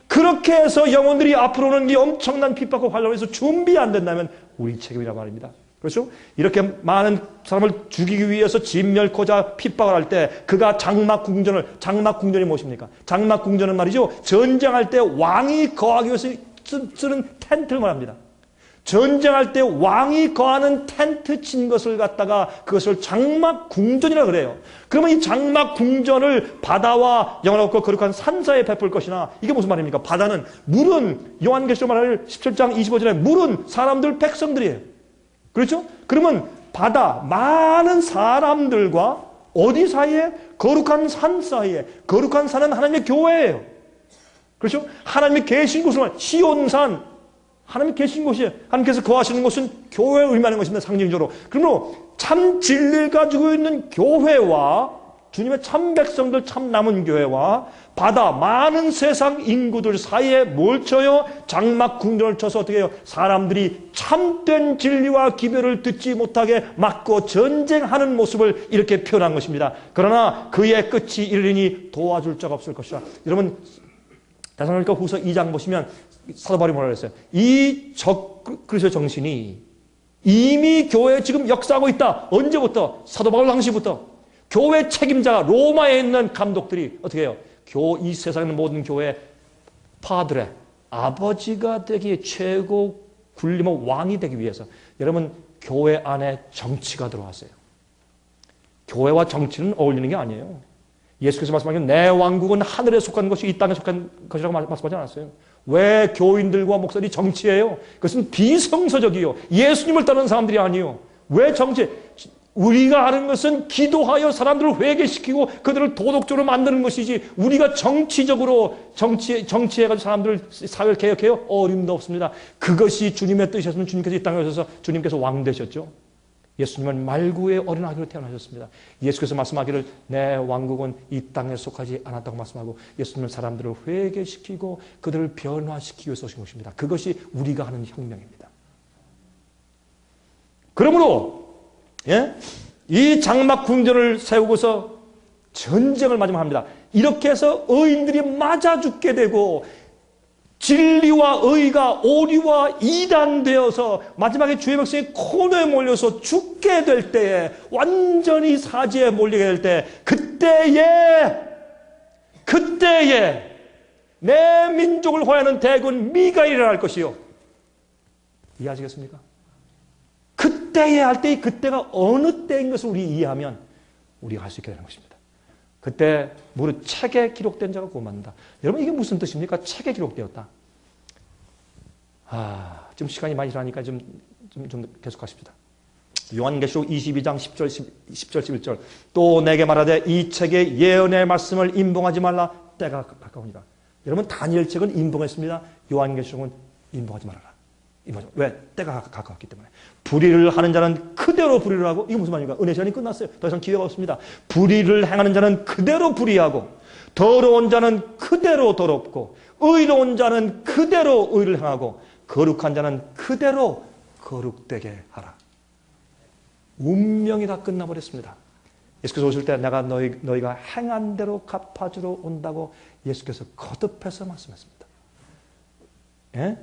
[SPEAKER 2] 그렇게 해서 영혼들이 앞으로는 이 엄청난 핍박과 환란에서 준비 안 된다면 우리 책임이란 말입니다. 그렇죠? 이렇게 많은 사람을 죽이기 위해서 진멸코자 핍박을 할 때 그가 장막궁전이 무엇입니까? 장막궁전은 말이죠. 전쟁할 때 왕이 거하기 위해서 쓰는 텐트를 말합니다. 전쟁할 때 왕이 거하는 텐트 친 것을 갖다가 그것을 장막궁전이라고 그래요. 그러면 이 장막궁전을 바다와 영원하고 거룩한 산사에 베풀 것이나 이게 무슨 말입니까? 바다는 물은 요한계시록 말할 17장 25절에 물은 사람들 백성들이에요. 그렇죠? 그러면 바다 많은 사람들과 어디 사이에? 거룩한 산 사이에. 거룩한 산은 하나님의 교회예요. 그렇죠? 하나님이 계신 곳을 말해요. 시온산 하나님이 계신 곳이에요. 하나님께서 거하시는 곳은 교회를 의미하는 것입니다. 상징적으로. 그러므로 참 진리를 가지고 있는 교회와 주님의 참 백성들, 참 남은 교회와 바다 많은 세상 인구들 사이에 몰쳐요. 장막 궁전을 쳐서 어떻게 해요? 사람들이 참된 진리와 기별을 듣지 못하게 막고 전쟁하는 모습을 이렇게 표현한 것입니다. 그러나 그의 끝이 이르리니 도와줄 자가 없을 것이다. 여러분 데살로니가 후서 2장 보시면 사도 바울이 뭐라고 했어요? 이 그리스도의 정신이 이미 교회에 지금 역사하고 있다. 언제부터? 사도 바울 당시부터. 교회 책임자가 로마에 있는 감독들이 어떻게 해요? 이 세상에 있는 모든 교회 파드레, 아버지가 되기 최고 군림의 왕이 되기 위해서 여러분 교회 안에 정치가 들어왔어요. 교회와 정치는 어울리는 게 아니에요. 예수께서 말씀하신 내 왕국은 하늘에 속한 것이 이 땅에 속한 것이라고 말씀하지 않았어요. 왜 교인들과 목사들이 정치예요? 그것은 비성서적이요. 예수님을 따르는 사람들이 아니요. 왜 정치? 우리가 하는 것은 기도하여 사람들을 회개시키고 그들을 도덕적으로 만드는 것이지 우리가 정치적으로 정치해가지고 사람들을 사회를 개혁해요? 어림도 없습니다. 그것이 주님의 뜻이었으면 주님께서 이 땅에 오셔서 주님께서 왕 되셨죠. 예수님은 말구의 어린 아기로 태어나셨습니다. 예수께서 말씀하기를 내 왕국은 이 땅에 속하지 않았다고 말씀하고 예수님은 사람들을 회개시키고 그들을 변화시키기 위해서 오신 것입니다. 그것이 우리가 하는 혁명입니다. 그러므로 이 장막 궁전을 세우고서 전쟁을 마지막 합니다. 이렇게 해서 의인들이 맞아 죽게 되고 진리와 의가 오리와 이단되어서 마지막에 주의 백성이 코너에 몰려서 죽게 될 때에, 완전히 사지에 몰리게 될 때, 그때에 내 민족을 호하는 대군 미가엘이 일어날 것이요. 이해하시겠습니까? 그때에 할 때, 그때가 어느 때인 것을 우리 이해하면 우리가 할 수 있게 되는 것입니다. 그때 무릇 책에 기록된 자가 구원받는다. 여러분, 이게 무슨 뜻입니까? 책에 기록되었다. 좀 시간이 많이 지나니까 좀 계속하십시다. 요한계시록 22장 10절 11절. 또 내게 말하되 이 책에 예언의 말씀을 임봉하지 말라. 때가 가까우니라. 여러분, 다니엘 책은 임봉했습니다. 요한계시록은 임봉하지 말아라. 왜? 때가 가까웠기 때문에. 불의를 하는 자는 그대로 불의를 하고, 이게 무슨 말입니까? 은혜 시간이 끝났어요. 더 이상 기회가 없습니다. 불의를 행하는 자는 그대로 불의하고, 더러운 자는 그대로 더럽고, 의로운 자는 그대로 의를 행하고, 거룩한 자는 그대로 거룩되게 하라. 운명이 다 끝나버렸습니다. 예수께서 오실 때 내가 너희가 행한 대로 갚아주러 온다고 예수께서 거듭해서 말씀했습니다. 예?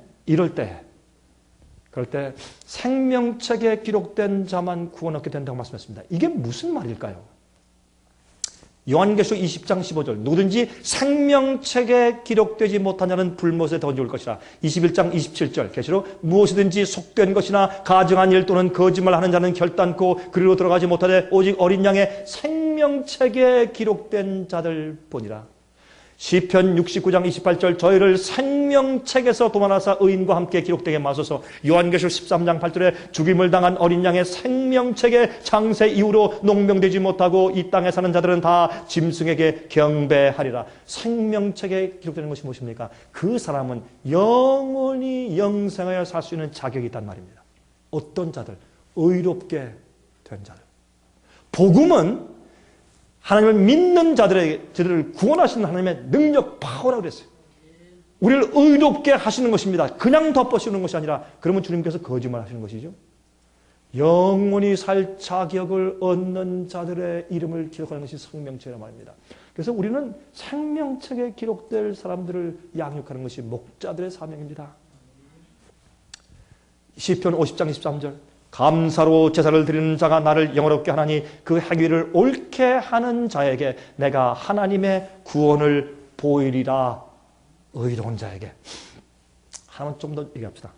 [SPEAKER 2] 그럴 때 생명책에 기록된 자만 구원 얻게 된다고 말씀했습니다. 이게 무슨 말일까요? 요한계시록 20장 15절. 누구든지 생명책에 기록되지 못한 자는 불못에 던져올 것이라. 21장 27절. 계시록 무엇이든지 속된 것이나 가증한 일 또는 거짓말하는 자는 결단코 그리로 들어가지 못하되 오직 어린 양의 생명책에 기록된 자들 뿐이라. 시편 69장 28절. 저희를 생명책에서 도망하사 의인과 함께 기록되게 마소서. 요한계시록 13장 8절에 죽임을 당한 어린 양의 생명책에 장세 이후로 농명되지 못하고 이 땅에 사는 자들은 다 짐승에게 경배하리라. 생명책에 기록되는 것이 무엇입니까? 그 사람은 영원히 영생하여 살 수 있는 자격이 있단 말입니다. 어떤 자들? 의롭게 된 자들. 복음은 하나님을 믿는 자들을 구원하시는 하나님의 능력, 파워라고 그랬어요. 우리를 의롭게 하시는 것입니다. 그냥 덮어씌우는 것이 아니라, 그러면 주님께서 거짓말 하시는 것이죠. 영원히 살 자격을 얻는 자들의 이름을 기록하는 것이 생명책이란 말입니다. 그래서 우리는 생명책에 기록될 사람들을 양육하는 것이 목자들의 사명입니다. 시편 50장 23절. 감사로 제사를 드리는 자가 나를 영화롭게 하나니 그 행위를 옳게 하는 자에게 내가 하나님의 구원을 보이리라. 의로운 자에게. 하나만 좀 더 얘기합시다.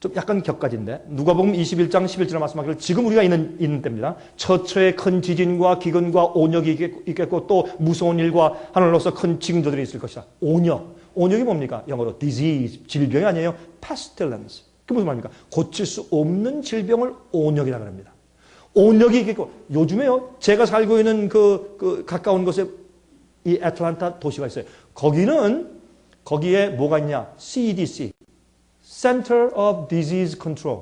[SPEAKER 2] 좀 약간 격가진데, 누가복음 21장 11절에 말씀하기를 지금 우리가 있는 때입니다. 처처에 큰 지진과 기근과 온역이 있겠고 또 무서운 일과 하늘로서 큰 징조들이 있을 것이다. 온역이 뭡니까? 영어로 disease, 질병이 아니에요. pestilence. 그게 무슨 말입니까? 고칠 수 없는 질병을 온역이라고 합니다. 온역이 있겠고, 요즘에요, 제가 살고 있는 가까운 곳에 이 애틀란타 도시가 있어요. 거기에 뭐가 있냐? CDC, Center of Disease Control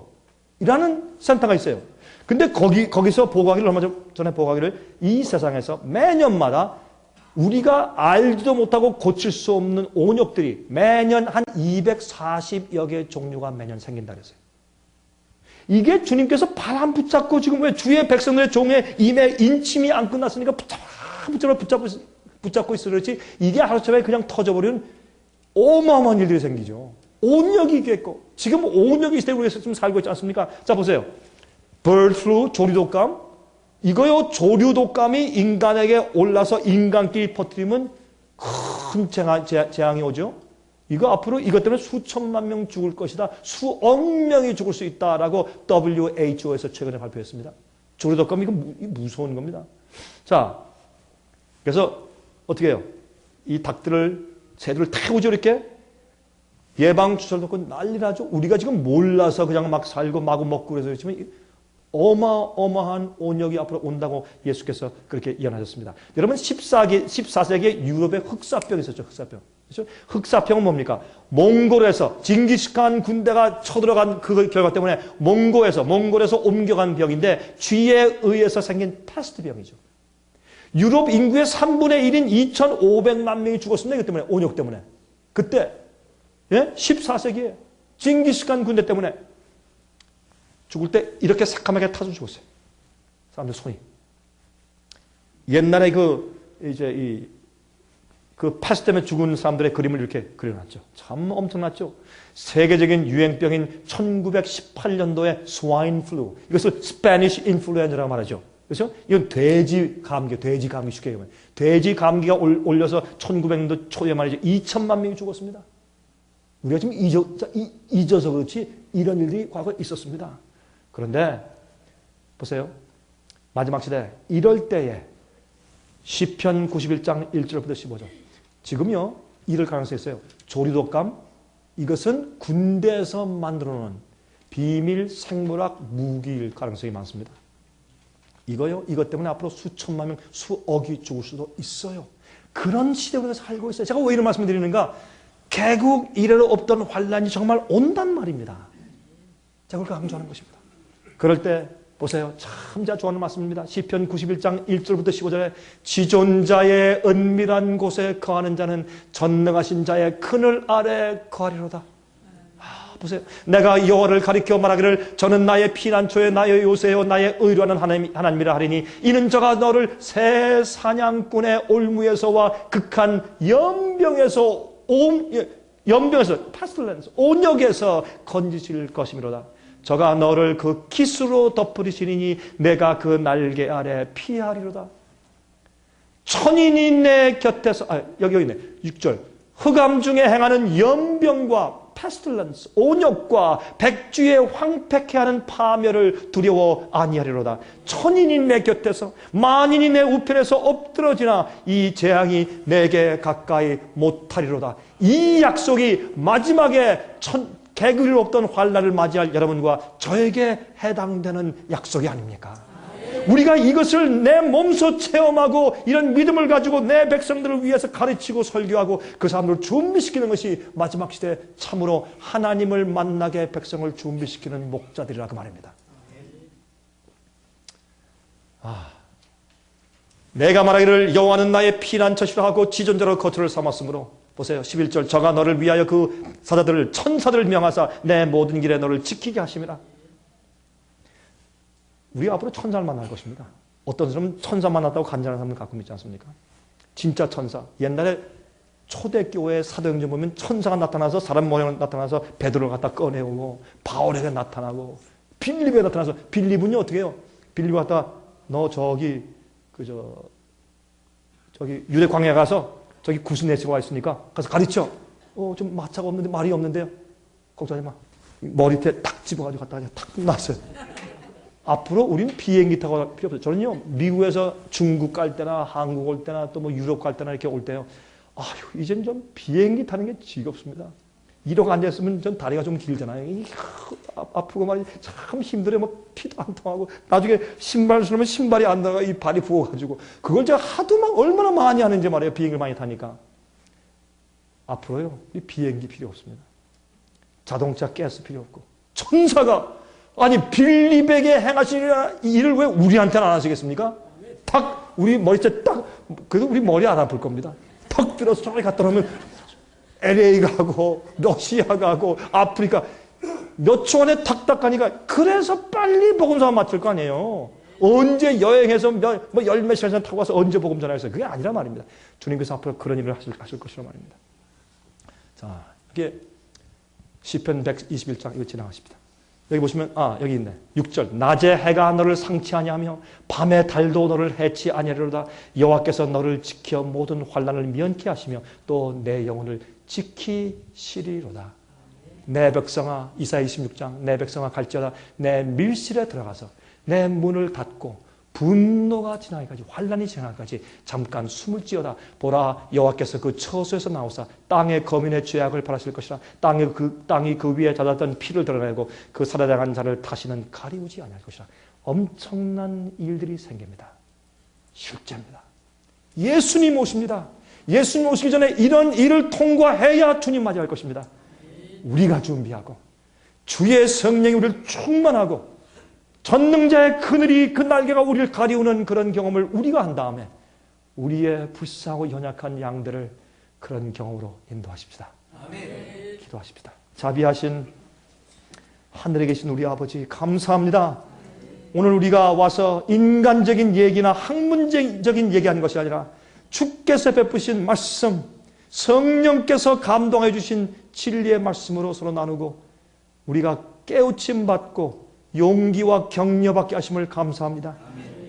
[SPEAKER 2] 이라는 센터가 있어요. 근데 거기서 보고하기를, 얼마 전에 보고하기를, 이 세상에서 매년마다 우리가 알지도 못하고 고칠 수 없는 온역들이 매년 한 240여 개의 종류가 매년 생긴다 그랬어요. 이게 주님께서 바람 붙잡고 지금 왜 주의 백성들의 종의 임에 인침이 안 끝났으니까 붙잡고 있어 그렇지, 이게 하루처럼 그냥 터져버리는 어마어마한 일들이 생기죠. 온역이 있겠고, 지금 온역이 있을 때 우리가 지금 살고 있지 않습니까? 자, 보세요. bird flu, 조류독감. 이거요, 조류독감이 인간에게 올라서 인간끼리 퍼뜨리면 큰 재앙이 오죠. 이거 앞으로 이것 때문에 수천만 명 죽을 것이다. 수억 명이 죽을 수 있다라고 WHO에서 최근에 발표했습니다. 조류독감, 이거 무서운 겁니다. 자, 그래서 어떻게 해요? 이 새들을 태우죠, 이렇게. 예방주사를 놓고 난리나죠. 우리가 지금 몰라서 그냥 막 살고 마구 먹고 그래서 그렇지만 어마어마한 온역이 앞으로 온다고 예수께서 그렇게 예언하셨습니다. 여러분, 14세기에 유럽에 흑사병이 있었죠. 흑사병. 그렇죠? 흑사병은 뭡니까? 몽골에서 징기스칸 군대가 쳐들어간 그 결과 때문에 몽골에서 옮겨간 병인데, 쥐에 의해서 생긴 패스트 병이죠. 유럽 인구의 3분의 1인 2,500만 명이 죽었습니다. 이것 때문에, 온역 때문에. 그때 14세기에 징기스칸 군대 때문에 죽을 때 이렇게 새카맣게 타서 죽었어요. 사람들 손이. 옛날에 그 패스 때문에 죽은 사람들의 그림을 이렇게 그려놨죠. 참 엄청났죠. 세계적인 유행병인 1918년도의 스와인 플루. 이것을 스페니쉬 인플루엔자라고 말하죠. 그렇죠? 이건 돼지 감기 쉽게 얘기하면. 돼지 감기가 올려서 1900년도 초에 말이죠. 2천만 명이 죽었습니다. 우리가 지금 잊어서 그렇지 이런 일들이 과거에 있었습니다. 그런데 보세요. 마지막 시대 이럴 때에 시편 91장 1절부터 15절. 지금요. 이럴 가능성이 있어요. 조류독감 이것은 군대에서 만들어놓은 비밀 생물학 무기일 가능성이 많습니다. 이것 때문에 앞으로 수천만 명, 수억이 죽을 수도 있어요. 그런 시대에 우리가 살고 있어요. 제가 왜 이런 말씀을 드리는가? 개국 이래로 없던 환란이 정말 온단 말입니다. 제가 그걸 강조하는 것입니다. 그럴 때 보세요. 참 제가 좋아하는 말씀입니다. 시편 91장 1절부터 15절에 지존자의 은밀한 곳에 거하는 자는 전능하신 자의 그늘 아래 거하리로다. 보세요. 내가 여호와를 가리켜 말하기를 저는 나의 피난처에 나의 요새요 나의 의로하는 하나님이라 하리니 이는 저가 너를 새 사냥꾼의 올무에서와 극한 연병에서 패스틀렌스 온역에서 건지실 것이미로다. 저가 너를 그 기수로 덮으리시니 내가 그 날개 아래 피하리로다. 천인이 내 곁에서 여기 있네. 6절. 흑암 중에 행하는 연병과 패스틀런스, 온역과 백주의 황폐케 하는 파멸을 두려워 아니하리로다. 천인이 내 곁에서 만인이 내 우편에서 엎드러지나 이 재앙이 내게 가까이 못하리로다. 이 약속이 마지막에 개그를 없던 환란을 맞이할 여러분과 저에게 해당되는 약속이 아닙니까? 우리가 이것을 내 몸소 체험하고 이런 믿음을 가지고 내 백성들을 위해서 가르치고 설교하고 그 사람들을 준비시키는 것이 마지막 시대에 참으로 하나님을 만나게 백성을 준비시키는 목자들이라고 말입니다. 내가 말하기를 여호와는 나의 피난처시라 하고 지존자로 거처를 삼았으므로 보세요. 11절 저가 너를 위하여 그 사자들을 천사들을 명하사 내 모든 길에 너를 지키게 하심이라. 우리 앞으로 천사를 만날 것입니다. 어떤 사람은 천사 만났다고 간절한 사람을 가끔 있지 않습니까? 진짜 천사. 옛날에 초대교회 사도행전 보면 천사가 나타나서 사람 모양으로 나타나서 베드로를 갖다 꺼내오고 바울에게 나타나고 빌립에게 나타나서 빌립은요 어떻게 해요? 빌립 갖다 너 저기 유대 광야에 가서 저기 구스네스가 있으니까 가서 가르쳐. 좀 마차가 없는데 말이 없는데요. 걱정하지 마. 머리밑에 탁 집어가지고 갖다 탁 놨어요. 앞으로 우리는 비행기 타고 갈 필요 없어요. 저는요, 미국에서 중국 갈 때나 한국 올 때나 또 뭐 유럽 갈 때나 이렇게 올 때요. 이젠 좀 비행기 타는 게 지겹습니다. 이러고 앉아있으면 전 다리가 좀 길잖아요. 아프고 말이 참 힘들어요. 뭐 피도 안 통하고. 나중에 신발 신으면 신발이 안 나가 이 발이 부어가지고. 그걸 제가 얼마나 많이 하는지 말이에요. 비행기를 많이 타니까. 앞으로요, 이 비행기 필요 없습니다. 자동차 가스 필요 없고. 천사가 빌립에게 행하신 일을 왜 우리한테는 안 하시겠습니까? 우리 머리째 그래도 우리 머리 안 아플 겁니다. 턱 들어서 저기 갔다 오면 LA 가고, 러시아 가고, 아프리카. 몇 초 안에 탁탁 가니까, 그래서 빨리 복음서 맞출 거 아니에요. 언제 여행해서 열 몇 시간 타고 와서 언제 복음 전하겠어요? 그게 아니란 말입니다. 주님께서 앞으로 그런 일을 하실 것이란 말입니다. 자, 이게 시편 121장, 이거 지나가십니다. 여기 보시면 여기 있네. 6절. 낮에 해가 너를 상치 아니하며 밤에 달도 너를 해치 아니하리로다. 여호와께서 너를 지켜 모든 환난을 면케 하시며 또 내 영혼을 지키시리로다. 내 백성아, 이사야 26장, 내 백성아 갈지어다. 내 밀실에 들어가서 내 문을 닫고 분노가 지나기까지, 환난이 지나기까지 잠깐 숨을 찌어다. 보라, 여호와께서 그 처소에서 나오사 땅의 거민의 죄악을 벌하실 것이라. 땅이 그 위에 젖었던 피를 드러내고 그 살해당한 자를 다시는 가리우지 아니할 것이라. 엄청난 일들이 생깁니다. 실제입니다. 예수님 오십니다. 예수님 오시기 전에 이런 일을 통과해야 주님 맞이할 것입니다. 우리가 준비하고 주의 성령이 우리를 충만하고 전능자의 그늘이 그 날개가 우리를 가리우는 그런 경험을 우리가 한 다음에 우리의 불쌍하고 연약한 양들을 그런 경험으로 인도하십시다. 아멘. 기도하십시다. 자비하신 하늘에 계신 우리 아버지 감사합니다. 오늘 우리가 와서 인간적인 얘기나 학문적인 얘기하는 것이 아니라 주께서 베푸신 말씀, 성령께서 감동해 주신 진리의 말씀으로 서로 나누고 우리가 깨우침 받고 용기와 격려 받게 하심을 감사합니다.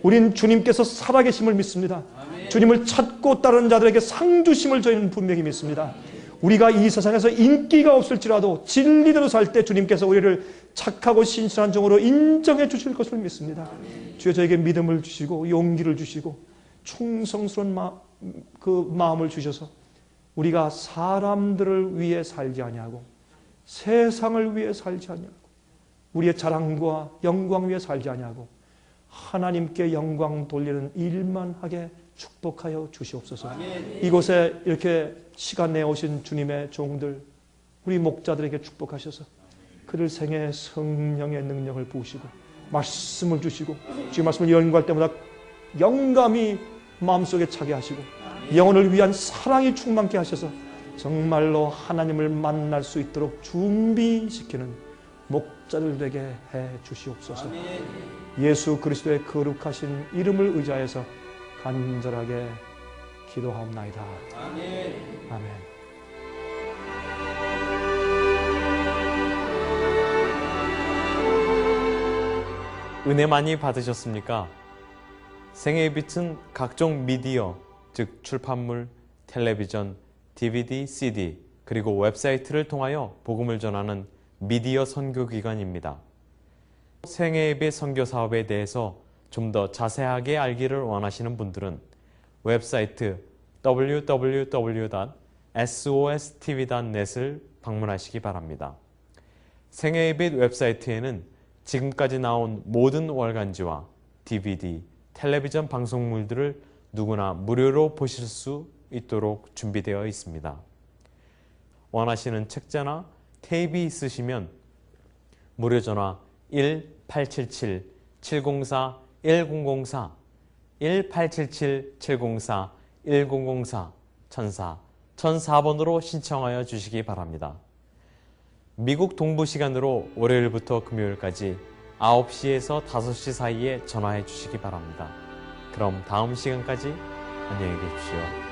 [SPEAKER 2] 우린 주님께서 살아계심을 믿습니다. 주님을 찾고 따르는 자들에게 상 주심을 저희는 분명히 믿습니다. 우리가 이 세상에서 인기가 없을지라도 진리대로 살 때 주님께서 우리를 착하고 신실한 종으로 인정해 주실 것을 믿습니다. 주여 저에게 믿음을 주시고 용기를 주시고 충성스러운 마음을 주셔서 우리가 사람들을 위해 살지 아니하고 세상을 위해 살지 아니하고 우리의 자랑과 영광 위해 살지 아니하고 하나님께 영광 돌리는 일만 하게 축복하여 주시옵소서. 이곳에 이렇게 시간 내오신 주님의 종들, 우리 목자들에게 축복하셔서 그들 생에 성령의 능력을 부으시고 말씀을 주시고 주의 말씀을 연구할 때마다 영감이 마음속에 차게 하시고 영혼을 위한 사랑이 충만케 하셔서 정말로 하나님을 만날 수 있도록 준비시키는 목자들 되게 해 주시옵소서. 예수 그리스도의 거룩하신 이름을 의지하여서 간절하게 기도하옵나이다. 아멘.
[SPEAKER 3] 은혜 많이 받으셨습니까? 생애의 빛은 각종 미디어, 즉 출판물, 텔레비전, DVD, CD, 그리고 웹사이트를 통하여 복음을 전하는 미디어 선교기관입니다. 생애의 빛 선교 사업에 대해서 좀 더 자세하게 알기를 원하시는 분들은 웹사이트 www.sostv.net을 방문하시기 바랍니다. 생애의 빛 웹사이트에는 지금까지 나온 모든 월간지와 DVD, 텔레비전 방송물들을 누구나 무료로 보실 수 있도록 준비되어 있습니다. 원하시는 책자나 테이프 있으시면 무료 전화 1877-704-1004, 1877-704-1004, 1004번으로 신청하여 주시기 바랍니다. 미국 동부 시간으로 월요일부터 금요일까지 9시에서 5시 사이에 전화해 주시기 바랍니다. 그럼 다음 시간까지 안녕히 계십시오.